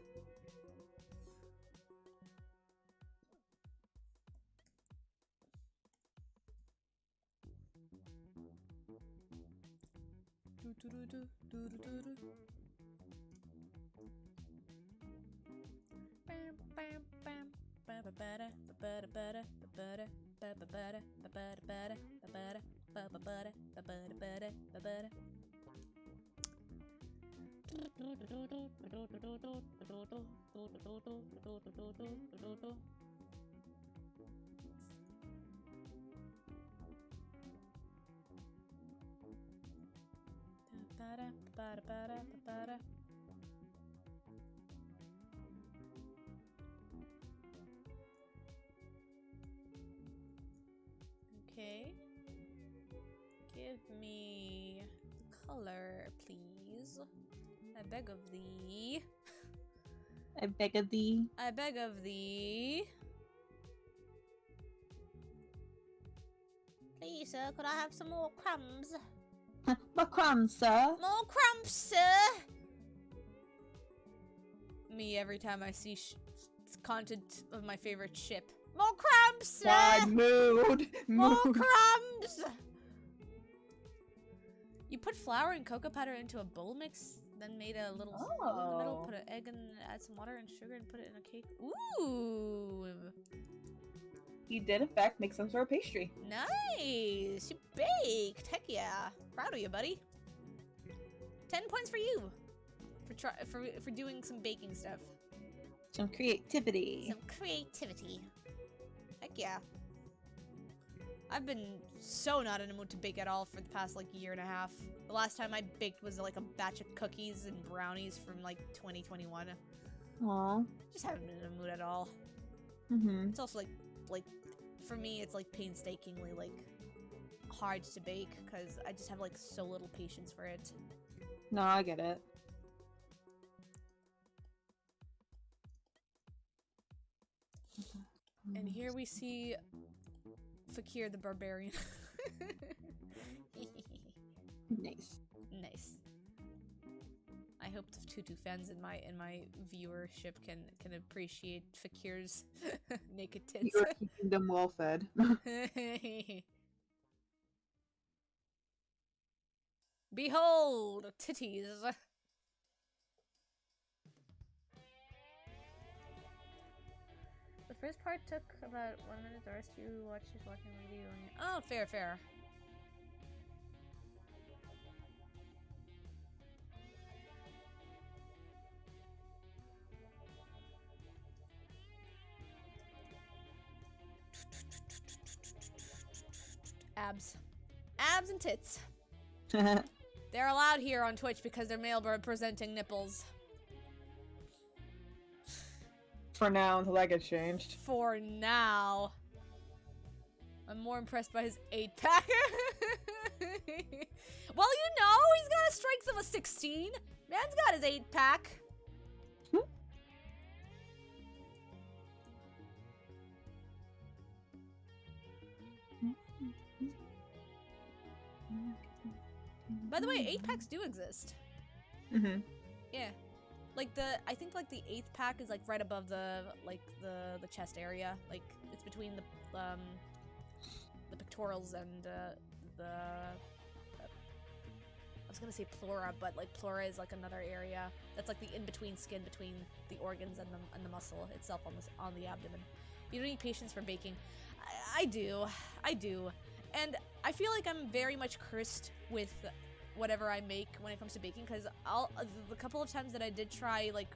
Okay. Give me the color, please. I beg of thee. I beg of thee. I beg of thee. Please, sir, could I have some more crumbs? More crumbs, sir. More crumbs, sir! Me every time I see content of my favorite ship. More crumbs, sir! God, mood. More crumbs! You put flour and cocoa powder into a bowl mix, then made a little hole in the middle, put an egg and add some water and sugar and put it in a cake. Ooh! You did, in fact, make some sort of pastry. Nice! You baked! Heck yeah! Proud of you, buddy. 10 points for you! For doing some baking stuff. Some creativity. Some creativity. Heck yeah. I've been so not in the mood to bake at all for the past like year and a half. The last time I baked was like a batch of cookies and brownies from like 2021. Aww. Just haven't been in the mood at all. Mm-hmm. It's also like for me it's like painstakingly like hard to bake because I just have like so little patience for it. No, I get it. And here we see Fakir the Barbarian. Nice. Nice. I hope the Tutu fans in my viewership can appreciate Fakir's naked tits. You're keeping them well fed. Behold, titties. The first part took about 1 minute. The rest you watched just watching the video. Oh, fair, fair. Abs. Abs and tits. They're allowed here on Twitch because they're male presenting nipples. For now, until that gets changed. For now. I'm more impressed by his 8-pack. Well, you know, he's got a strength of a 16. Man's got his 8-pack. By the way, 8-packs do exist. Mm-hmm. Yeah. Like I think like the 8th pack is like right above the chest area. Like it's between the pectorals and the I was gonna say pleura, but like pleura is like another area that's like the in-between skin between the organs and the muscle itself on the abdomen. You don't need patience for baking. I do, and I feel like I'm very much cursed with whatever I make when it comes to baking, because the couple of times that I did try like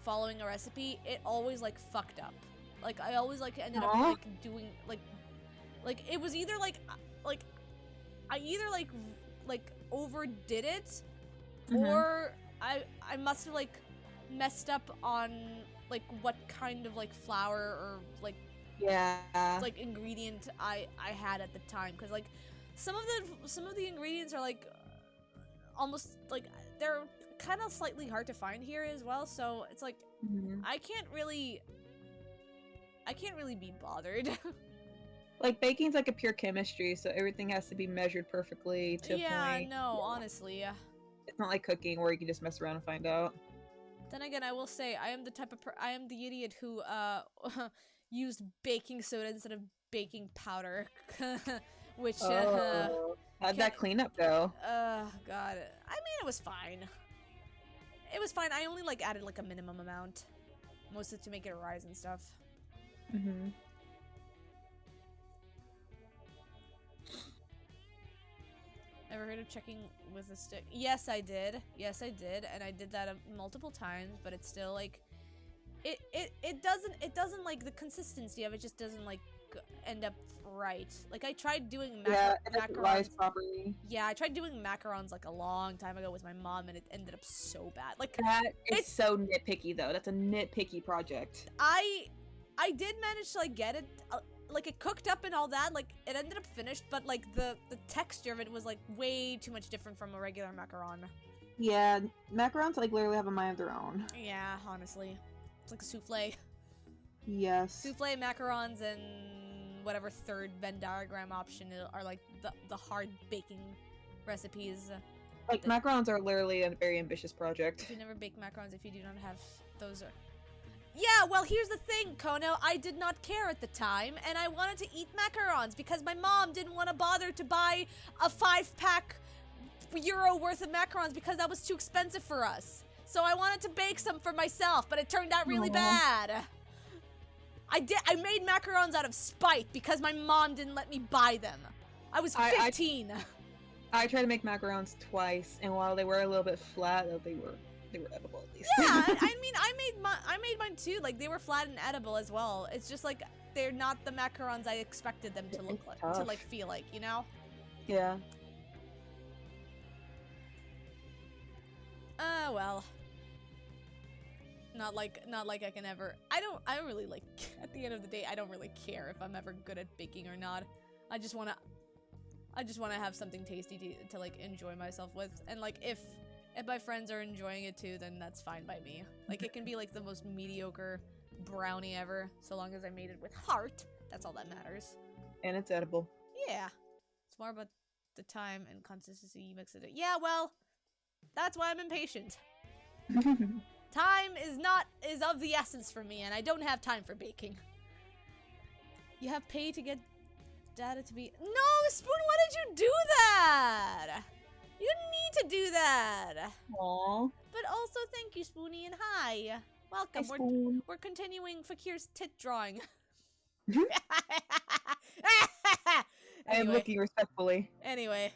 following a recipe, it always like fucked up. Like I always like ended up like doing like it was either like I either like overdid it, or I must have like messed up on like what kind of like flour or like like ingredient I had at the time, because like some of the ingredients are like almost like they're kind of slightly hard to find here as well, so it's like I can't really be bothered. Like baking's like a pure chemistry, so everything has to be measured perfectly to a point. Yeah, no, honestly. It's not like cooking where you can just mess around and find out. Then again, I will say I am the type of I am the idiot who used baking soda instead of baking powder. Which how'd that cleanup go? God, I mean it was fine. It was fine. I only like added like a minimum amount, mostly to make it rise and stuff. Ever heard of checking with a stick? Yes, I did. Yes, I did, and I did that multiple times. But it's still like, it doesn't like the consistency of it just doesn't like end up right. Like I tried doing macarons properly. Yeah, I tried doing macarons like a long time ago with my mom, and it ended up so bad. Like that is so nitpicky though. That's a nitpicky project. I did manage to like get it like it cooked up and all that. Like it ended up finished, but like the texture of it was like way too much different from a regular macaron. Yeah, macarons like literally have a mind of their own. Yeah, honestly, it's like a souffle. Yes. Souffle, macarons, and whatever third Venn diagram option are like the hard baking recipes. Like macarons are literally a very ambitious project. You never bake macarons if you do not have those. Yeah, well, here's the thing, Kono. I did not care at the time, and I wanted to eat macarons because my mom didn't want to bother to buy a 5-pack euro worth of macarons because that was too expensive for us. So I wanted to bake some for myself, but it turned out really bad. I made macarons out of spite because my mom didn't let me buy them. I was 15. I tried to make macarons twice, and while they were a little bit flat, they were edible at least. Yeah, I mean, I made mine too. Like they were flat and edible as well. It's just like they're not the macarons I expected them to look like, to like feel like, you know? Yeah. Well. Not like I can ever. I don't really like. At the end of the day, I don't really care if I'm ever good at baking or not. I just wanna have something tasty to like enjoy myself with, and like if my friends are enjoying it too, then that's fine by me. Like it can be like the most mediocre brownie ever, so long as I made it with heart. That's all that matters. And it's edible. Yeah, it's more about the time and consistency you mix it in. Yeah, well, that's why I'm impatient. Time is of the essence for me, and I don't have time for baking. You have pay to get data to be— No, Spoon, why did you do that? You didn't need to do that. Aww. But also, thank you, Spoonie, and hi. Welcome. Hi, we're continuing Fakir's tit drawing. I am looking respectfully. Anyway.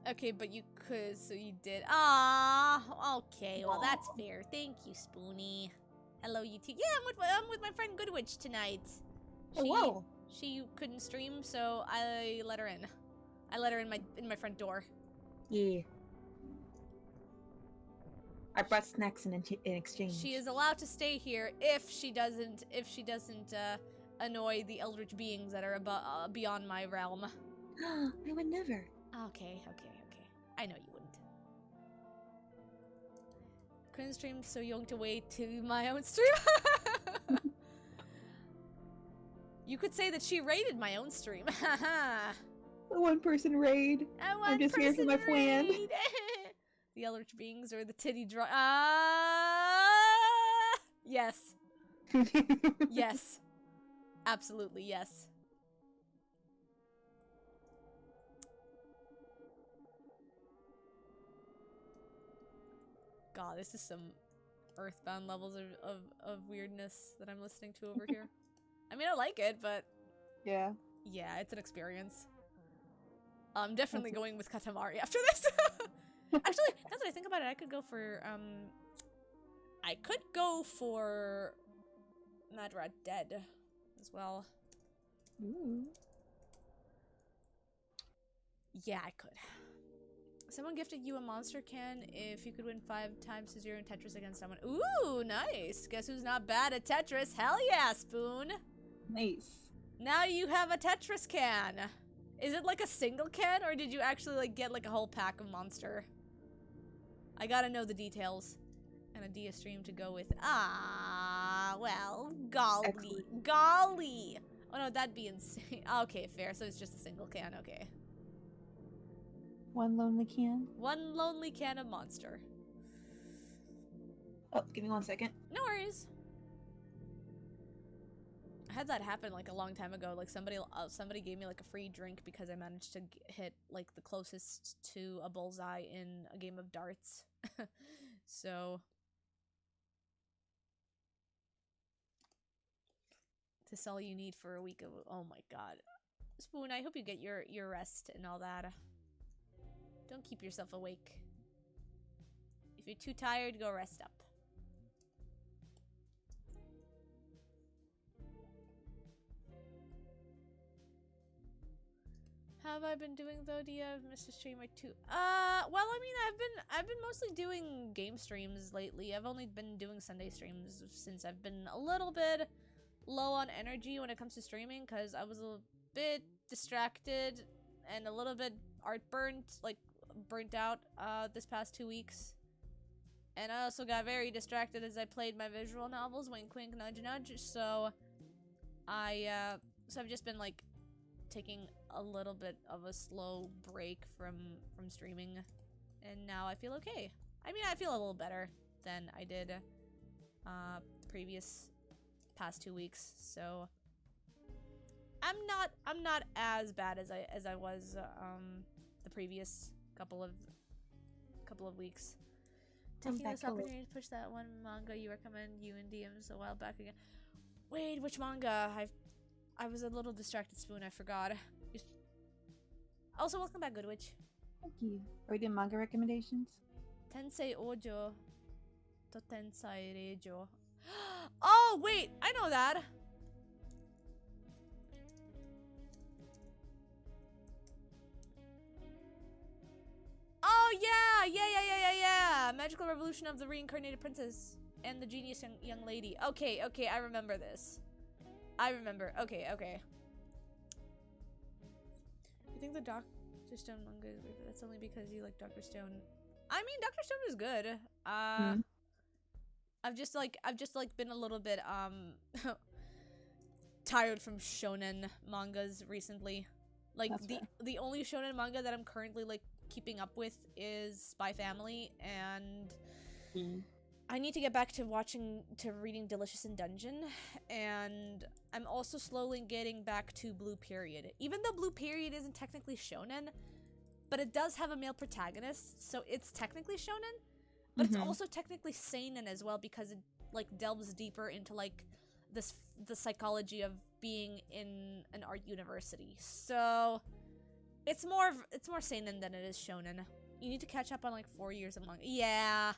Okay, but you could, so you did. Ah, okay. Well, that's fair. Thank you, Spoonie. Hello, you too. Yeah, I'm with my friend Goodwitch tonight. She couldn't stream, so I let her in. I let her in my front door. Yeah. I brought snacks in exchange. She is allowed to stay here if she doesn't annoy the eldritch beings that are beyond my realm. I would never. Okay. I know you wouldn't. Couldn't stream, so young to wait to my own stream. You could say that she raided my own stream. The one-person raid. I'm just here for my plan. The eldritch beings or the titty draw. Yes. Yes. Absolutely, yes. God, this is some earthbound levels of weirdness that I'm listening to over here. I mean, I like it, but... Yeah. Yeah, it's an experience. I'm definitely going with Katamari after this. Actually, now that I think about it, I could go for Mad Rat Dead as well. Ooh. Yeah, I could. Someone gifted you a monster can if you could win 5 times to 0 in Tetris against someone. Ooh, nice. Guess who's not bad at Tetris? Hell yeah, Spoon. Nice. Now you have a Tetris can. Is it like a single can, or did you actually like get like a whole pack of monster? I gotta know the details. And a Dia stream to go with. Ah, well, golly. Excellent. Golly. Oh no, that'd be insane. Okay, fair. So it's just a single can. Okay. One lonely can. One lonely can of monster. Oh, give me 1 second. No worries. I had that happen like a long time ago. Like somebody gave me like a free drink because I managed to hit like the closest to a bullseye in a game of darts. So that's all you need for a week of. Oh my god, Spoon. I hope you get your rest and all that. Don't keep yourself awake. If you're too tired, go rest up. Have I been doing though? Do you have Mr. Streamer too? Well, I mean, I've been mostly doing game streams lately. I've only been doing Sunday streams since I've been a little bit low on energy when it comes to streaming because I was a bit distracted and a little bit burnt out this past 2 weeks. And I also got very distracted as I played my visual novels, wink wink nudge nudge. So I've just been like taking a little bit of a slow break from streaming, and now I feel okay. I mean, I feel a little better than I did the previous past 2 weeks, so I'm not as bad as I was the previous couple of weeks. Taking this opportunity to push that one manga you recommend you in DMs a while back again. Wait, which manga? I was a little distracted, Spoon. I forgot. Also, welcome back, Goodwitch. Thank you. Are we doing manga recommendations? Tensei Ojo to Tensei Reijo. Oh, wait! I know that! Oh, yeah! Magical Revolution of the Reincarnated Princess and the Genius Young Lady. Okay, I remember this. I remember. Okay. You think the Dr. Stone manga is weird, but that's only because you like Dr. Stone. I mean, Dr. Stone is good. I've just been a little bit tired from shonen mangas recently. Like the only shonen manga that I'm currently like keeping up with is Spy Family, and I need to get back to reading Delicious in Dungeon, and I'm also slowly getting back to Blue Period. Even though Blue Period isn't technically shonen, but it does have a male protagonist, so it's technically shonen, but it's also technically seinen as well because it like delves deeper into like the psychology of being in an art university. So it's more seinen than it is shonen. You need to catch up on like 4 years of manga. Yeah.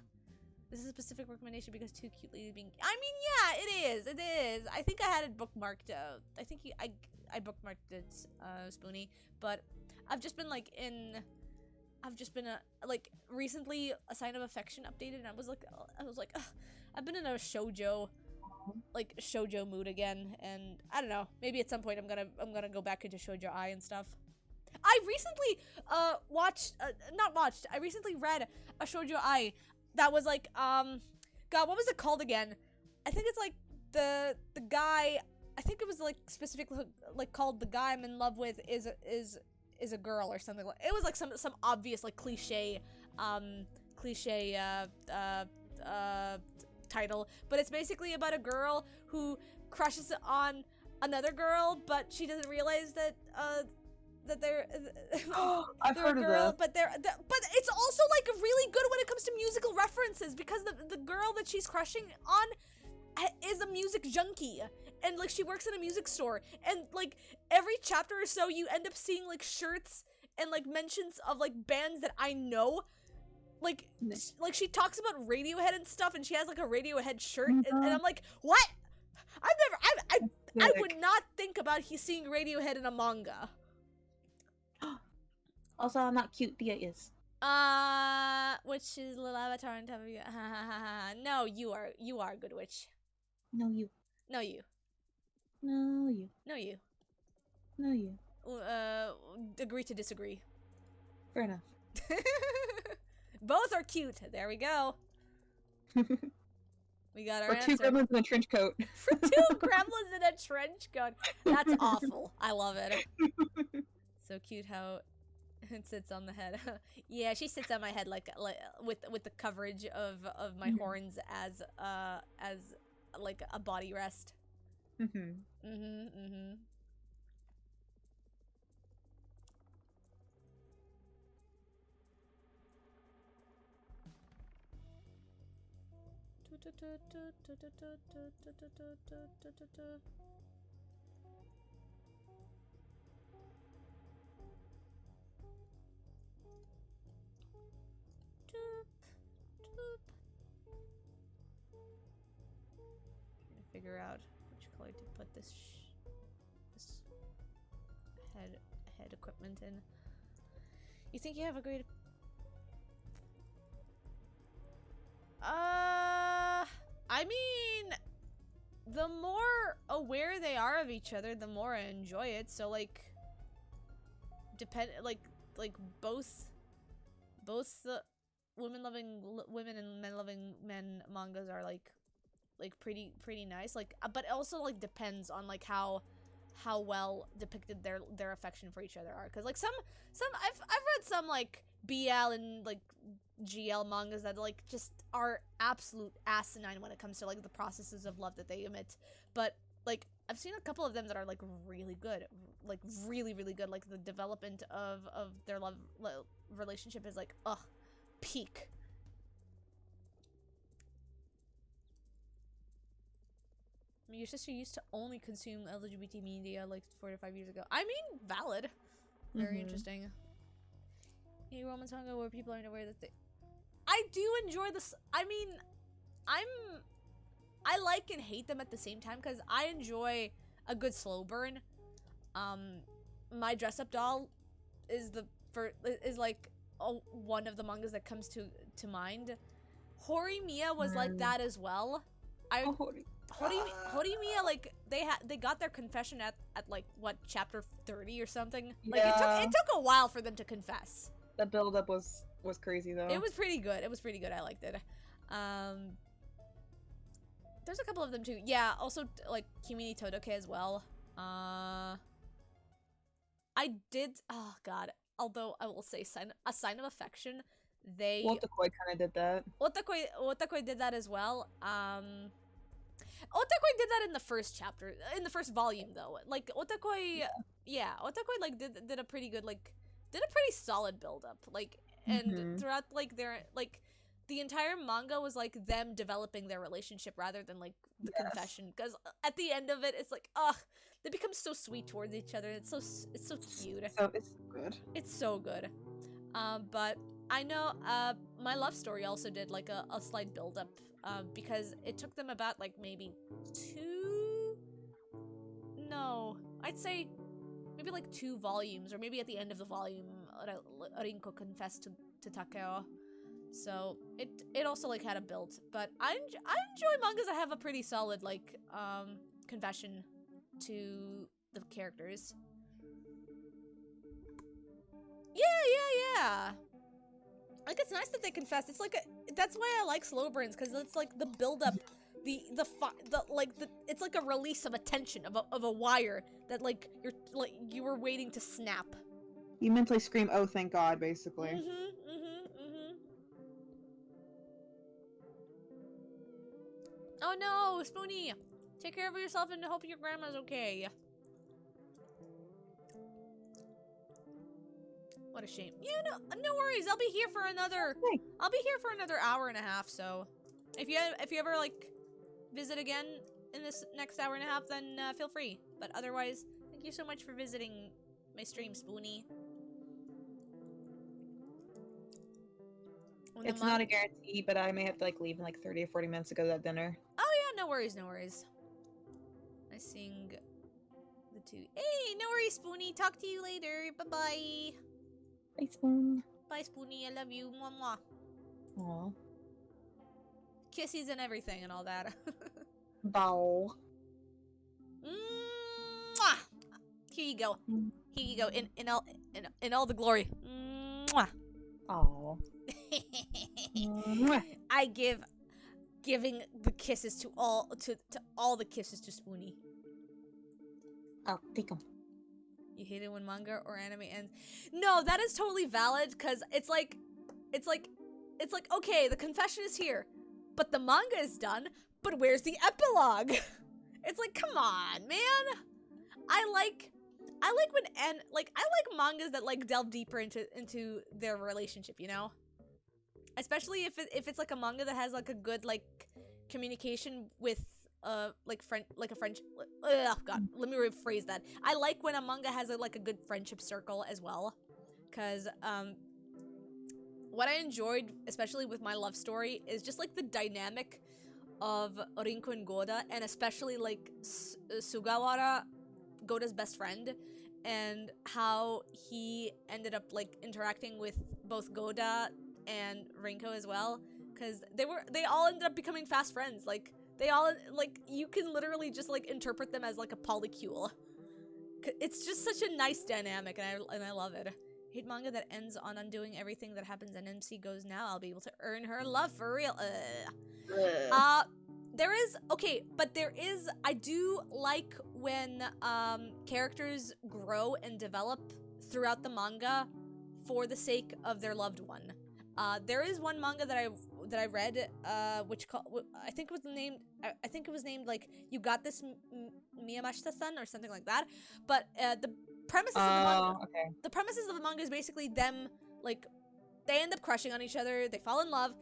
This is a specific recommendation because too cute lady being. I mean, yeah, it is. I think I had it bookmarked. I think I bookmarked it, Spoonie. But I've just been like I've just been like recently a sign of affection updated, and I was like, ugh, I've been in a shoujo mood again, and I don't know, maybe at some point I'm gonna go back into shoujo ai and stuff. I recently I recently read a shoujo ai that was like God, what was it called again? I think it's like the guy, I think it was like specifically like called The Guy I'm in Love With is a girl or something. It was like some obvious like cliche title, but it's basically about a girl who crushes on another girl, but she doesn't realize that they're I've they're heard a of girl, this. but it's also like really good when it comes to musical references, because the girl that she's crushing on is a music junkie, and like she works in a music store, and like every chapter or so you end up seeing like shirts and like mentions of like bands that I know. Like she talks about Radiohead and stuff, and she has like a Radiohead shirt, and I'm like, what? I would not think about seeing Radiohead in a manga. Also, I'm not cute. Dia is. Which is little avatar on top of you. No, you are Goodwitch. No, you. No, you. No, you. No, you. No, you. Agree to disagree. Fair enough. Both are cute. There we go. We got our or answer. two gremlins in a trench coat. For two gremlins in a trench coat. That's awful. I love it. So cute how it sits on the head. Yeah, she sits on my head like with the coverage of my horns as like a body rest. Trying to figure out which color to put this head equipment in. You think you have a great? I mean, the more aware they are of each other, the more I enjoy it. So like, both the women-loving women and men-loving men mangas are like pretty nice. Like, but it also like depends on like how well depicted their affection for each other are. Cause like some I've read some like BL and like GL mangas that like just are absolute asinine when it comes to like the processes of love that they emit. But like I've seen a couple of them that are like really good, like really good. Like the development of their love relationship is like peak. I mean, your sister used to only consume LGBT media like 4 to 5 years ago. I mean, valid. Very interesting. Hey, romance manga where people aren't aware that they... I do enjoy this. I mean, I like and hate them at the same time because I enjoy a good slow burn. My dress up doll is like one of the mangas that comes to mind. Horimiya was like that as well. Horimiya, like they got their confession at like what, chapter 30 or something. Like it took a while for them to confess. The build up was crazy though. It was pretty good. I liked it. There's a couple of them too. Yeah, also like Kimi ni Todoke as well. I did, oh god, although I will say a sign of affection, they Otakoi kind of did that. Otakoi did that as well. Otakoi did that in the first chapter, in the first volume though. Like Otakoi, Otakoi like did a pretty good, like did a pretty solid build up, like, and throughout like their like the entire manga was like them developing their relationship rather than like the confession, because at the end of it it's like they become so sweet towards each other. It's so cute. So it's good. It's so good. But I know My Love Story also did like a slight build up, because it took them about like maybe I'd say maybe like 2 volumes, or maybe at the end of the volume, Rinko confessed to Takeo. So it also like had a build, but I enjoy mangas that have a pretty solid like confession to the characters. Yeah. Like it's nice that they confess. It's like that's why I like slow burns, because it's like the build up, it's like a release of a tension of a wire that like you were waiting to snap. You mentally scream, "Oh, thank God!" Basically. Oh no, Spoonie! Take care of yourself and hope your grandma's okay. What a shame. Yeah, no worries. I'll be here for another. Hey. I'll be here for another hour and a half. So, if you ever like visit again in this next hour and a half, then feel free. But otherwise, thank you so much for visiting my stream, Spoonie. It's not a guarantee, but I may have to like leave in like 30 or 40 minutes to go to that dinner. Oh yeah, no worries. I sing the two. Hey, no worries, Spoonie. Talk to you later. Bye-bye. Bye, Spoon. Bye, Spoonie. I love you. Mwah, mwah. Aw. Kissies and everything and all that. Bow. Mwah! Here you go. Here you go. In all the glory. Mwah! Aw. Giving the kisses to all the kisses to Spoonie. I'll take them. You hate it when manga or anime ends. No, that is totally valid, because it's like okay, the confession is here, but the manga is done. But where's the epilogue? It's like, come on, man. I like mangas that like delve deeper into their relationship, you know? Especially if it's like a manga that has like a good like communication with like a French. Oh God, let me rephrase that. I like when a manga has like a good friendship circle as well, because what I enjoyed, especially with my love story, is just like the dynamic of Rinko and Goda, and especially like Sugawara, Goda's best friend, and how he ended up like interacting with both Goda and Rinko as well, because they all ended up becoming fast friends. Like they all like, you can literally just like interpret them as like a polycule. It's just such a nice dynamic, and I love it. Hate manga that ends on undoing everything that happens and MC goes, now I'll be able to earn her love for real. I do like when characters grow and develop throughout the manga for the sake of their loved one. There is one manga that I read, which I think it was named like "You Got This, Miyamashita-san" or something like that. But the premises of the manga, the premises of the manga is basically them like they end up crushing on each other, they fall in love,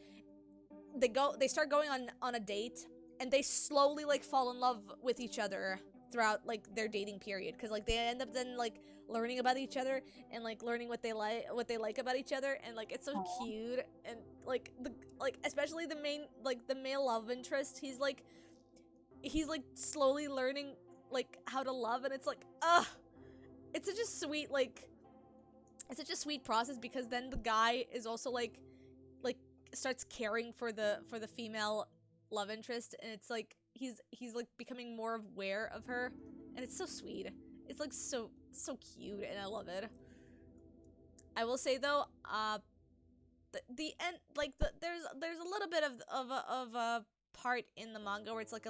they start going on a date, and they slowly like fall in love with each other throughout like their dating period, because like they end up then like learning about each other and like learning what they like about each other, and like it's so cute. And like especially the male love interest, he's like slowly learning like how to love, and it's like it's such a sweet process, because then the guy is also like starts caring for the female love interest, and it's like he's like becoming more aware of her, and it's so sweet. It's like so cute, and I love it. I will say though, the end, like there's a little bit of a part in the manga where it's like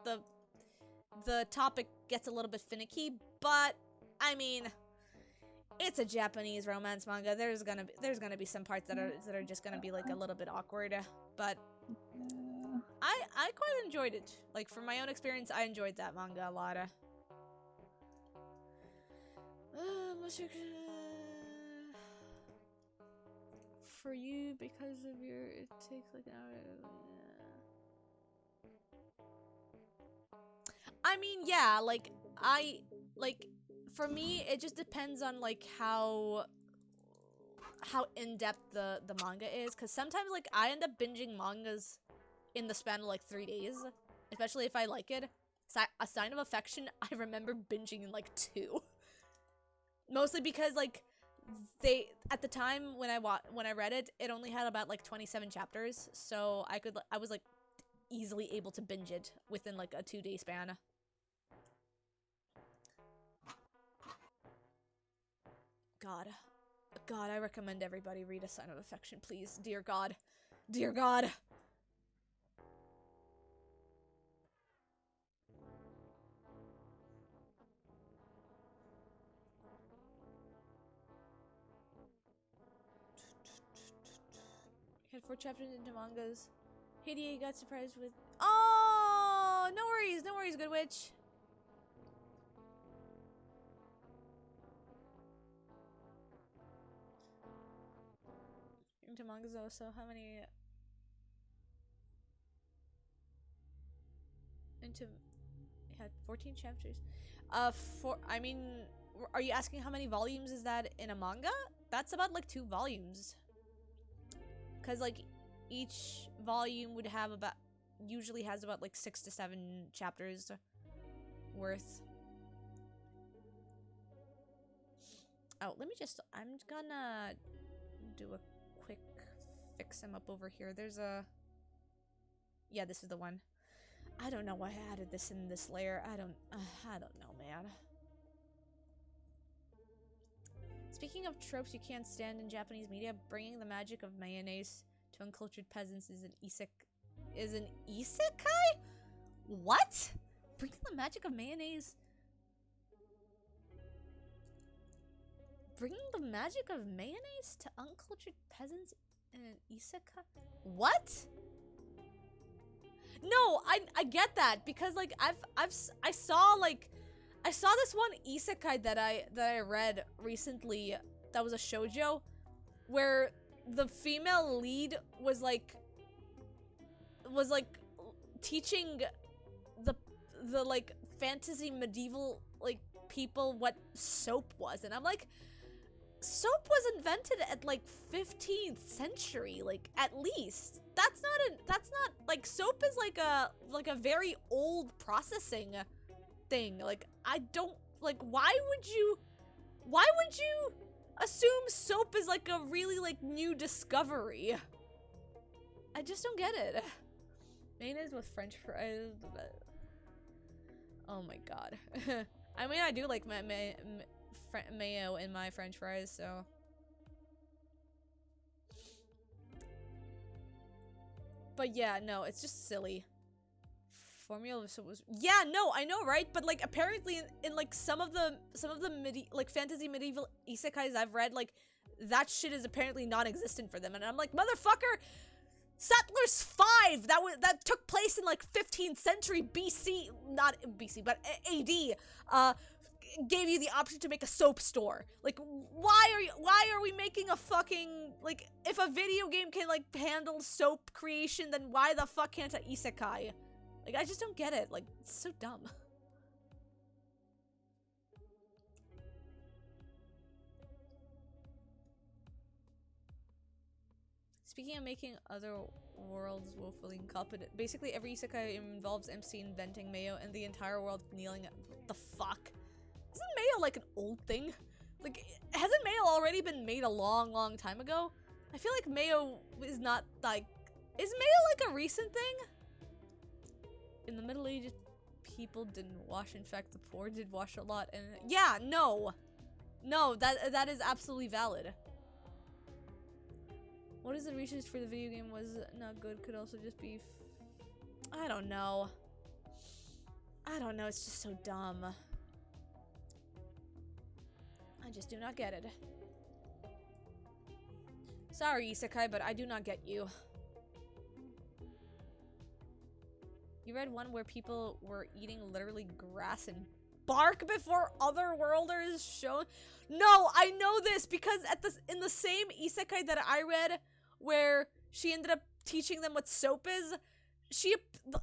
the topic gets a little bit finicky, but I mean, it's a Japanese romance manga. There's gonna be some parts that are just gonna be like a little bit awkward, but I quite enjoyed it. Like from my own experience, I enjoyed that manga a lot. For you, because of your, it takes like an hour. I mean, yeah, like for me, it just depends on like how in-depth the manga is, because sometimes like I end up binging mangas in the span of like 3 days, especially if I like it. A Sign of Affection, I remember binging in like 2. Mostly because like they at the time when I read it, it only had about like 27 chapters, so I was like easily able to binge it within like a 2-day span. God, I recommend everybody read A Sign of Affection, please. Dear God, dear God. Had 4 chapters into mangas. Hideo got surprised with. Oh, no worries, Goodwitch. Into mangas though, so how many? Into had 14 chapters. I mean, are you asking how many volumes is that in a manga? That's about like 2 volumes. Cause like each volume would have about usually has about like 6 to 7 chapters worth. Oh, let me just I'm gonna do a quick fix him up over here. There's a yeah, this is the one. I don't know why I added this in this layer. I don't know, man. Speaking of tropes you can't stand in Japanese media, bringing the magic of mayonnaise to uncultured peasants is an isekai? What? Bringing the magic of mayonnaise? Bringing the magic of mayonnaise to uncultured peasants in an isekai? What? No, I get that because like I saw this one isekai that I read recently that was a shoujo where the female lead was like teaching the like fantasy medieval like people what soap was, and I'm like, soap was invented at like 15th century, like at least. That's not like soap is like a very old processing thing. Like I don't like why would you assume soap is like a really like new discovery? I just don't get it. Mayonnaise with French fries. Oh my god. I mean, I do like mayo in my French fries, so. But yeah, no, it's just silly. Formula was yeah, no, I know, right? But like apparently in like some of the like fantasy medieval isekais I've read, like that shit is apparently non-existent for them, and I'm like, motherfucker, Settlers 5 that took place in like 15th century BC, not BC, but AD. Gave you the option to make a soap store. Like, why are we making a fucking, like, if a video game can like handle soap creation, then why the fuck can't an isekai? Like, I just don't get it. Like, it's so dumb. Speaking of making other worlds woefully incompetent, basically every isekai involves MC inventing mayo and the entire world kneeling at what the fuck? Isn't mayo like an old thing? Like, hasn't mayo already been made a long time ago? I feel like mayo is not like... Is mayo like a recent thing? In the Middle Ages, people didn't wash. In fact, the poor did wash a lot. And yeah, no. No, that is absolutely valid. What is the research for the video game was not good? Could also just be... I don't know. I don't know, it's just so dumb. I just do not get it. Sorry, isekai, but I do not get you. You read one where people were eating literally grass and bark before otherworlders showed? No, I know this because in the same isekai that I read where she ended up teaching them what soap is, she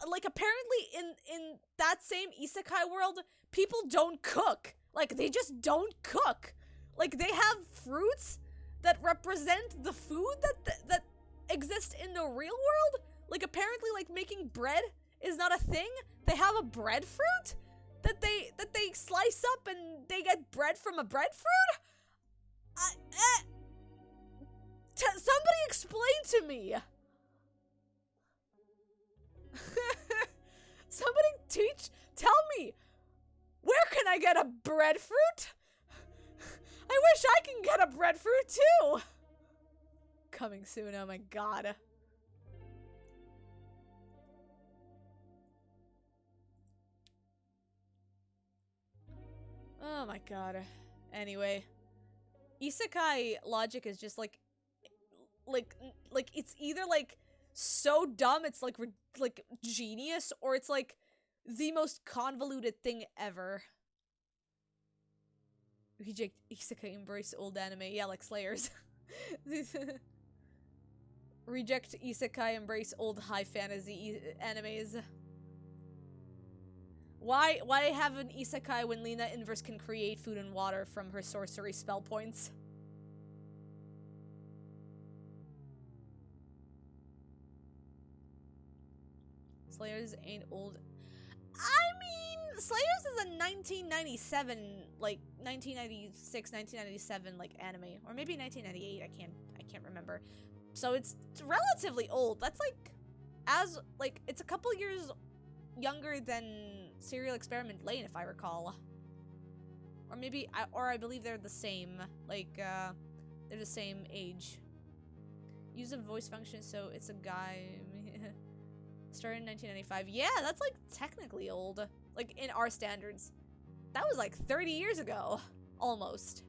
like apparently in that same isekai world, people don't cook. Like, they just don't cook. Like, they have fruits that represent the food that exist in the real world. Like, apparently, like, making bread is not a thing. They have a breadfruit that they slice up and they get bread from a breadfruit? Somebody explain to me! Somebody tell me! Where can I get a breadfruit? I wish I can get a breadfruit too! Coming soon, oh my god. Oh my god. Anyway. Isekai logic is just like it's either like so dumb it's like genius, or it's like the most convoluted thing ever. Reject isekai, embrace old anime. Yeah, like Slayers. Reject isekai, embrace old high fantasy animes. Why have an isekai when Lena Inverse can create food and water from her sorcery spell points? Slayers ain't old. I mean, Slayers is a 1997, like 1996, 1997 like anime, or maybe 1998. I can't remember. So it's relatively old. That's like it's a couple years younger than Serial Experiment Lane, if I recall. Or maybe I believe they're the same. Like they're the same age. Use a voice function, so it's a guy. Started in 1995. Yeah, that's like technically old. Like in our standards. That was like 30 years ago. Almost.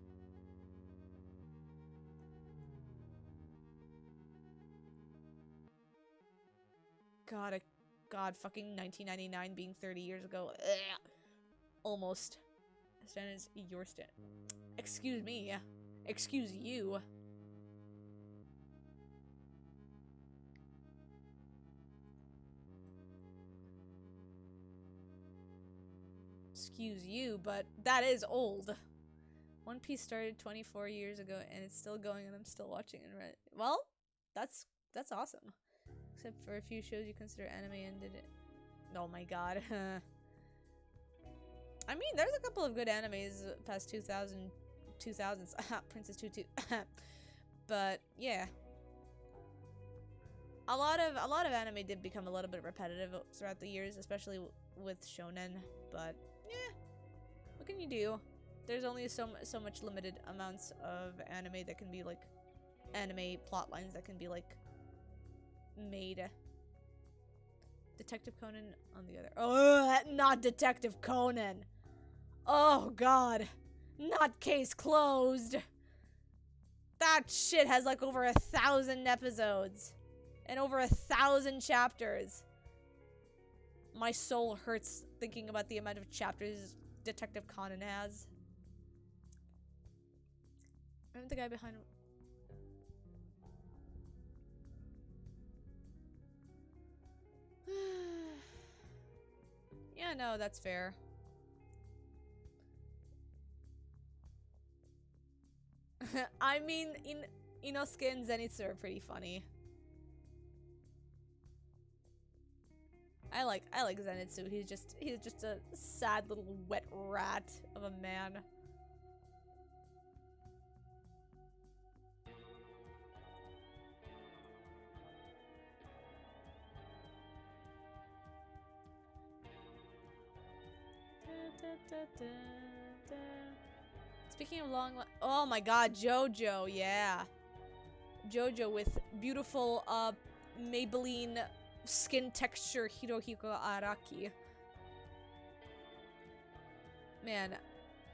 God, fucking 1999 being 30 years ago. Ugh. Almost. Standards, your standard. Excuse me. Excuse you. Excuse you, but that is old. One Piece started 24 years ago and it's still going and I'm still watching it. Right? Well, that's awesome. Except for a few shows you consider anime ended it. Oh my god. I mean, there's a couple of good animes past 2000s. Princess Tutu. But yeah. A lot of anime did become a little bit repetitive throughout the years, especially with shonen, but yeah. What can you do? There's only so much limited amounts of anime that can be like anime plot lines that can be like made. Detective Conan on the other. Oh, not Detective Conan. Oh god. Not case closed. That shit has like over 1,000 episodes and over 1,000 chapters. My soul hurts thinking about the amount of chapters Detective Conan has. I'm the guy behind. Yeah, no, that's fair. I mean, Inosuke and Zenitsu are pretty funny. I like Zenitsu. He's just a sad little wet rat of a man. Speaking of long, oh my god, JoJo, yeah. JoJo with beautiful Maybelline skin texture Hirohiko Araki. Man,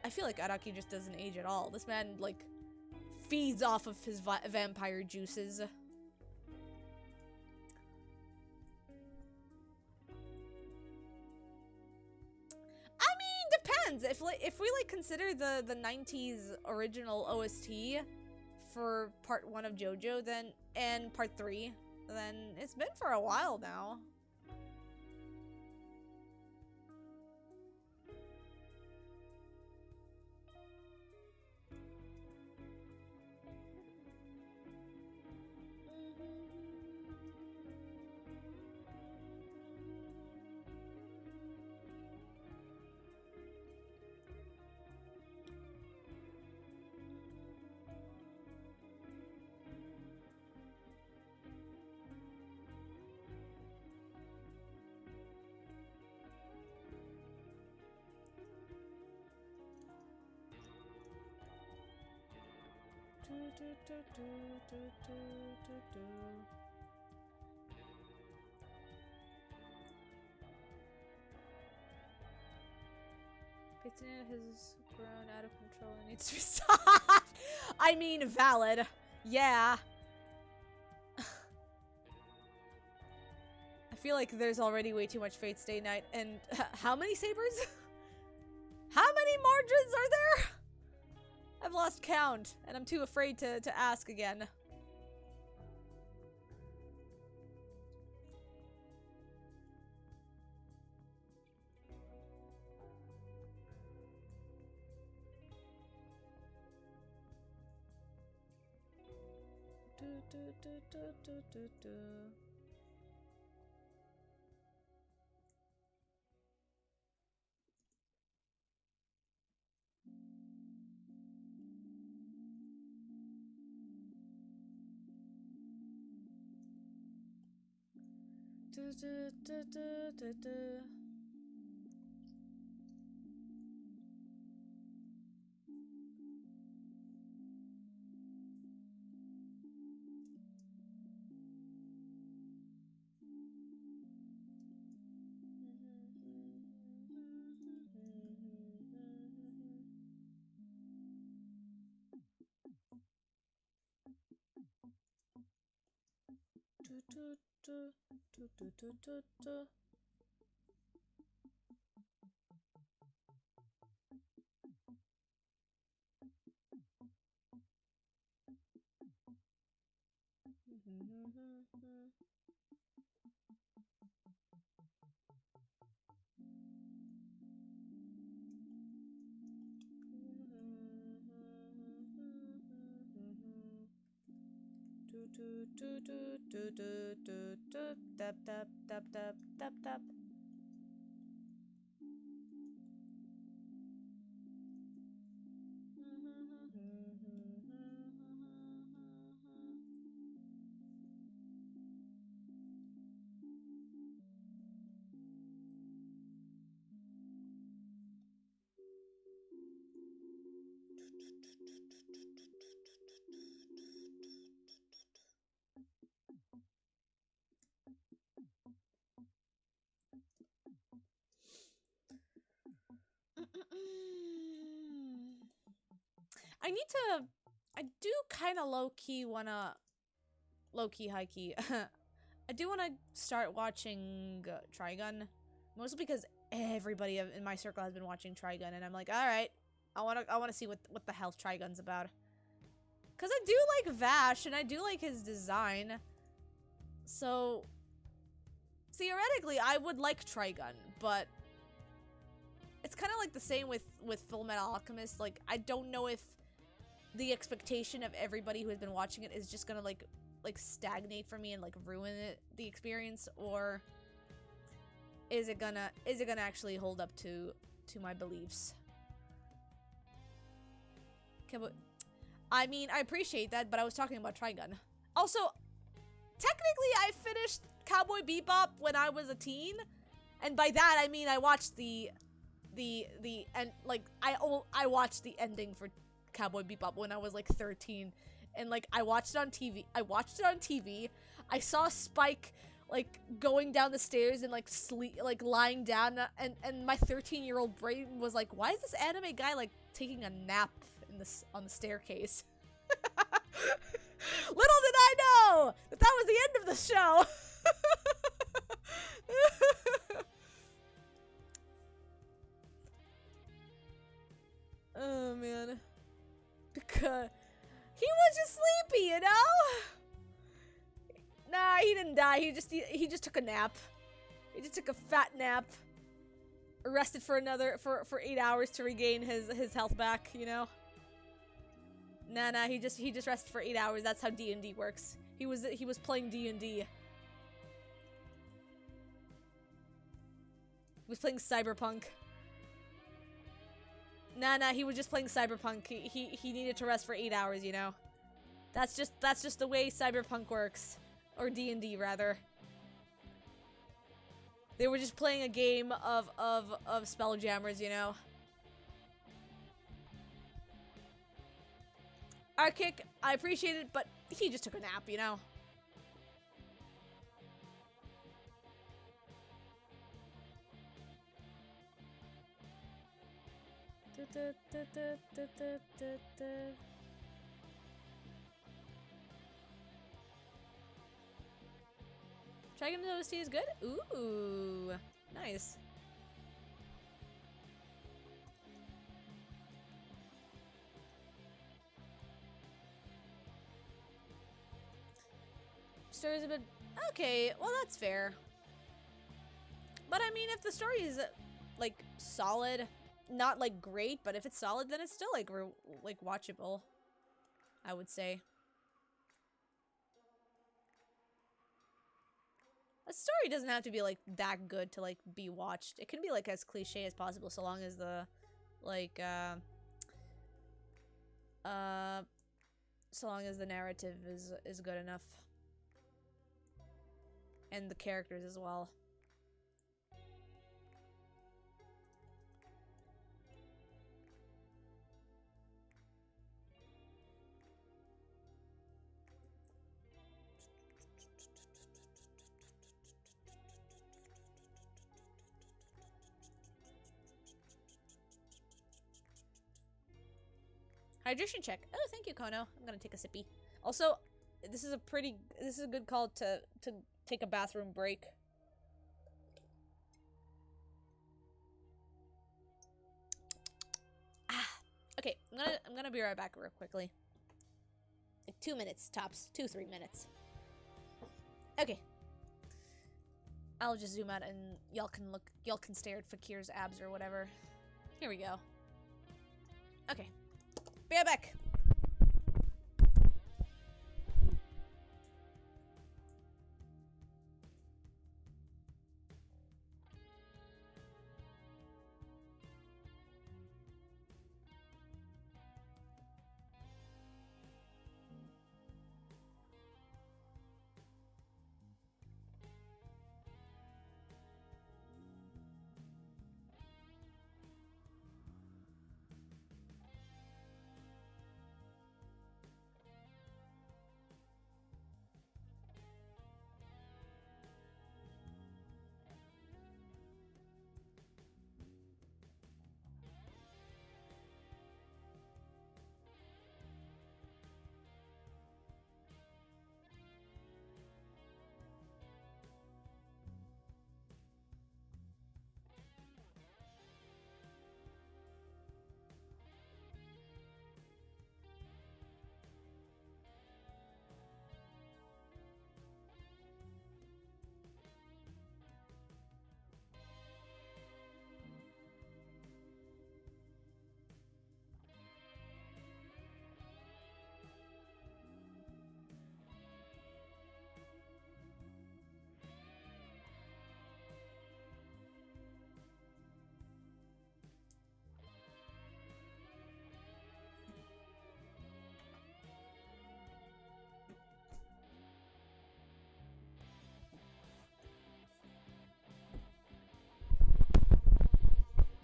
I feel like Araki just doesn't age at all. This man like feeds off of his vampire juices. Depends. If we like consider the 90s original OST for part 1 of JoJo then and part 3, then it's been for a while now. Petunia has grown out of control and needs to be stopped. I mean, valid. Yeah. I feel like there's already way too much Fate Stay Night. And how many sabers? How many margins are there? I've lost count, and I'm too afraid to ask again. Tap tap tap tap tap tap. I do kind of low-key wanna, low-key, high-key, I do wanna start watching Trigun, mostly because everybody in my circle has been watching Trigun, and I'm like, alright, I wanna see what the hell Trigun's about. Cause I do like Vash, and I do like his design, so theoretically I would like Trigun, but it's kind of like the same with Fullmetal Alchemist. Like, I don't know if the expectation of everybody who has been watching it is just gonna like stagnate for me and like ruin the experience, or is it gonna actually hold up to my beliefs? Okay, but I mean, I appreciate that, but I was talking about Trigun. Also, technically I finished Cowboy Bebop when I was a teen, and by that I mean I watched the end, like I watched the ending for Cowboy Bebop when I was like 13, and like I watched it on TV. I saw Spike like going down the stairs and like lying down, and my 13-year-old brain was like, why is this anime guy like taking a nap on the staircase? Little did I know that was the end of the show. Oh man, because he was just sleepy, you know. Nah, he didn't die. He just took a nap. He just took a fat nap. Rested for 8 hours to regain his health back, you know. Nah, he just rested for 8 hours. That's how D&D works. He was playing D&D. He was playing Cyberpunk. Nah, he was just playing Cyberpunk. He needed to rest for 8 hours, you know. That's just the way Cyberpunk works. Or D&D, rather. They were just playing a game of Spelljammers, you know. Our kick, I appreciate it, but he just took a nap, you know? Dragon OST is good? Ooh, nice. Story's a bit okay. Well, that's fair. But I mean, if the story is like solid, not like great, but if it's solid, then it's still like watchable, I would say. A story doesn't have to be like that good to like be watched. It can be like as cliche as possible, so long as the like so long as the narrative is good enough. And the characters as well. Hydration check. Oh, thank you, Kono. I'm gonna take a sippy. Also, this is a good call to take a bathroom break. Okay, I'm gonna be right back real quickly. Like 2 minutes tops, 2-3 minutes. Okay. I'll just zoom out and y'all can stare at Fakir's abs or whatever. Here we go. Okay. Be right back.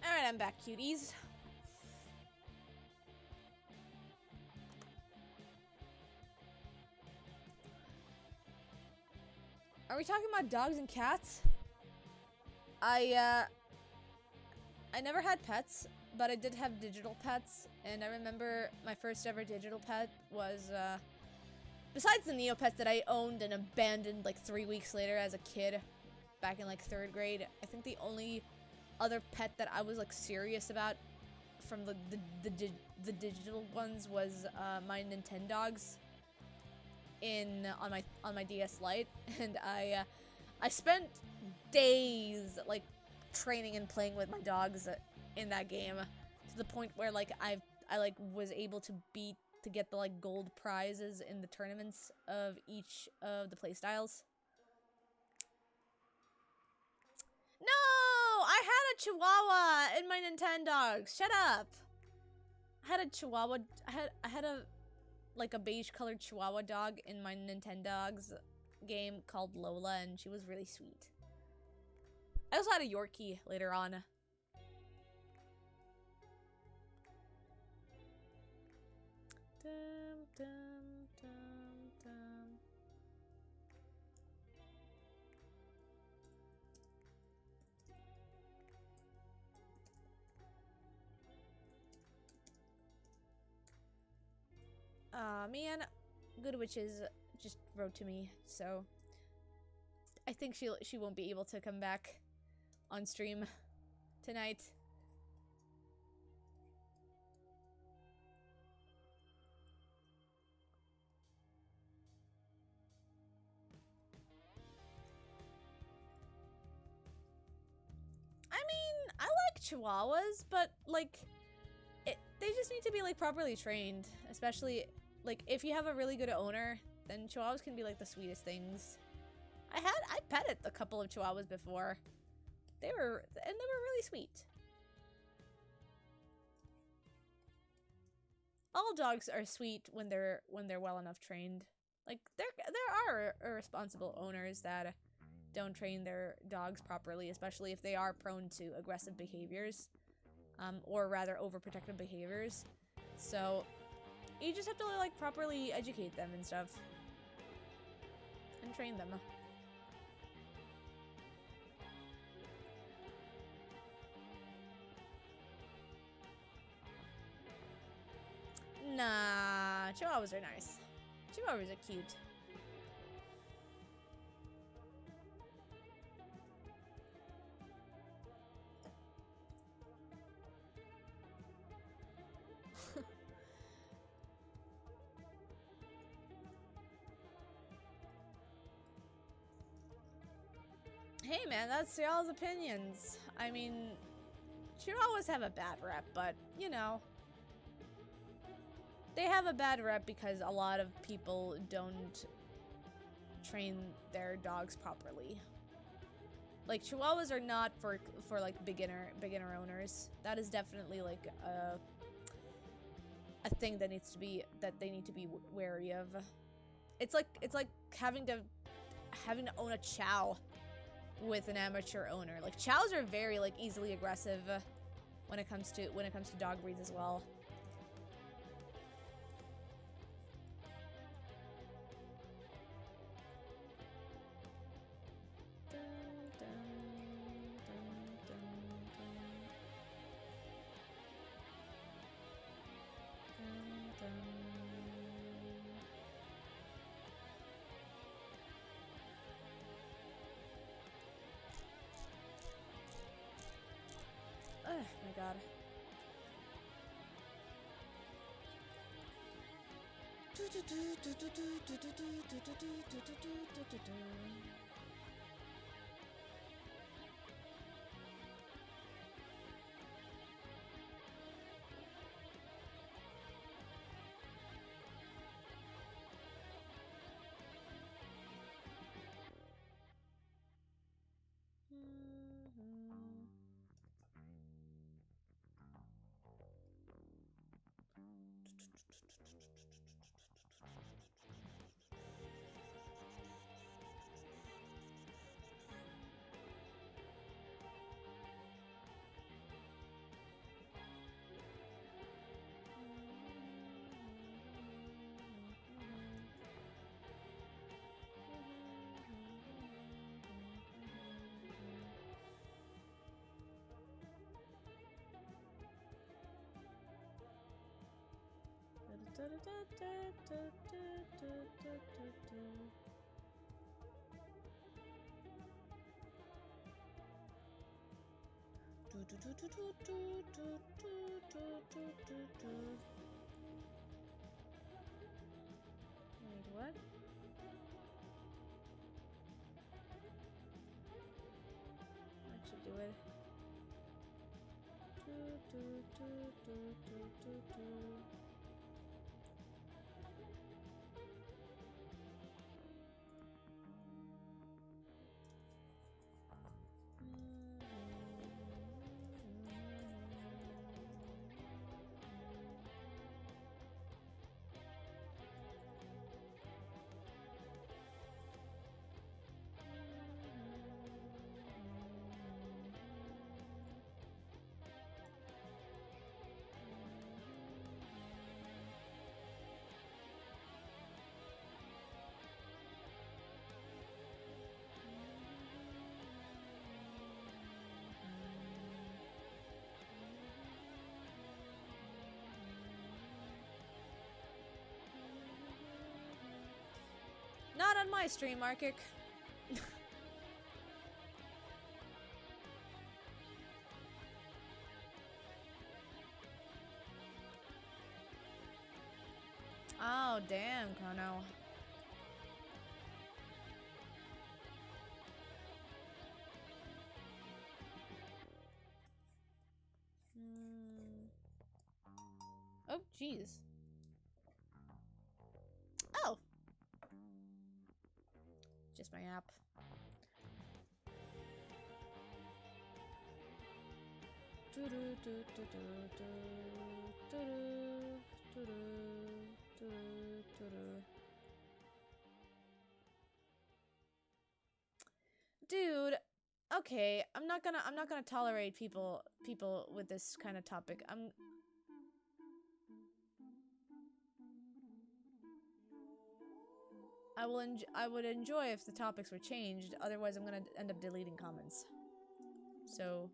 Alright, I'm back, cuties. Are we talking about dogs and cats? I never had pets, but I did have digital pets, and I remember my first ever digital pet was, besides the Neopets that I owned and abandoned like 3 weeks later as a kid, back in like 3rd grade, I think the only other pet that I was like serious about from the digital ones was my Nintendogs on my DS Lite, and I spent days like training and playing with my dogs in that game to the point where like I like was able to get the like gold prizes in the tournaments of each of the playstyles. No! I had a Chihuahua in my Nintendogs. Shut up. I had a Chihuahua. I had a like a beige colored Chihuahua dog in my Nintendogs game called Lola, and she was really sweet. I also had a Yorkie later on. Dum, dum, dum, dum. Man, Goodwitch just wrote to me, so I think she won't be able to come back on stream tonight. I mean, I like Chihuahuas, but like, they just need to be like properly trained, especially like if you have a really good owner, then Chihuahuas can be like the sweetest things. I petted a couple of Chihuahuas before. They were really sweet. All dogs are sweet when they're well enough trained. Like there are irresponsible owners that don't train their dogs properly, especially if they are prone to aggressive behaviors, or rather overprotective behaviors. So you just have to like properly educate them and stuff, and train them. Nah, Chihuahuas are nice. Chihuahuas are cute. Hey man, that's y'all's opinions. I mean, Chihuahuas have a bad rep, but, you know, they have a bad rep because a lot of people don't train their dogs properly. Like, Chihuahuas are not for like beginner owners. That is definitely like a thing that they need to be wary of. It's like having to own a Chow with an amateur owner. Like, Chows are very like easily aggressive when it comes to dog breeds as well. Oh my god. Wait, what? That should do it. my stream, Markic. Oh, damn, Chrono. Oh, jeez. Oh! Just my app. Dude, okay, I'm not gonna tolerate people with this kind of topic. I would enjoy if the topics were changed, otherwise I'm gonna end up deleting comments. So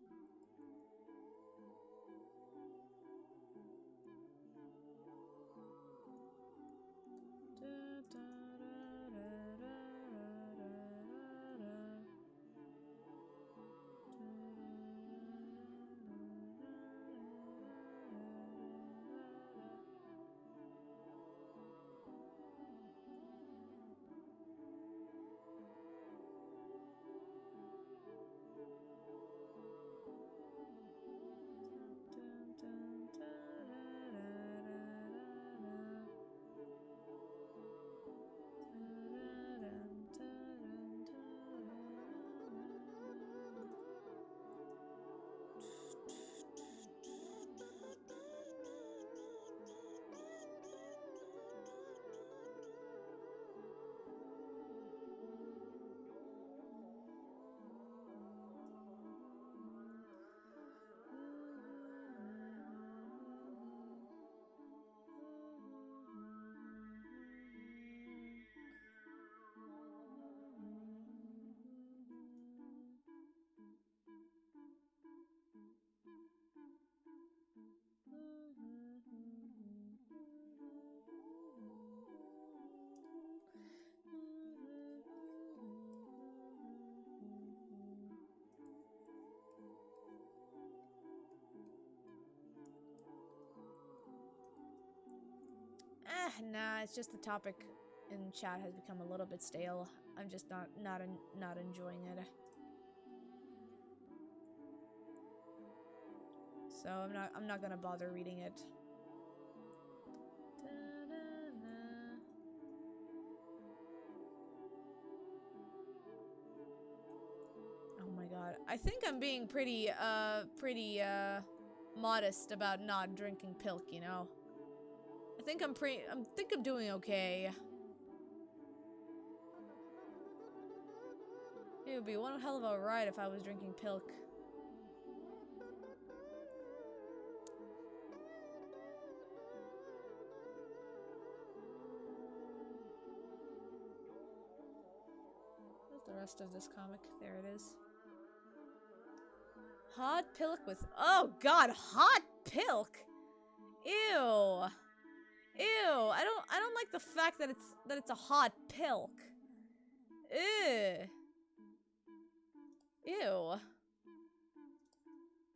nah, it's just the topic in chat has become a little bit stale. I'm just not enjoying it. So I'm not gonna bother reading it. Oh my god. I think I'm being pretty modest about not drinking pilk, you know. I think I'm doing okay. It would be one hell of a ride if I was drinking pilk. Where's the rest of this comic? There it is. Hot pilk with— oh god, hot pilk! Ew. Ew, I don't like the fact that it's a hot pilk. Ew. Ew.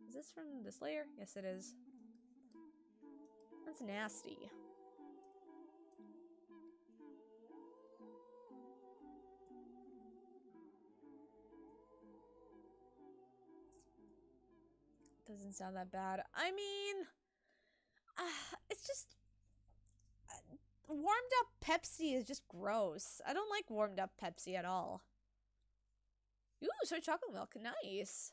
Is this from this layer? Yes, it is. That's nasty. Doesn't sound that bad. I mean, it's just warmed up Pepsi is just gross. I don't like warmed up Pepsi at all. Ooh, soy chocolate milk, nice.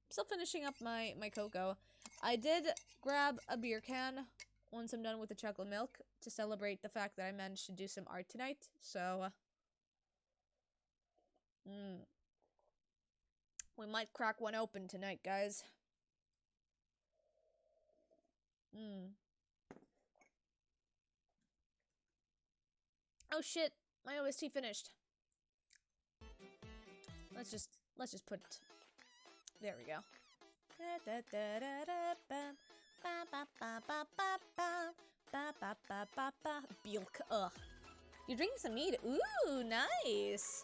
I'm still finishing up my cocoa. I did grab a beer can once I'm done with the chocolate milk to celebrate the fact that I managed to do some art tonight. So, we might crack one open tonight, guys. Oh shit, my OST finished. Let's just put— there we go. Bilk, ugh. You're drinking some mead. Ooh, nice.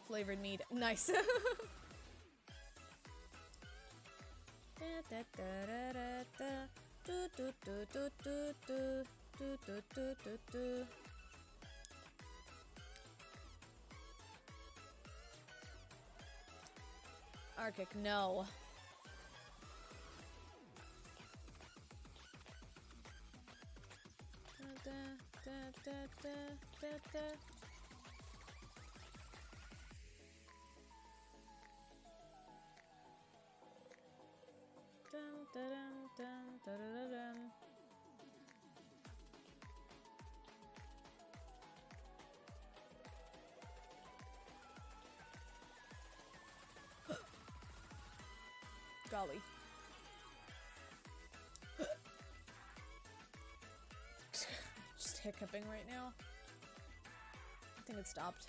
Flavored mead. Nice. Arctic, no. Golly. Just hiccuping right now. I think it stopped.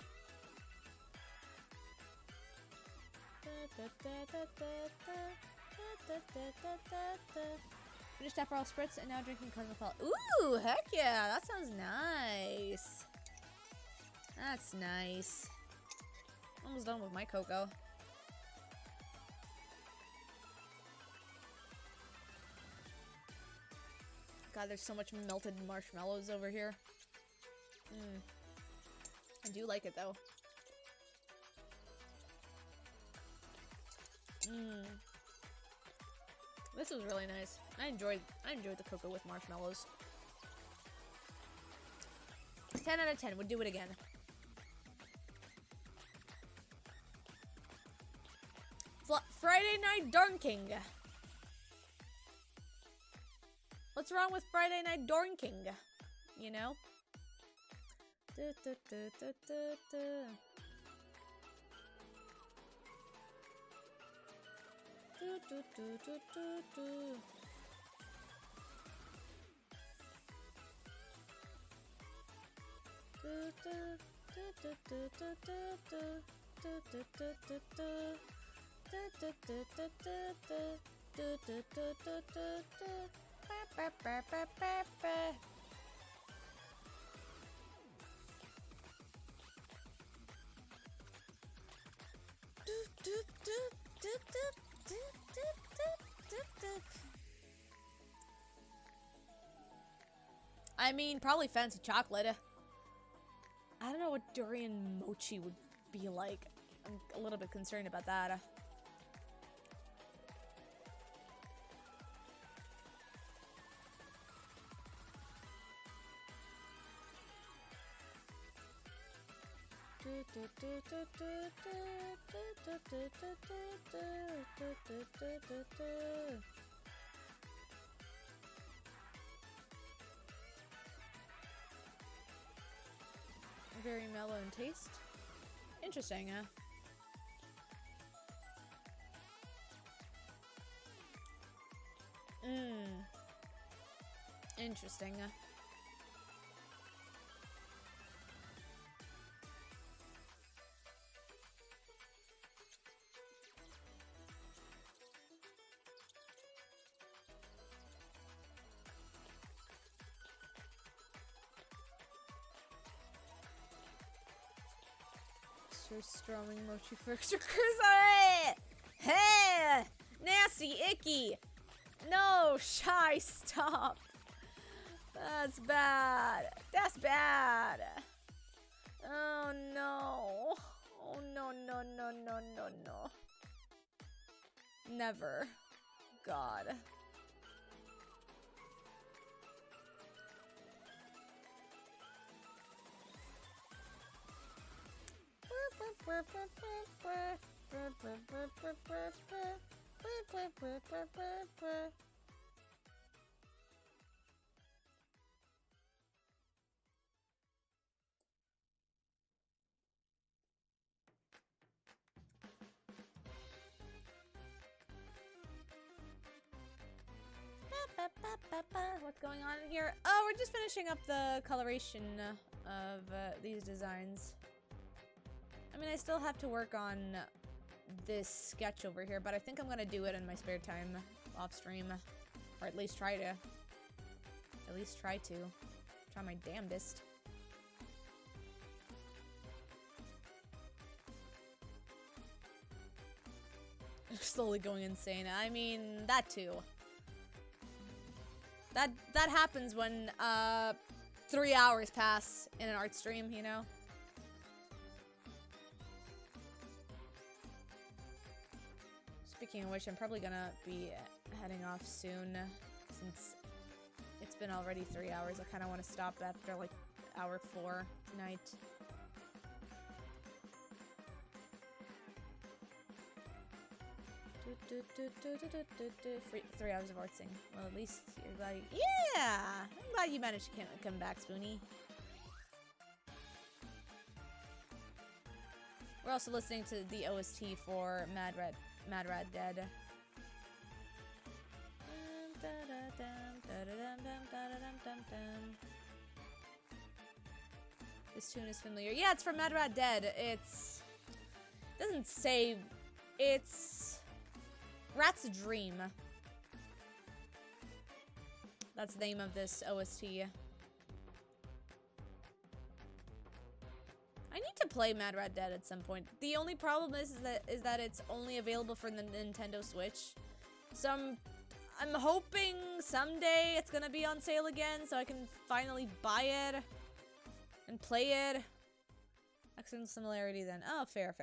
Finished Aperol Spritz and now drinking Cosmopolitan. Ooh, heck yeah, that sounds nice. That's nice. Almost done with my cocoa. God, there's so much melted marshmallows over here. I do like it though. This was really nice. I enjoyed the cocoa with marshmallows. 10 out of 10. Would do it again. Friday night drinking. What's wrong with Friday night drinking? You know? I mean, probably fancy chocolate. I don't know what durian mochi would be like. I'm a little bit concerned about that. Very mellow in taste. Interesting, huh? Interesting. Stroming mochi for extra cruise. Hey! Nasty, icky! No, shy, stop! That's bad. That's bad. Oh no. Oh no, no, no, no, no, no. Never. God. What's going on here? Oh, we're just finishing up the coloration of these designs. I mean, I still have to work on this sketch over here, but I think I'm gonna do it in my spare time off stream, or at least try to. At least try to. Try my damnedest. Slowly going insane. I mean, that too. That happens when 3 hours pass in an art stream, you know? Speaking of which, I'm probably gonna be heading off soon, since it's been already 3 hours. I kind of want to stop after, like, hour 4 tonight. 3 hours of artsing. Well, at least you're glad yeah! I'm glad you managed to come back, Spoonie. We're also listening to the OST for Mad Rad Dead. This tune is familiar. Yeah, it's from Mad Rad Dead. It's... doesn't say... It's... Rat's Dream. That's the name of this OST. I need to play Mad Rad Dead at some point. The only problem is that it's only available for the Nintendo Switch. So I'm hoping someday it's gonna be on sale again so I can finally buy it and play it. Accidental similarity then. Oh, fair.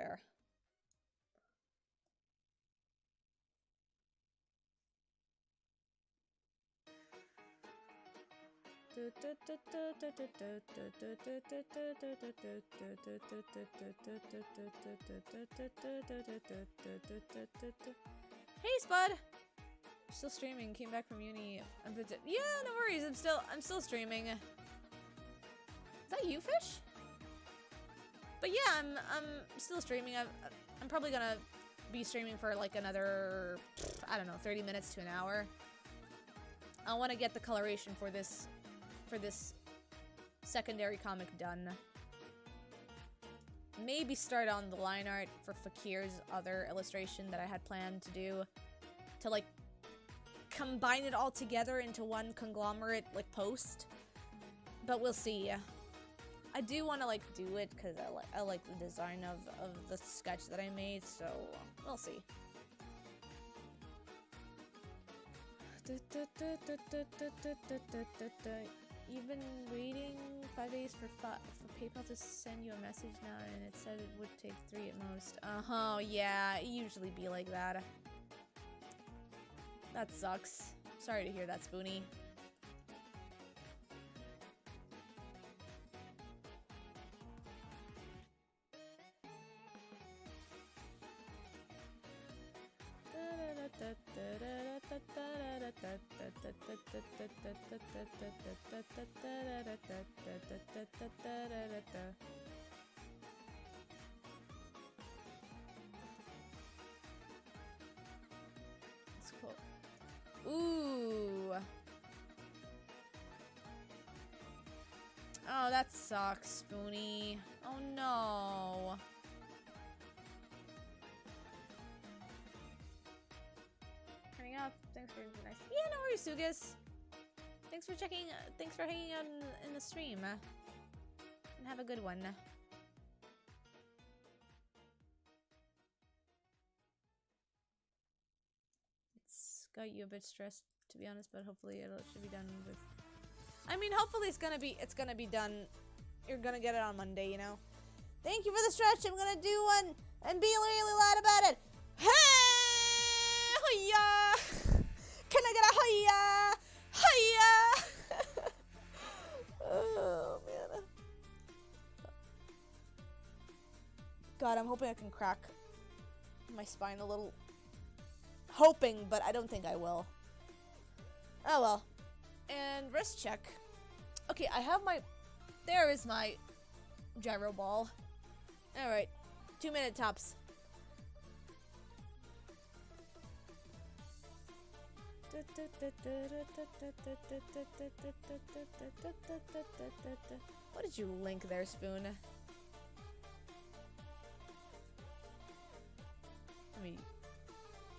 Hey, Spud! You're still streaming. Came back from uni. Yeah, no worries. I'm still streaming. Is that you, Fish? But yeah, I'm still streaming. I'm probably gonna be streaming for like another, I don't know, 30 minutes to an hour. I want to get the coloration for this secondary comic done. Maybe start on the line art for Fakir's other illustration that I had planned to do, to like combine it all together into one conglomerate like post. But we'll see. I do want to like do it because I like the design of the sketch that I made, so we'll see. You've been waiting 5 days for PayPal to send you a message now, and it said it would take 3 at most. Yeah, it usually be like that. That sucks. Sorry to hear that, Spoonie. That's cool. Ooh. Oh, that sucks, Spoonie. Oh no. Turning up. Thanks for nice. Yeah, no worries, Sugus. Thanks for checking. Thanks for hanging out in the stream. And have a good one. It's got you a bit stressed, to be honest, but hopefully it should be done with. I mean, hopefully it's gonna be done. You're gonna get it on Monday, you know. Thank you for the stretch. I'm gonna do one and be really loud about it. Hey, hoya! Can I get a hoya? Hoya! Oh man. God, I'm hoping I can crack my spine a little. Hoping, but I don't think I will. Oh well. And wrist check. Okay, I have my... There is my gyro ball. Alright. 2 minute tops. What did you link there, Spoon?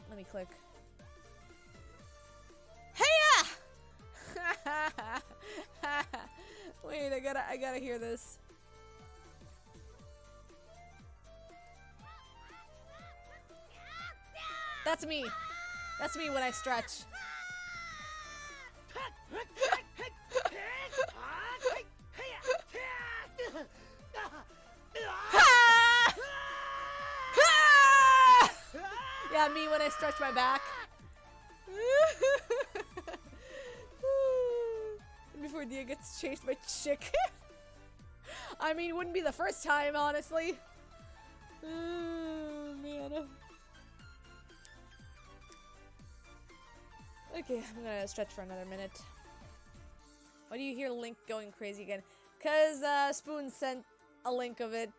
Let me click. Hey-ya! I gotta hear this. That's me. That's me when I stretch. Yeah, me when I stretch my back. Before Dia gets chased by chick. I mean, wouldn't be the first time, honestly. Man. Okay, I'm gonna stretch for another minute. Why do you hear Link going crazy again? Cause Spoon sent a link of it,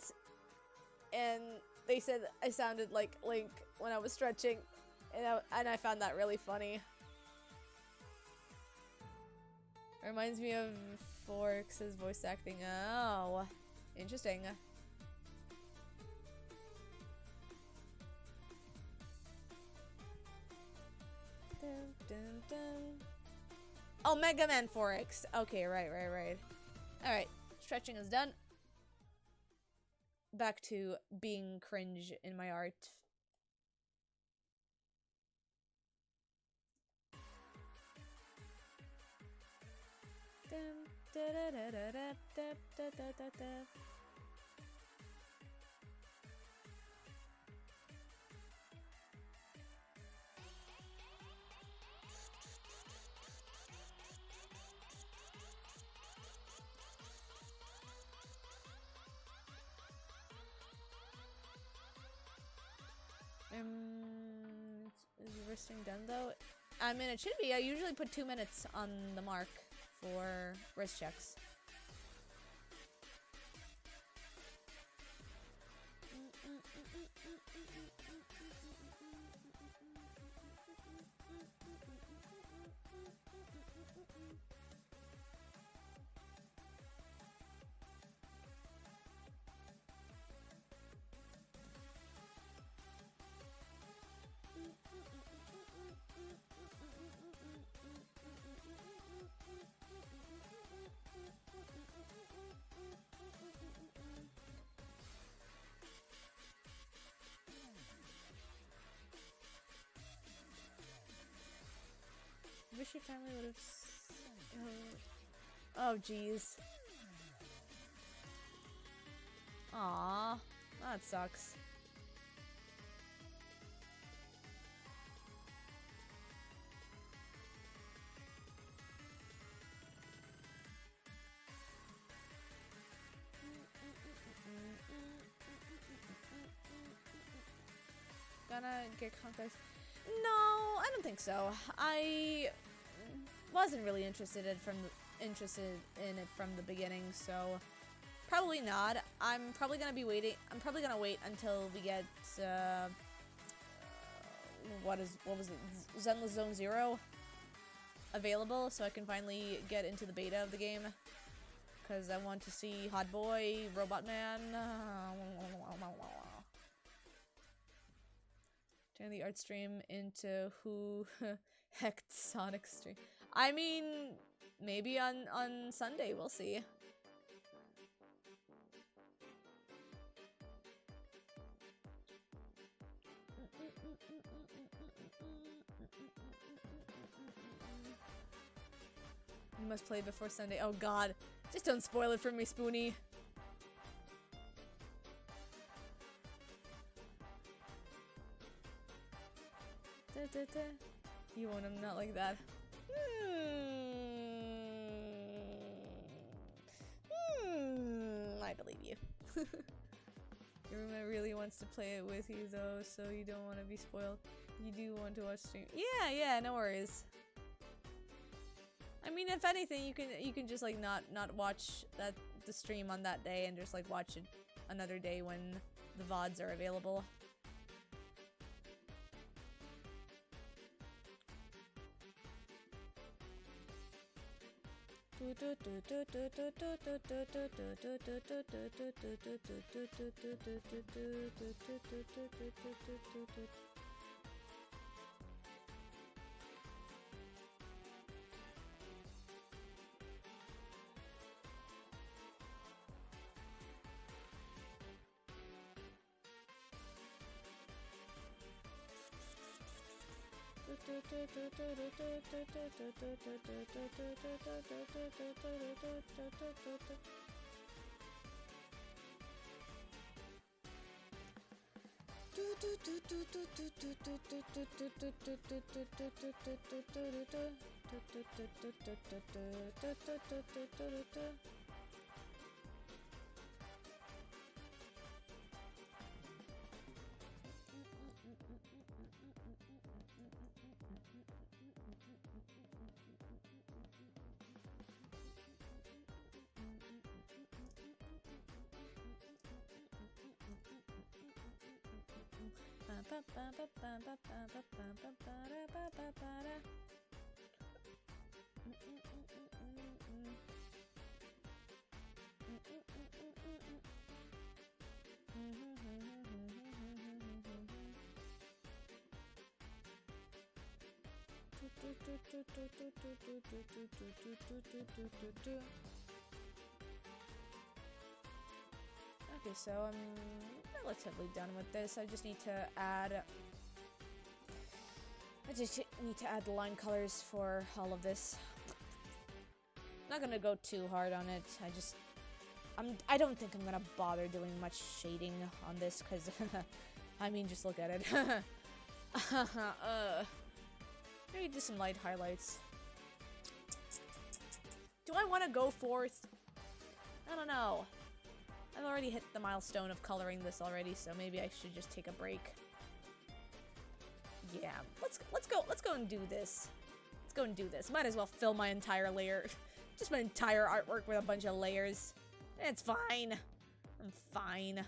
and they said I sounded like Link when I was stretching, and I found that really funny. Reminds me of Forks' voice acting. Oh, interesting. Dun, dun, dun. Oh, Mega Man 4X. Okay, right. Alright, stretching is done. Back to being cringe in my art. Dun, da, da, da, da, da, da, da, da, da. Is the wristing done though? I mean, it should be. I usually put 2 minutes on the mark for wrist checks. Wish your family would have. Oh, jeez. Aww, that sucks. Gonna get conquest. No, I don't think so. I wasn't really interested in it from the beginning, so probably not. I'm probably gonna be waiting. I'm probably gonna wait until we get what was it? Zenless Zone Zero available, so I can finally get into the beta of the game. Because I want to see Hot Boy, Robot Man. Turn the art stream into who hecked Sonic stream. I mean, maybe on Sunday, we'll see. You must play before Sunday. Oh god. Just don't spoil it for me, Spoonie. You want him not like that. I believe you. Your roommate really wants to play it with you though, so you don't want to be spoiled. You do want to watch stream. Yeah, no worries. I mean, if anything, you can just like not watch the stream on that day and just like watch it another day when the VODs are available. Okay, so I'm relatively done with this. I just need to add the line colors for all of this. Not gonna go too hard on it. I don't think I'm gonna bother doing much shading on this because I mean, just look at it. Maybe do some light highlights. Do I want to go forth? I don't know. I've already hit the milestone of coloring this already, so maybe I should just take a break. Yeah, let's go and do this. Let's go and do this. Might as well fill my entire layer, just my entire artwork with a bunch of layers. It's fine. I'm fine.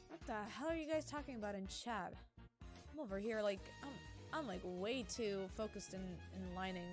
What the hell are you guys talking about in chat? I'm over here like I'm like way too focused in lining.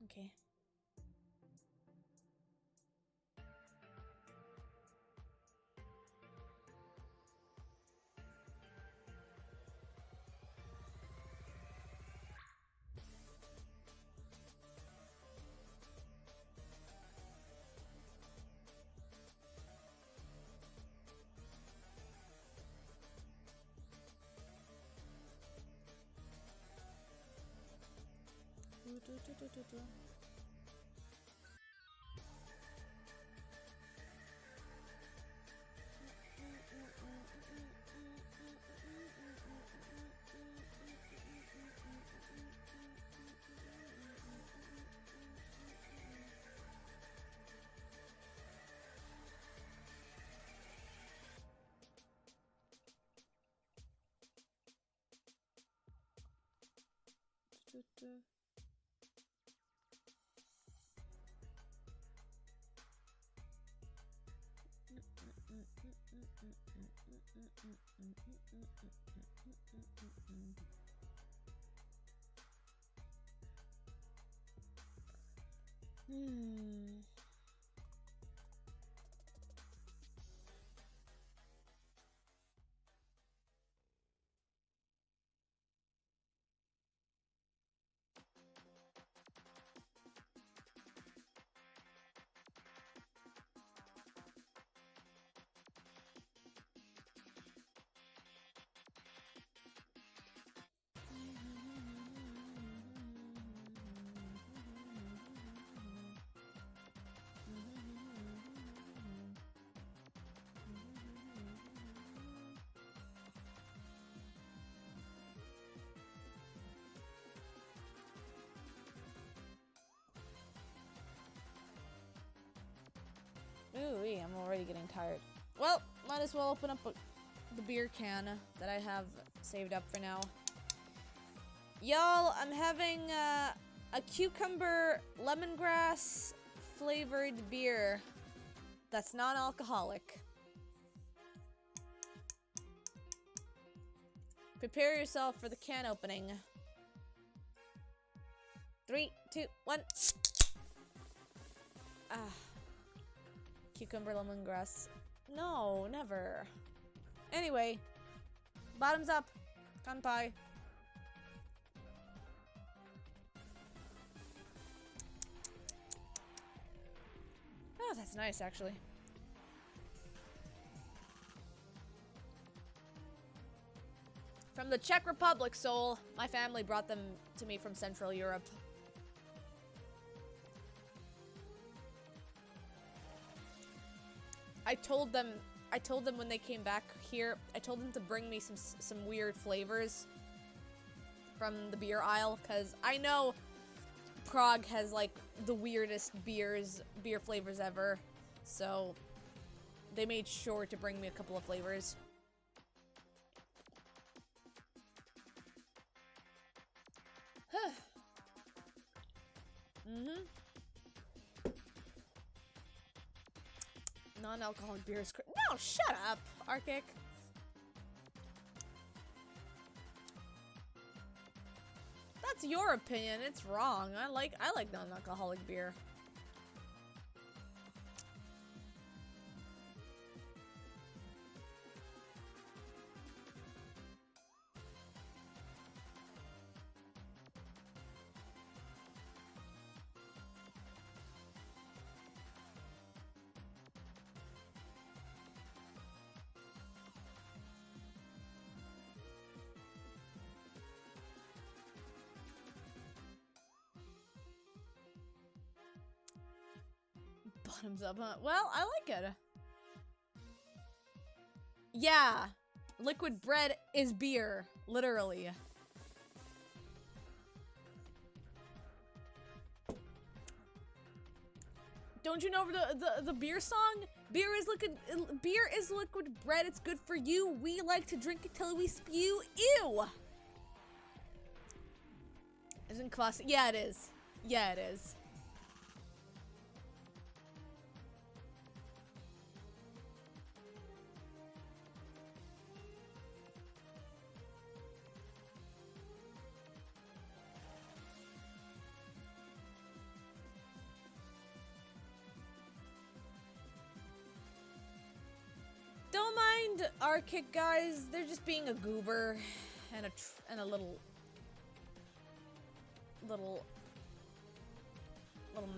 Okay. Ooh, I'm already getting tired. Well, might as well open up the beer can that I have saved up for now. Y'all, I'm having a cucumber lemongrass flavored beer that's non-alcoholic. Prepare yourself for the can opening. 3, 2, 1. Ah. Cucumber lemongrass. No, never. Anyway, bottoms up. Kanpai. Oh, that's nice, actually. From the Czech Republic, Soul. My family brought them to me from Central Europe. I told them when they came back here, I told them to bring me some weird flavors from the beer aisle, because I know Prague has, like, the weirdest beer flavors ever, so they made sure to bring me a couple of flavors. Mm-hmm. Non-alcoholic beer is no, shut up, Arctic. That's your opinion. It's wrong. I like non-alcoholic beer. Bottoms up, huh? Well, I like it. Yeah. Liquid bread is beer. Literally. Don't you know the beer song? Beer is liquid bread. It's good for you. We like to drink it till we spew. Ew. Isn't classic? Yeah, it is. Yeah, it is. Don't mind our kick guys. They're just being a goober and a little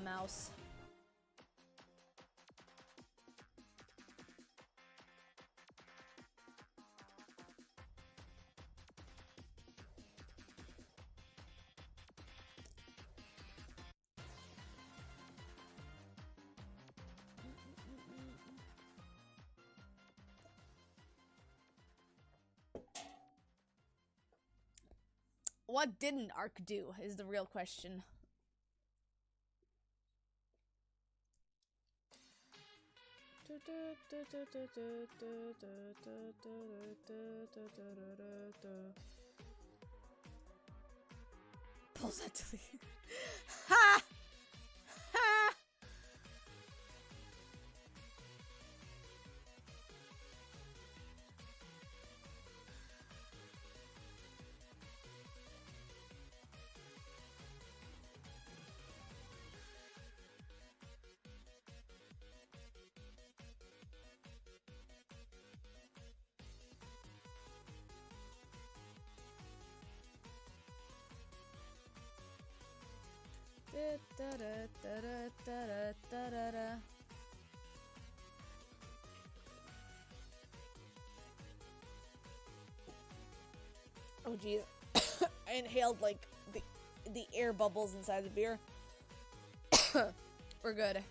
mouse. What didn't Ark do is the real question. Pulls that to the ha! Ha! Oh jeez. I inhaled like the air bubbles inside the beer. We're good.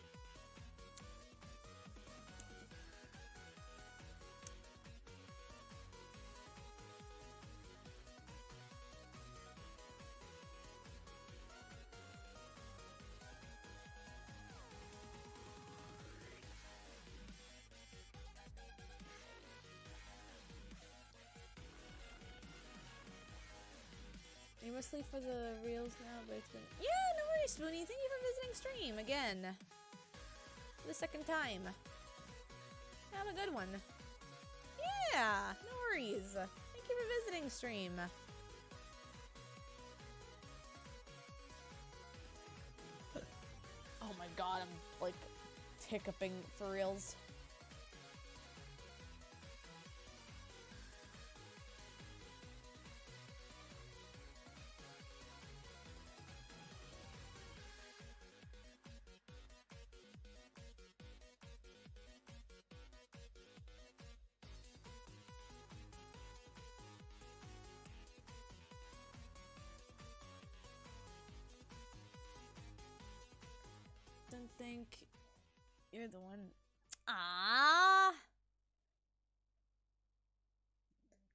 You must leave for the reels now, but it's been... Yeah, no worries, Spoonie. Thank you for visiting stream again. For the second time. Have a good one. Yeah, no worries. Thank you for visiting stream. Oh my god, I'm like hiccuping for reals. think you're the one. Ah.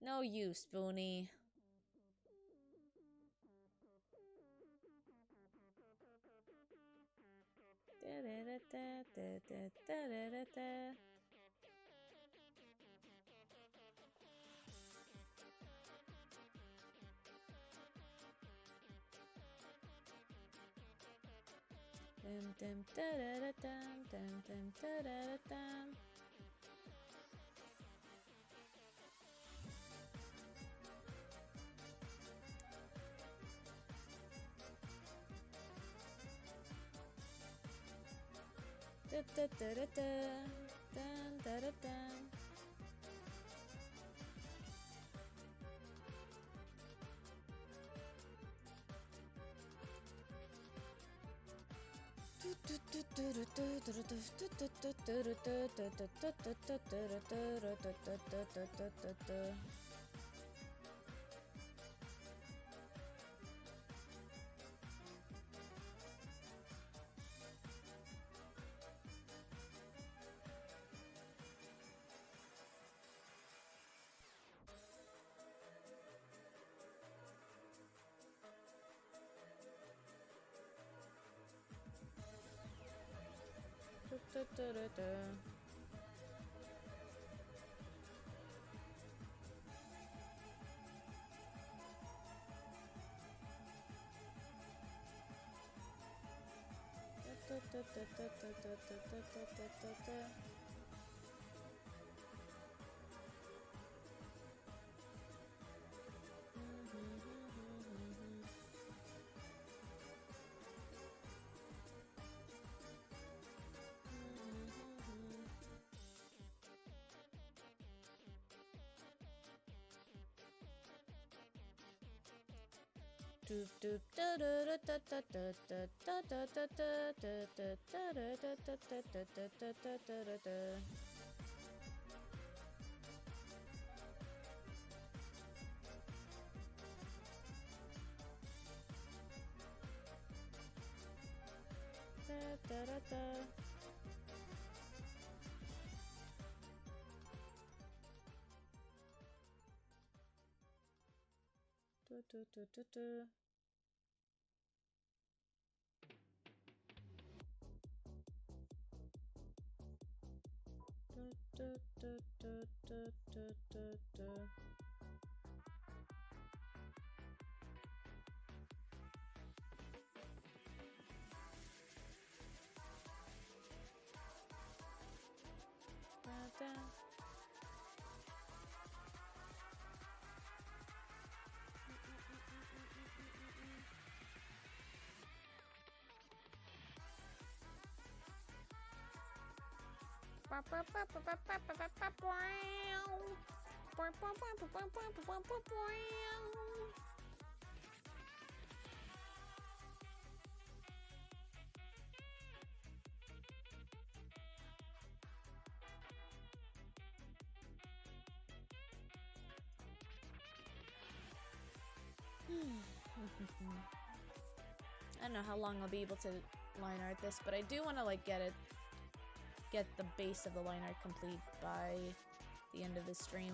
No you, Spoonie. Dum dum da da da dum dum dum da da da dum. Da da da da da dum da da dum. I don't know how long I'll be able to line art this, but I do want to like get the base of the line art complete by the end of the stream.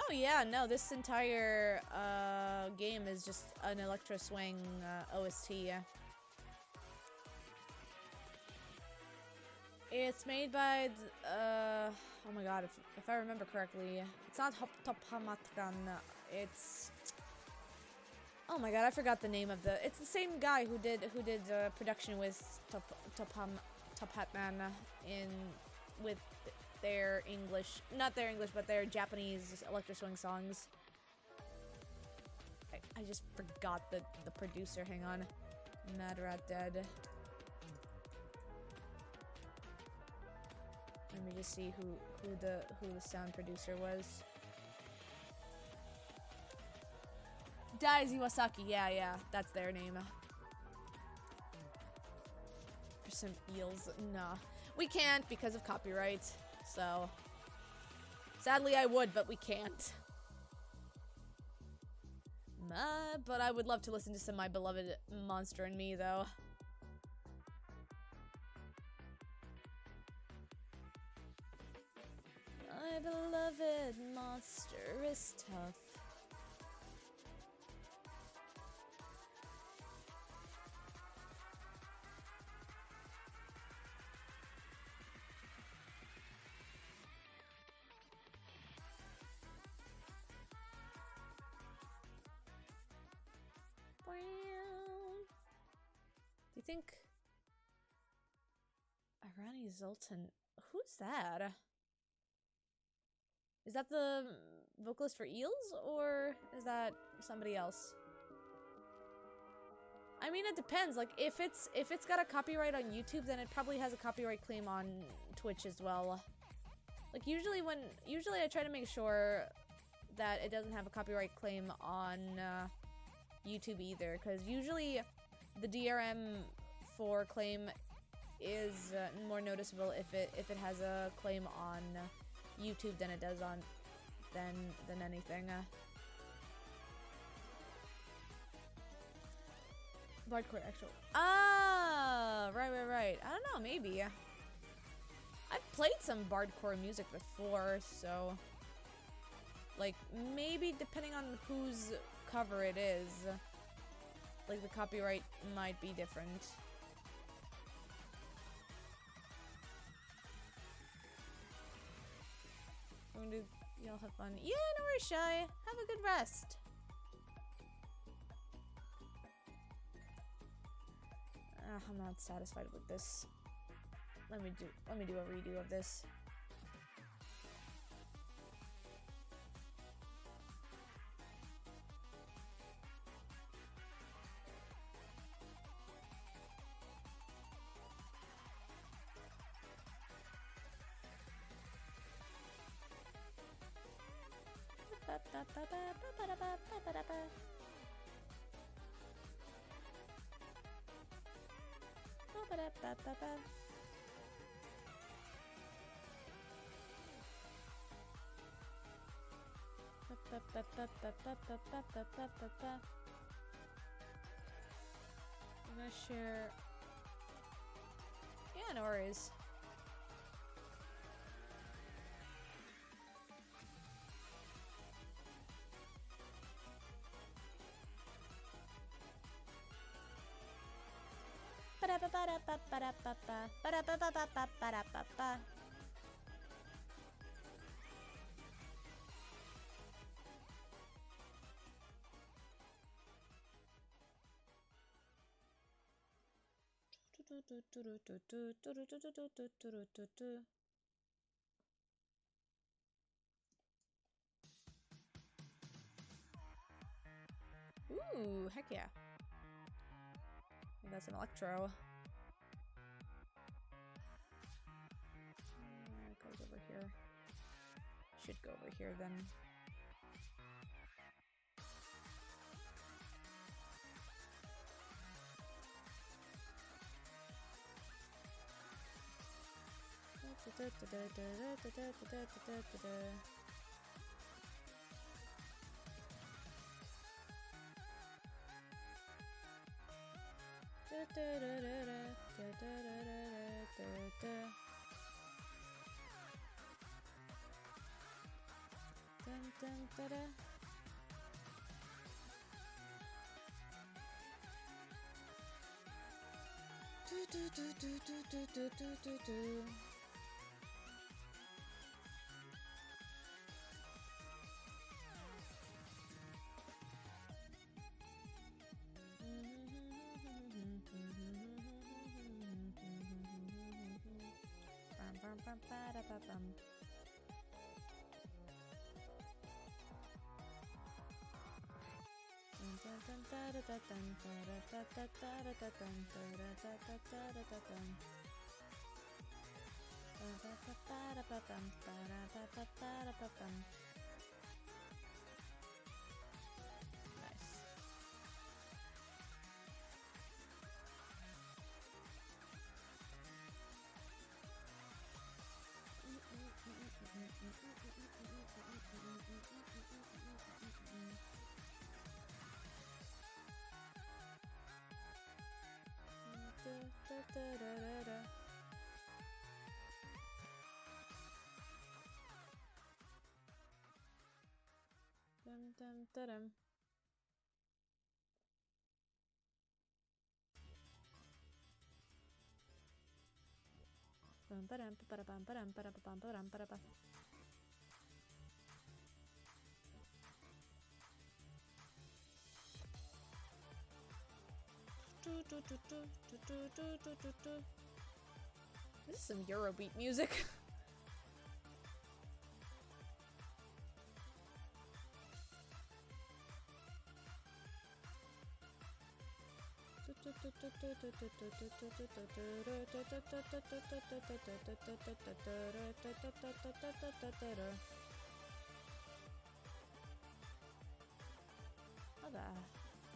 Oh yeah, no, this entire game is just an Electro Swing OST. It's made by oh my god, if I remember correctly, it's not Topamatkan. It's, oh my god, I forgot the name of the. It's the same guy who did production with Tophatman in with their English, not their English, but their Japanese Electro Swing songs. I just forgot the producer. Hang on, Mad Rat Dead. Let me just see who the sound producer was. Dai Iwasaki. Yeah, that's their name. For some eels, nah, we can't because of copyright. So, sadly I would, but we can't. But I would love to listen to some My Beloved Monster and Me, though. My beloved monster is tough. Do you think Irani Zoltan? Who's that? Is that the vocalist for Eels, or is that somebody else? I mean, it depends. Like, if it's got a copyright on YouTube, then it probably has a copyright claim on Twitch as well. Like, usually I try to make sure that it doesn't have a copyright claim on YouTube either, because usually the DRM4 claim is more noticeable if it has a claim on YouTube than it does on than anything. Bardcore actual. Ah, right. I don't know, maybe. I've played some Bardcore music before, so like maybe depending on whose cover it is, like the copyright might be different. Y'all have fun. Yeah, no worries, Shy. Have a good rest. I'm not satisfied with this. Let me do a redo of this. I'm gonna share. Yeah, no worries. Ooh, heck yeah. That's an electro. It goes over here. Should go over here then. This is some Eurobeat music.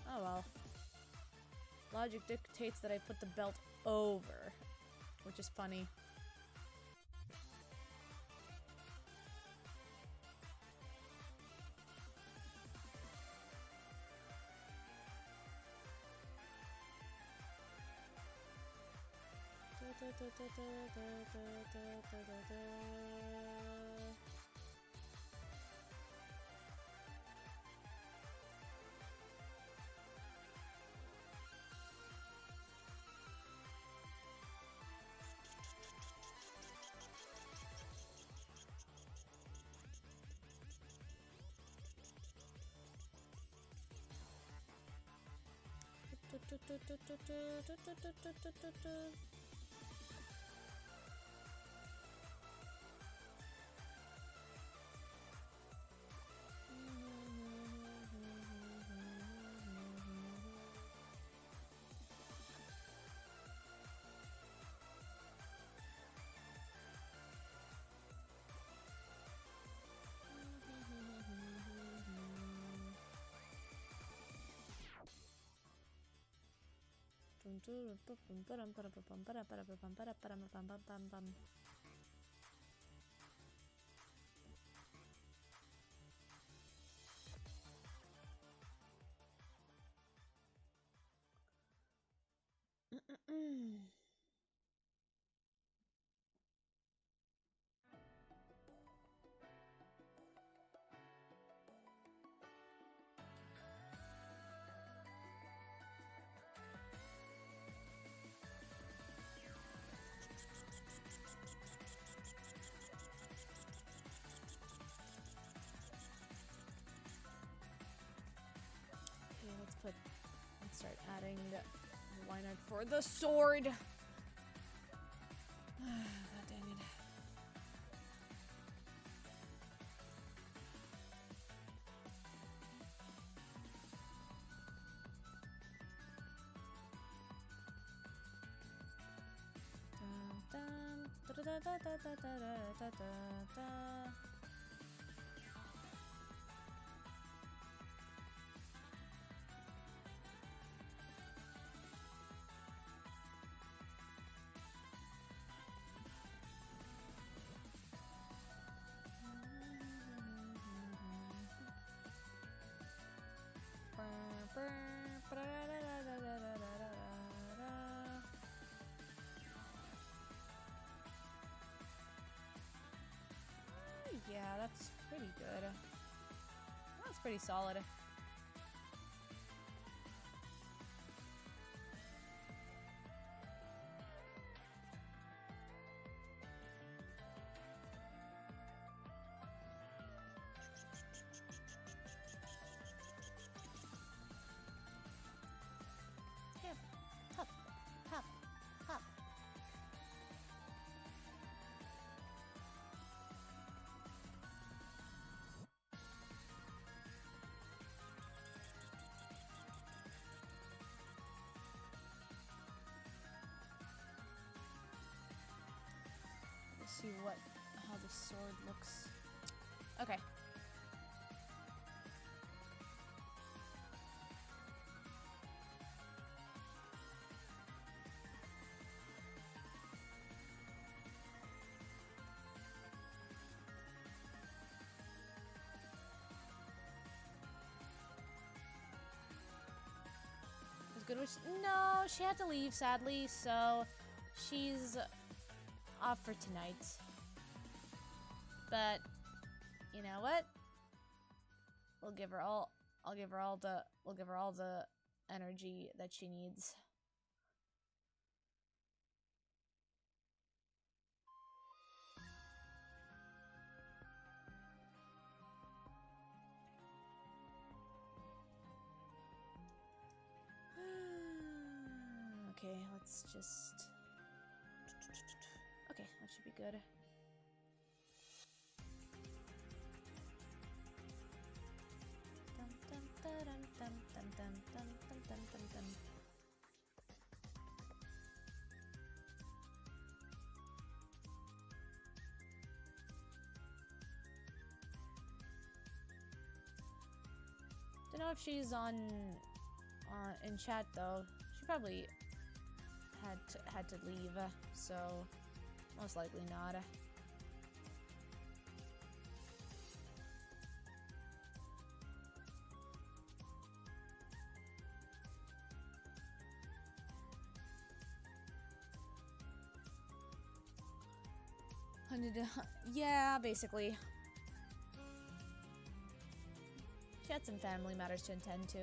Oh well. Logic dictates that I put the belt over, which is funny. Let's start adding why not for the sword. God dang it. that's pretty good. That's pretty solid. Hip, hop, hop, hop. Let's see how the sword looks. Okay. Was Goodwitch? No, she had to leave sadly, so she's off for tonight. But you know what? We'll give her all the energy that she needs. Okay, let's just... Okay, that should be good. Don't know if she's on in chat though. She probably had to leave, so most likely not. Yeah, basically. She had some family matters to attend to.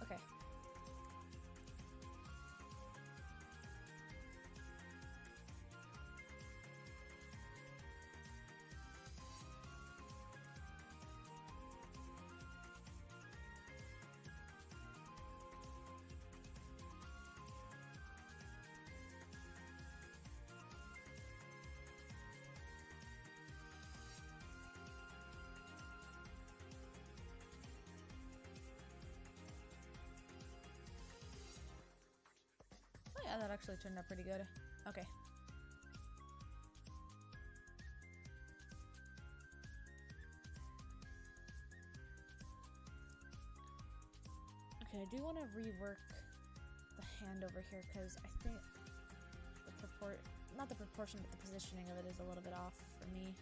Okay. Oh yeah, that actually turned out pretty good. Okay. Okay, I do want to rework the hand over here because I think the not the proportion, but the positioning of it is a little bit off for me.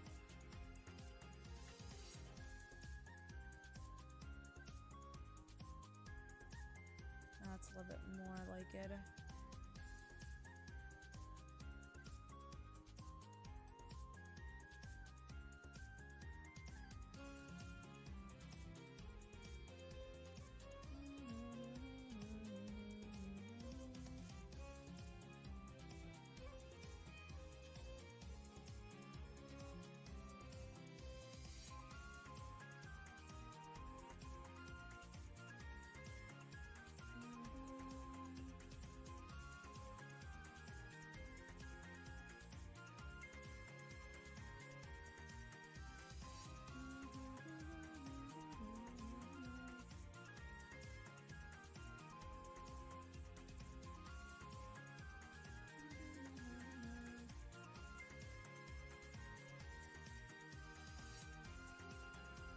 That's a little bit more like it.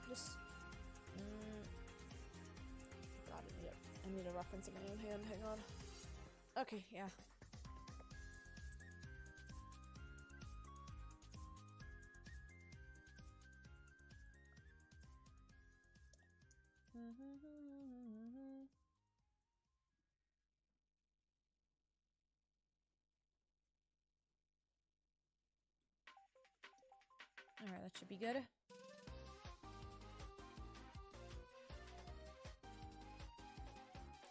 Just God, I need a reference in my own hand. Hang on. Okay, yeah. Alright, that should be good.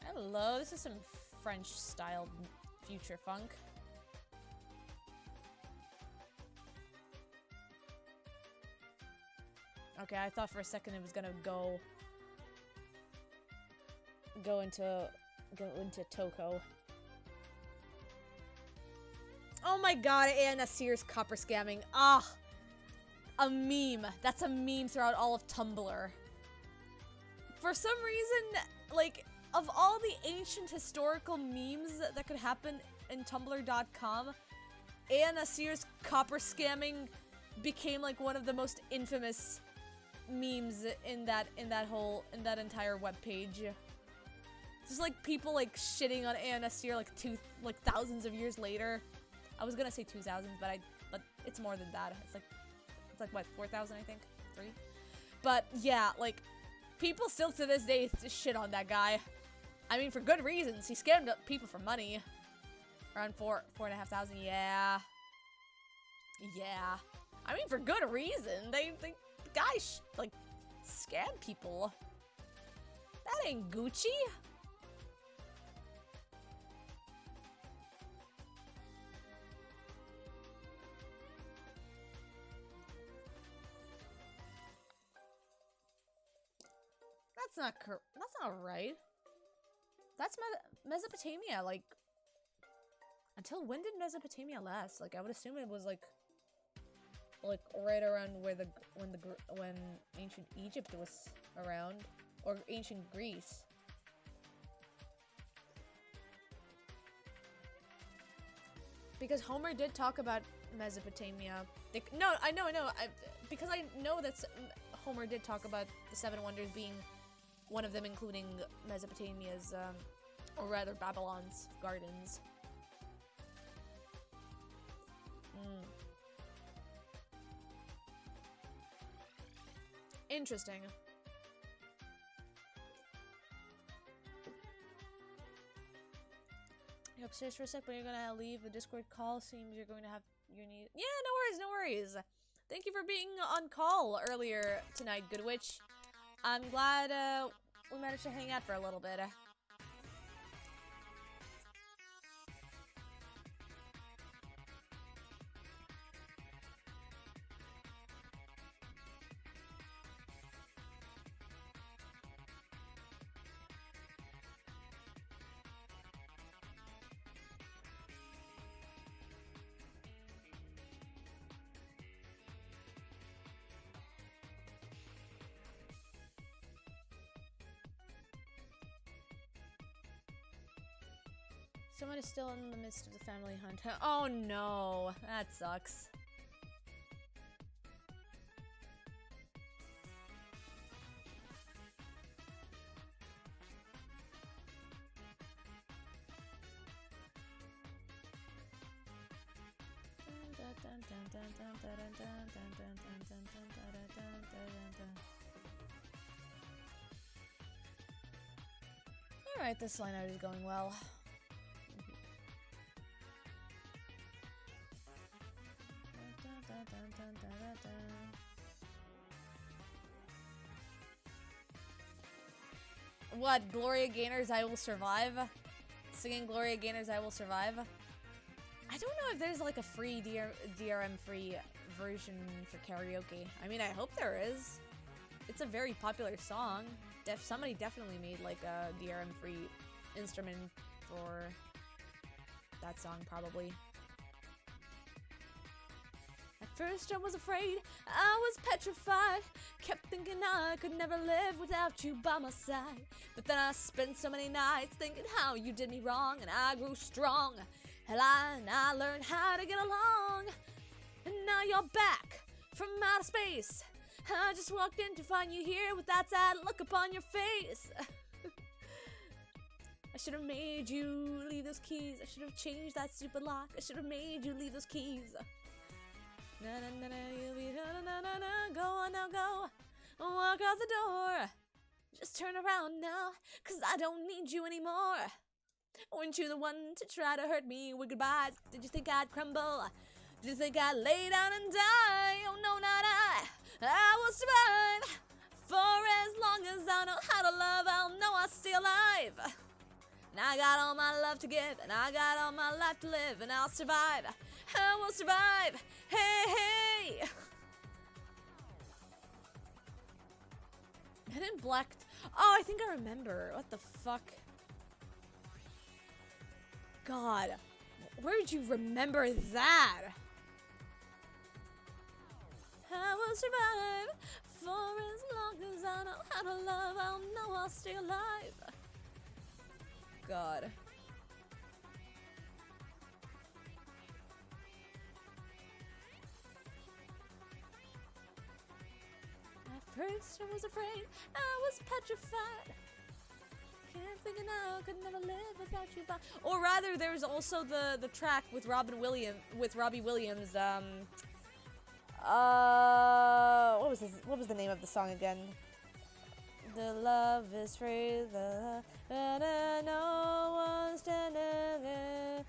Hello, this is some French-styled future funk. Okay, I thought for a second it was gonna go into Toko. Oh my god, Anna Sears copper scamming. Ah, a meme. That's a meme throughout all of Tumblr. For some reason, like, of all the ancient historical memes that could happen in Tumblr.com, Anna Sears copper scamming became like one of the most infamous memes in that entire webpage. Just like people like shitting on Anna Sear like thousands of years later. I was gonna say 2000s, but it's more than that. It's like what, 4,000 I think, 3. But yeah, like people still to this day shit on that guy. I mean, for good reasons. He scammed up people for money. Around 4,500. Yeah. Yeah. I mean, for good reason. The guy like scam people. That ain't Gucci. That's not right. That's Mesopotamia. Like, until when did Mesopotamia last? Like, I would assume it was like right around when ancient Egypt was around, or ancient Greece. Because Homer did talk about Mesopotamia. I know. Because I know that Homer did talk about the Seven Wonders being one of them, including Mesopotamia's, or rather Babylon's gardens. Interesting. You're upstairs for a sec, but you're gonna leave the Discord call. Seems you're going to have your need. Yeah, no worries. Thank you for being on call earlier tonight, Goodwitch. I'm glad we managed to hang out for a little bit. Someone is still in the midst of the family hunt. Oh no, that sucks. Alright, this line out is going well. What? Gloria Gaynor's I Will Survive? Singing Gloria Gaynor's I Will Survive? I don't know if there's like a free DRM-free version for karaoke. I mean, I hope there is. It's a very popular song. Somebody definitely made like a DRM-free instrument for that song, probably. At first I was afraid, I was petrified. Kept thinking I could never live without you by my side. But then I spent so many nights thinking how you did me wrong, and I grew strong. And I learned how to get along. And now you're back from outer space. I just walked in to find you here with that sad look upon your face. I should have made you leave those keys. I should have changed that stupid lock. I should have made you leave those keys. Na na na na, you'll be na na na na. Go on now, go. Walk out the door. Just turn around now, 'cause I don't need you anymore. Weren't you the one to try to hurt me with goodbyes? Did you think I'd crumble? Did you think I'd lay down and die? Oh no, not I. I will survive. For as long as I know how to love, I'll know I'll stay alive. And I got all my love to give, and I got all my life to live, and I'll survive. I will survive. Hey, hey. Men in Black. Oh, I think I remember. What the fuck? God, where did you remember that? I will survive for as long as I know how to love. I'll know I'll stay alive. God. At first I was afraid, I was petrified. Can't think it now, could never live without you. Or rather, there's also the track with Robbie Williams. What was the name of the song again? The love is free, the no one's standing.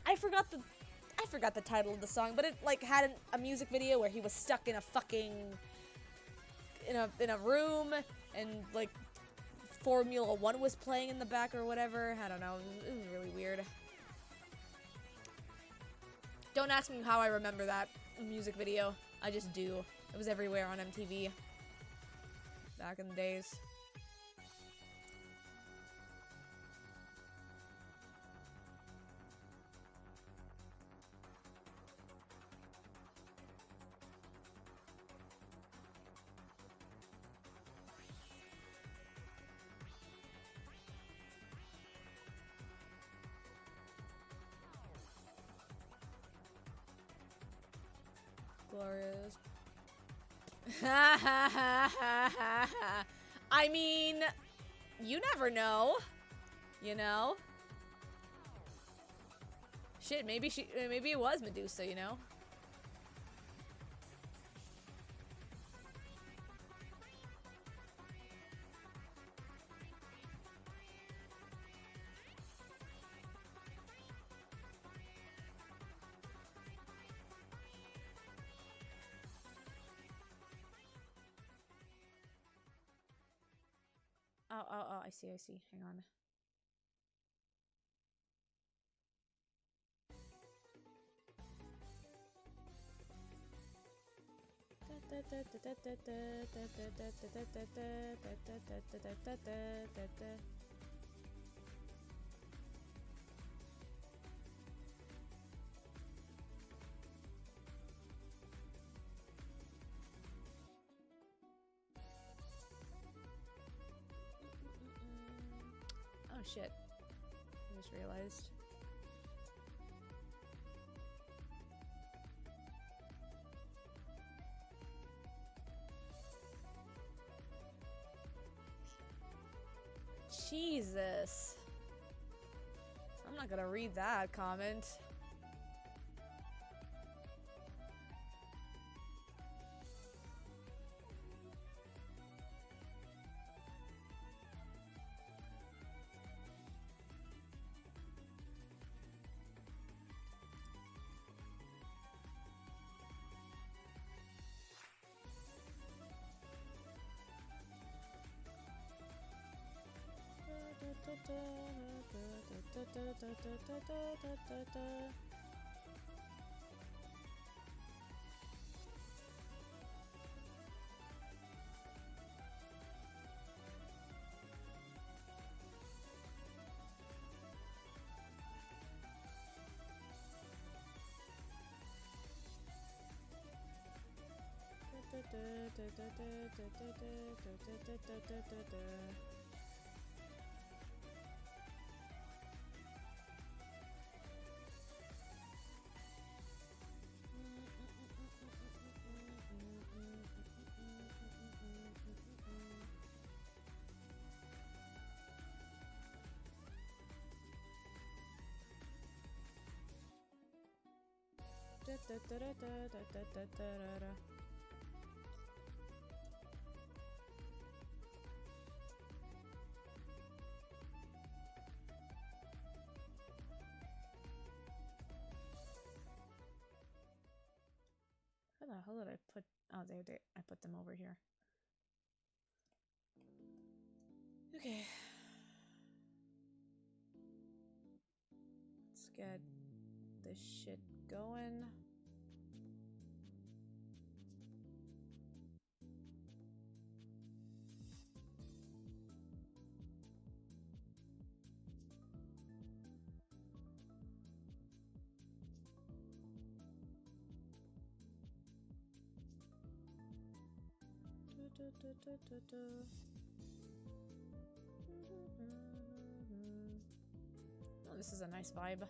I forgot the title of the song, but it like had a music video where he was stuck in a fucking in a room and like Formula 1 was playing in the back or whatever. I don't know. It was really weird. Don't ask me how I remember that music video. I just do. It was everywhere on MTV. Back in the days. Glorious. I mean, you never know, you know? Shit, maybe it was Medusa, you know? Oh, I see. Hang on. Oh shit. I just realized. Jesus. I'm not gonna read that comment. hell did I put? Oh, they. I put them over here. Okay. Let's get this shit going. Oh, this is a nice vibe.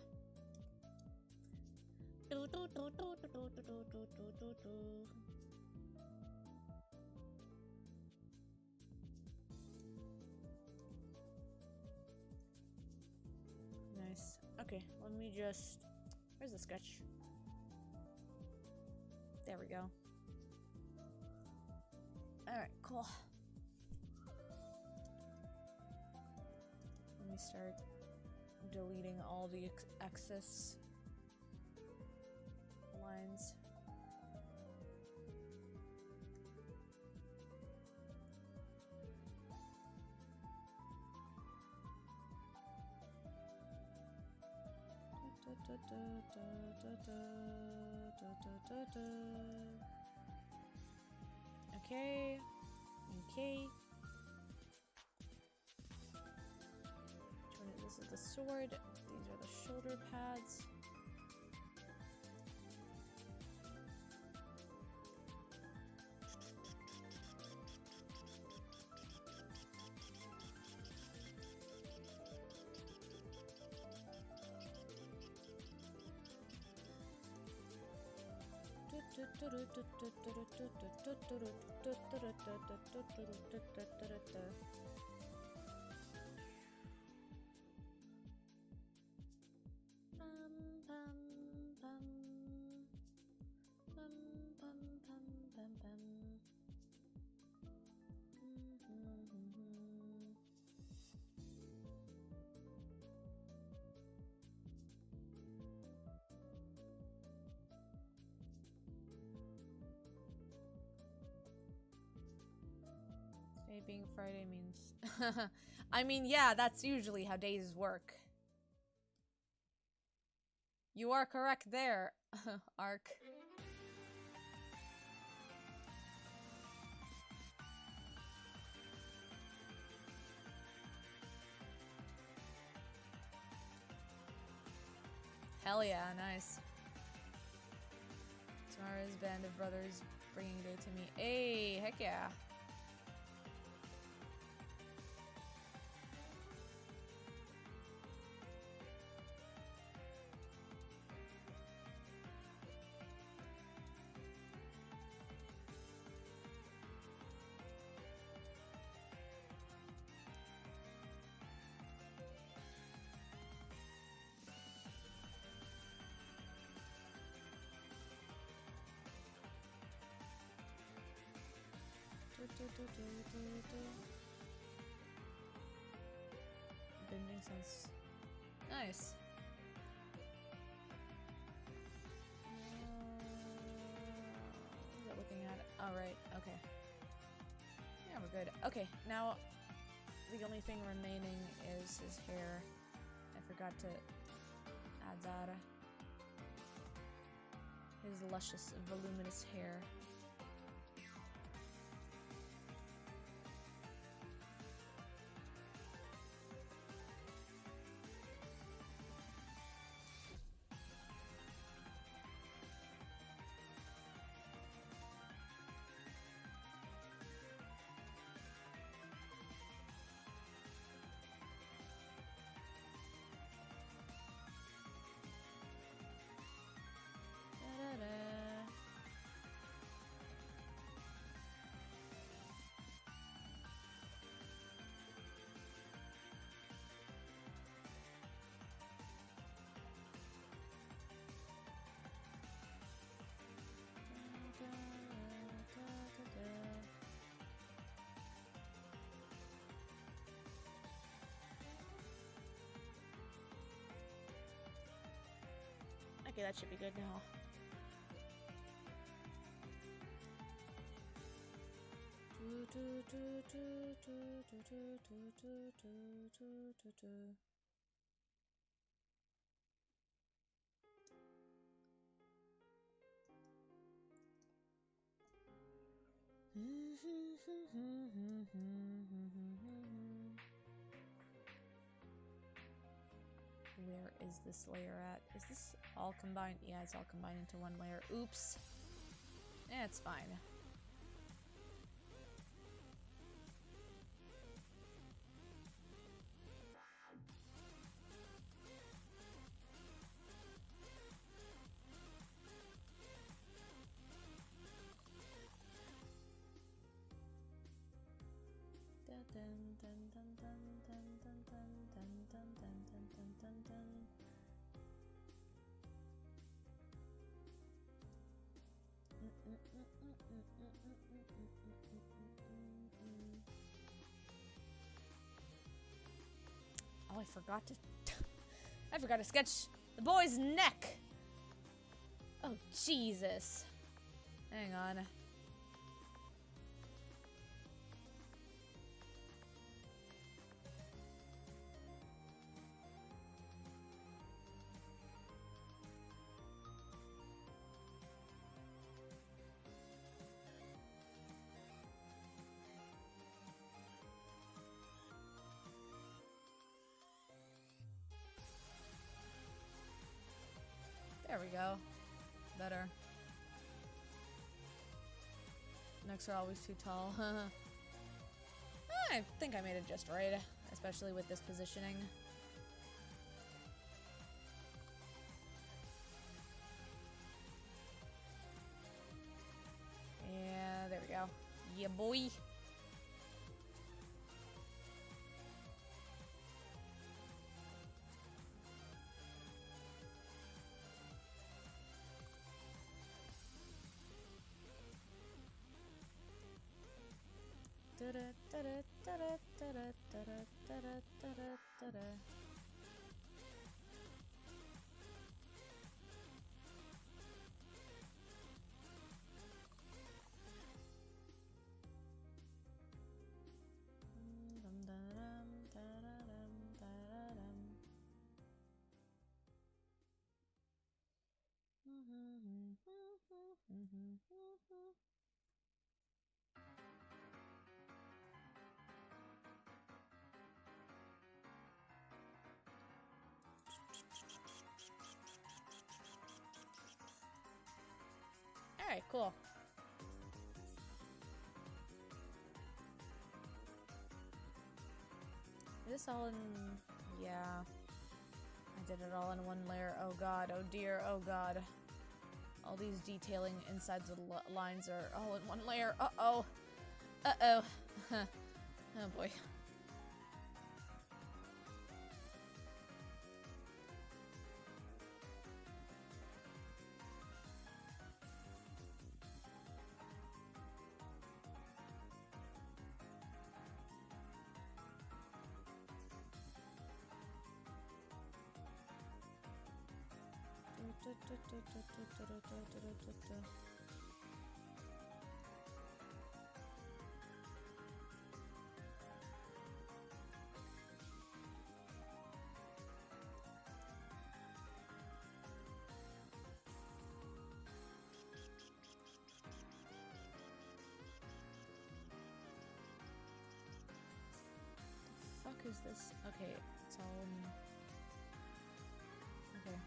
Nice. Okay, let me just... Where's the sketch? There we go. Alright, cool. Let me start deleting all the excess lines. Okay. Okay. This is the sword. These are the shoulder pads. Today being Friday means... I mean, yeah, that's usually how days work. You are correct there, Ark. Hell yeah, nice. Tomorrow's band of brothers bringing day to me. Hey, heck yeah. Bending sounds nice. What was I looking at? All right. Okay. Yeah, we're good. Okay. Now, the only thing remaining is his hair. I forgot to add that. His luscious, voluminous hair. Okay, that should be good now. Where is this layer at? Is this all combined? Yeah, it's all combined into one layer. Oops. Yeah, it's fine. Oh, I forgot to... I forgot to sketch the boy's neck! Oh, Jesus. Hang on. There we go. Better. Necks are always too tall. I think I made it just right, especially with this positioning. Yeah, there we go. Yeah, boy. Alright, cool. Is this all in... Yeah. I did it all in one layer. Oh god, oh dear, oh god. All these detailing inside the lines are all in one layer. Uh-oh. Uh-oh. Oh boy. Fuck is this? Okay, it's all... Okay.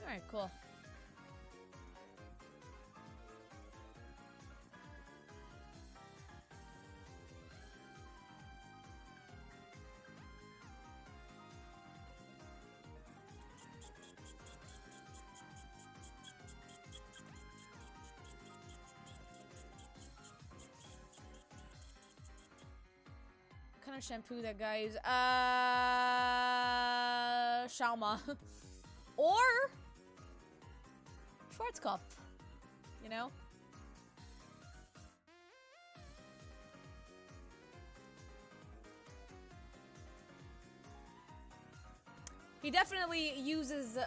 Alright, cool. What kind of shampoo that guy is? Schauma. Or Schwarzkopf, you know? He definitely uses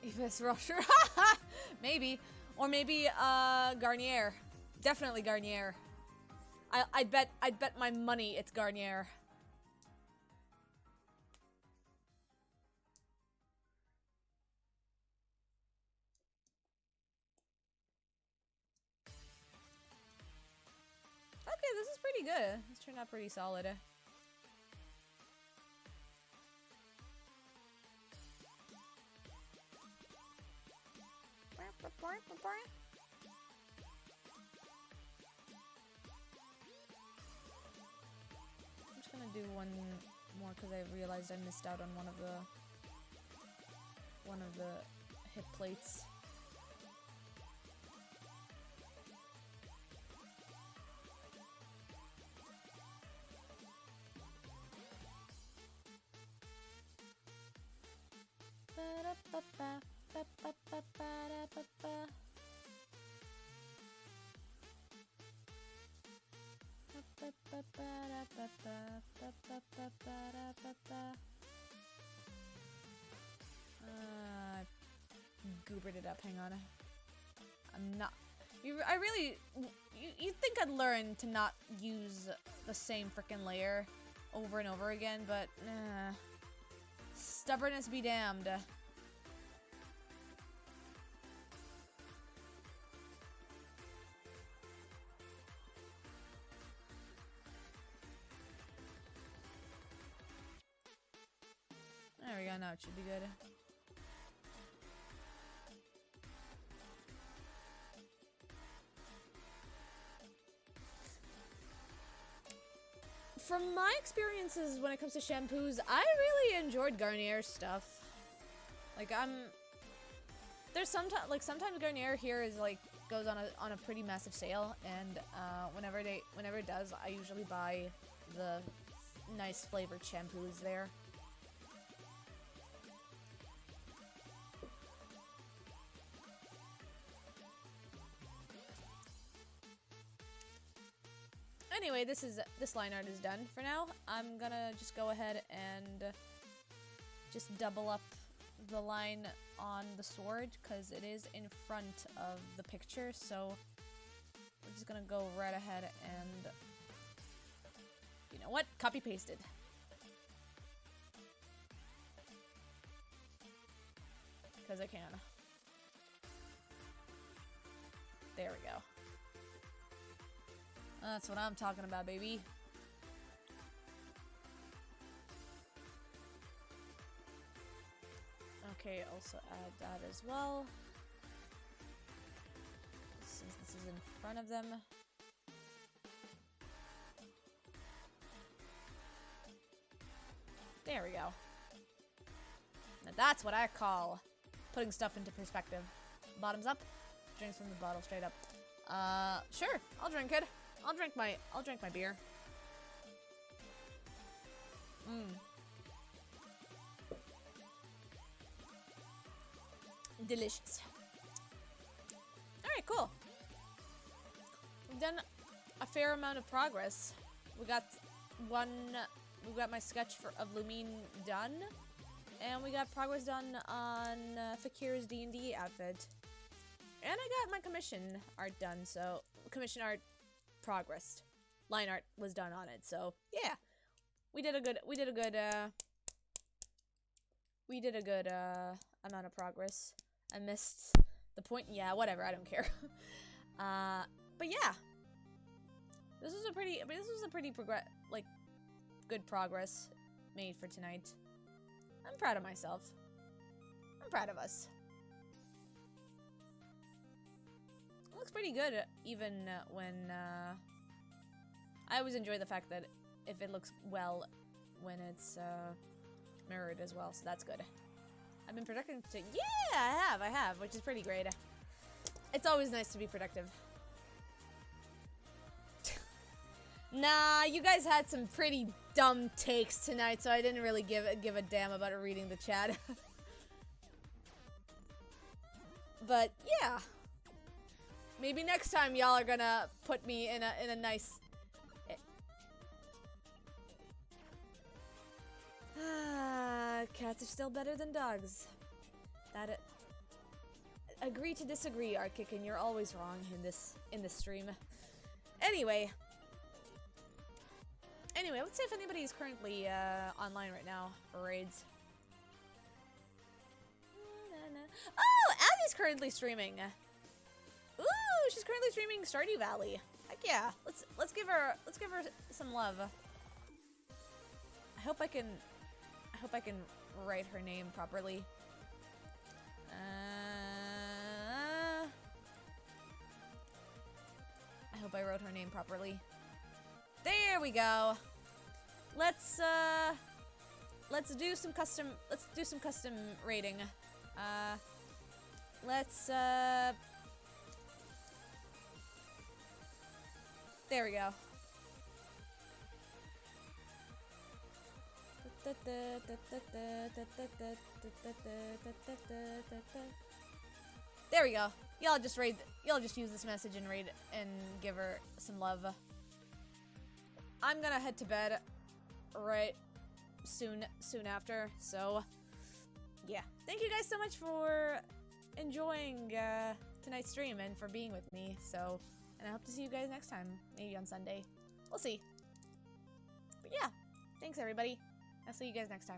Evis Rusher. Maybe. Or maybe Garnier. Definitely Garnier. I'd bet my money it's Garnier. Okay, this is pretty good. This turned out pretty solid. I'm just gonna do one more because I realized I missed out on one of the hit plates. Goobered it up, hang on. I'm not... You'd think I'd learn to not use the same frickin' layer over and over again, but stubbornness be damned. There we go, now it should be good. From my experiences when it comes to shampoos, I really enjoyed Garnier's stuff. Like there's sometimes Garnier here is like goes on a pretty massive sale, and whenever it does, I usually buy the nice flavored shampoos there. Anyway, this line art is done for now. I'm gonna just go ahead and just double up the line on the sword because it is in front of the picture, so we're just gonna go right ahead and, you know what? Copy pasted. Because I can. There we go. That's what I'm talking about, baby. Okay, also add that as well. Since this is in front of them. There we go. Now that's what I call putting stuff into perspective. Bottoms up, drinks from the bottle straight up. Sure, I'll drink it. I'll drink my beer. Delicious. Alright, cool. We've done a fair amount of progress. We got my sketch of Lumine done, and we got progress done on Fakir's D&D outfit. And I got my commission art done, so commission art progressed. Line art was done on it, so yeah. We did a good amount of progress. I missed the point. Yeah, whatever, I don't care. But yeah. This was a pretty good progress made for tonight. I'm proud of myself. I'm proud of us. It looks pretty good, even when, I always enjoy the fact that if it looks well when it's, mirrored as well, so that's good. I've been productive to- Yeah, I have, which is pretty great. It's always nice to be productive. Nah, you guys had some pretty dumb takes tonight, so I didn't really give a damn about reading the chat. But, yeah. Maybe next time y'all are gonna put me in a nice... Cats are still better than dogs. That agree to disagree, Arctic, and you're always wrong in this stream. Anyway, let's see if anybody is currently online right now for raids. Oh, Abby's currently streaming. Ooh, she's currently streaming Stardew Valley. Heck yeah, let's give her some love. I hope I can write her name properly. I hope I wrote her name properly. There we go. Let's do some custom rating. There we go. There we go. Y'all just use this message and raid and give her some love. I'm gonna head to bed right soon after, so yeah. Thank you guys so much for enjoying tonight's stream and for being with me. So, and I hope to see you guys next time, maybe on Sunday. We'll see. But yeah, thanks everybody. I'll see you guys next time.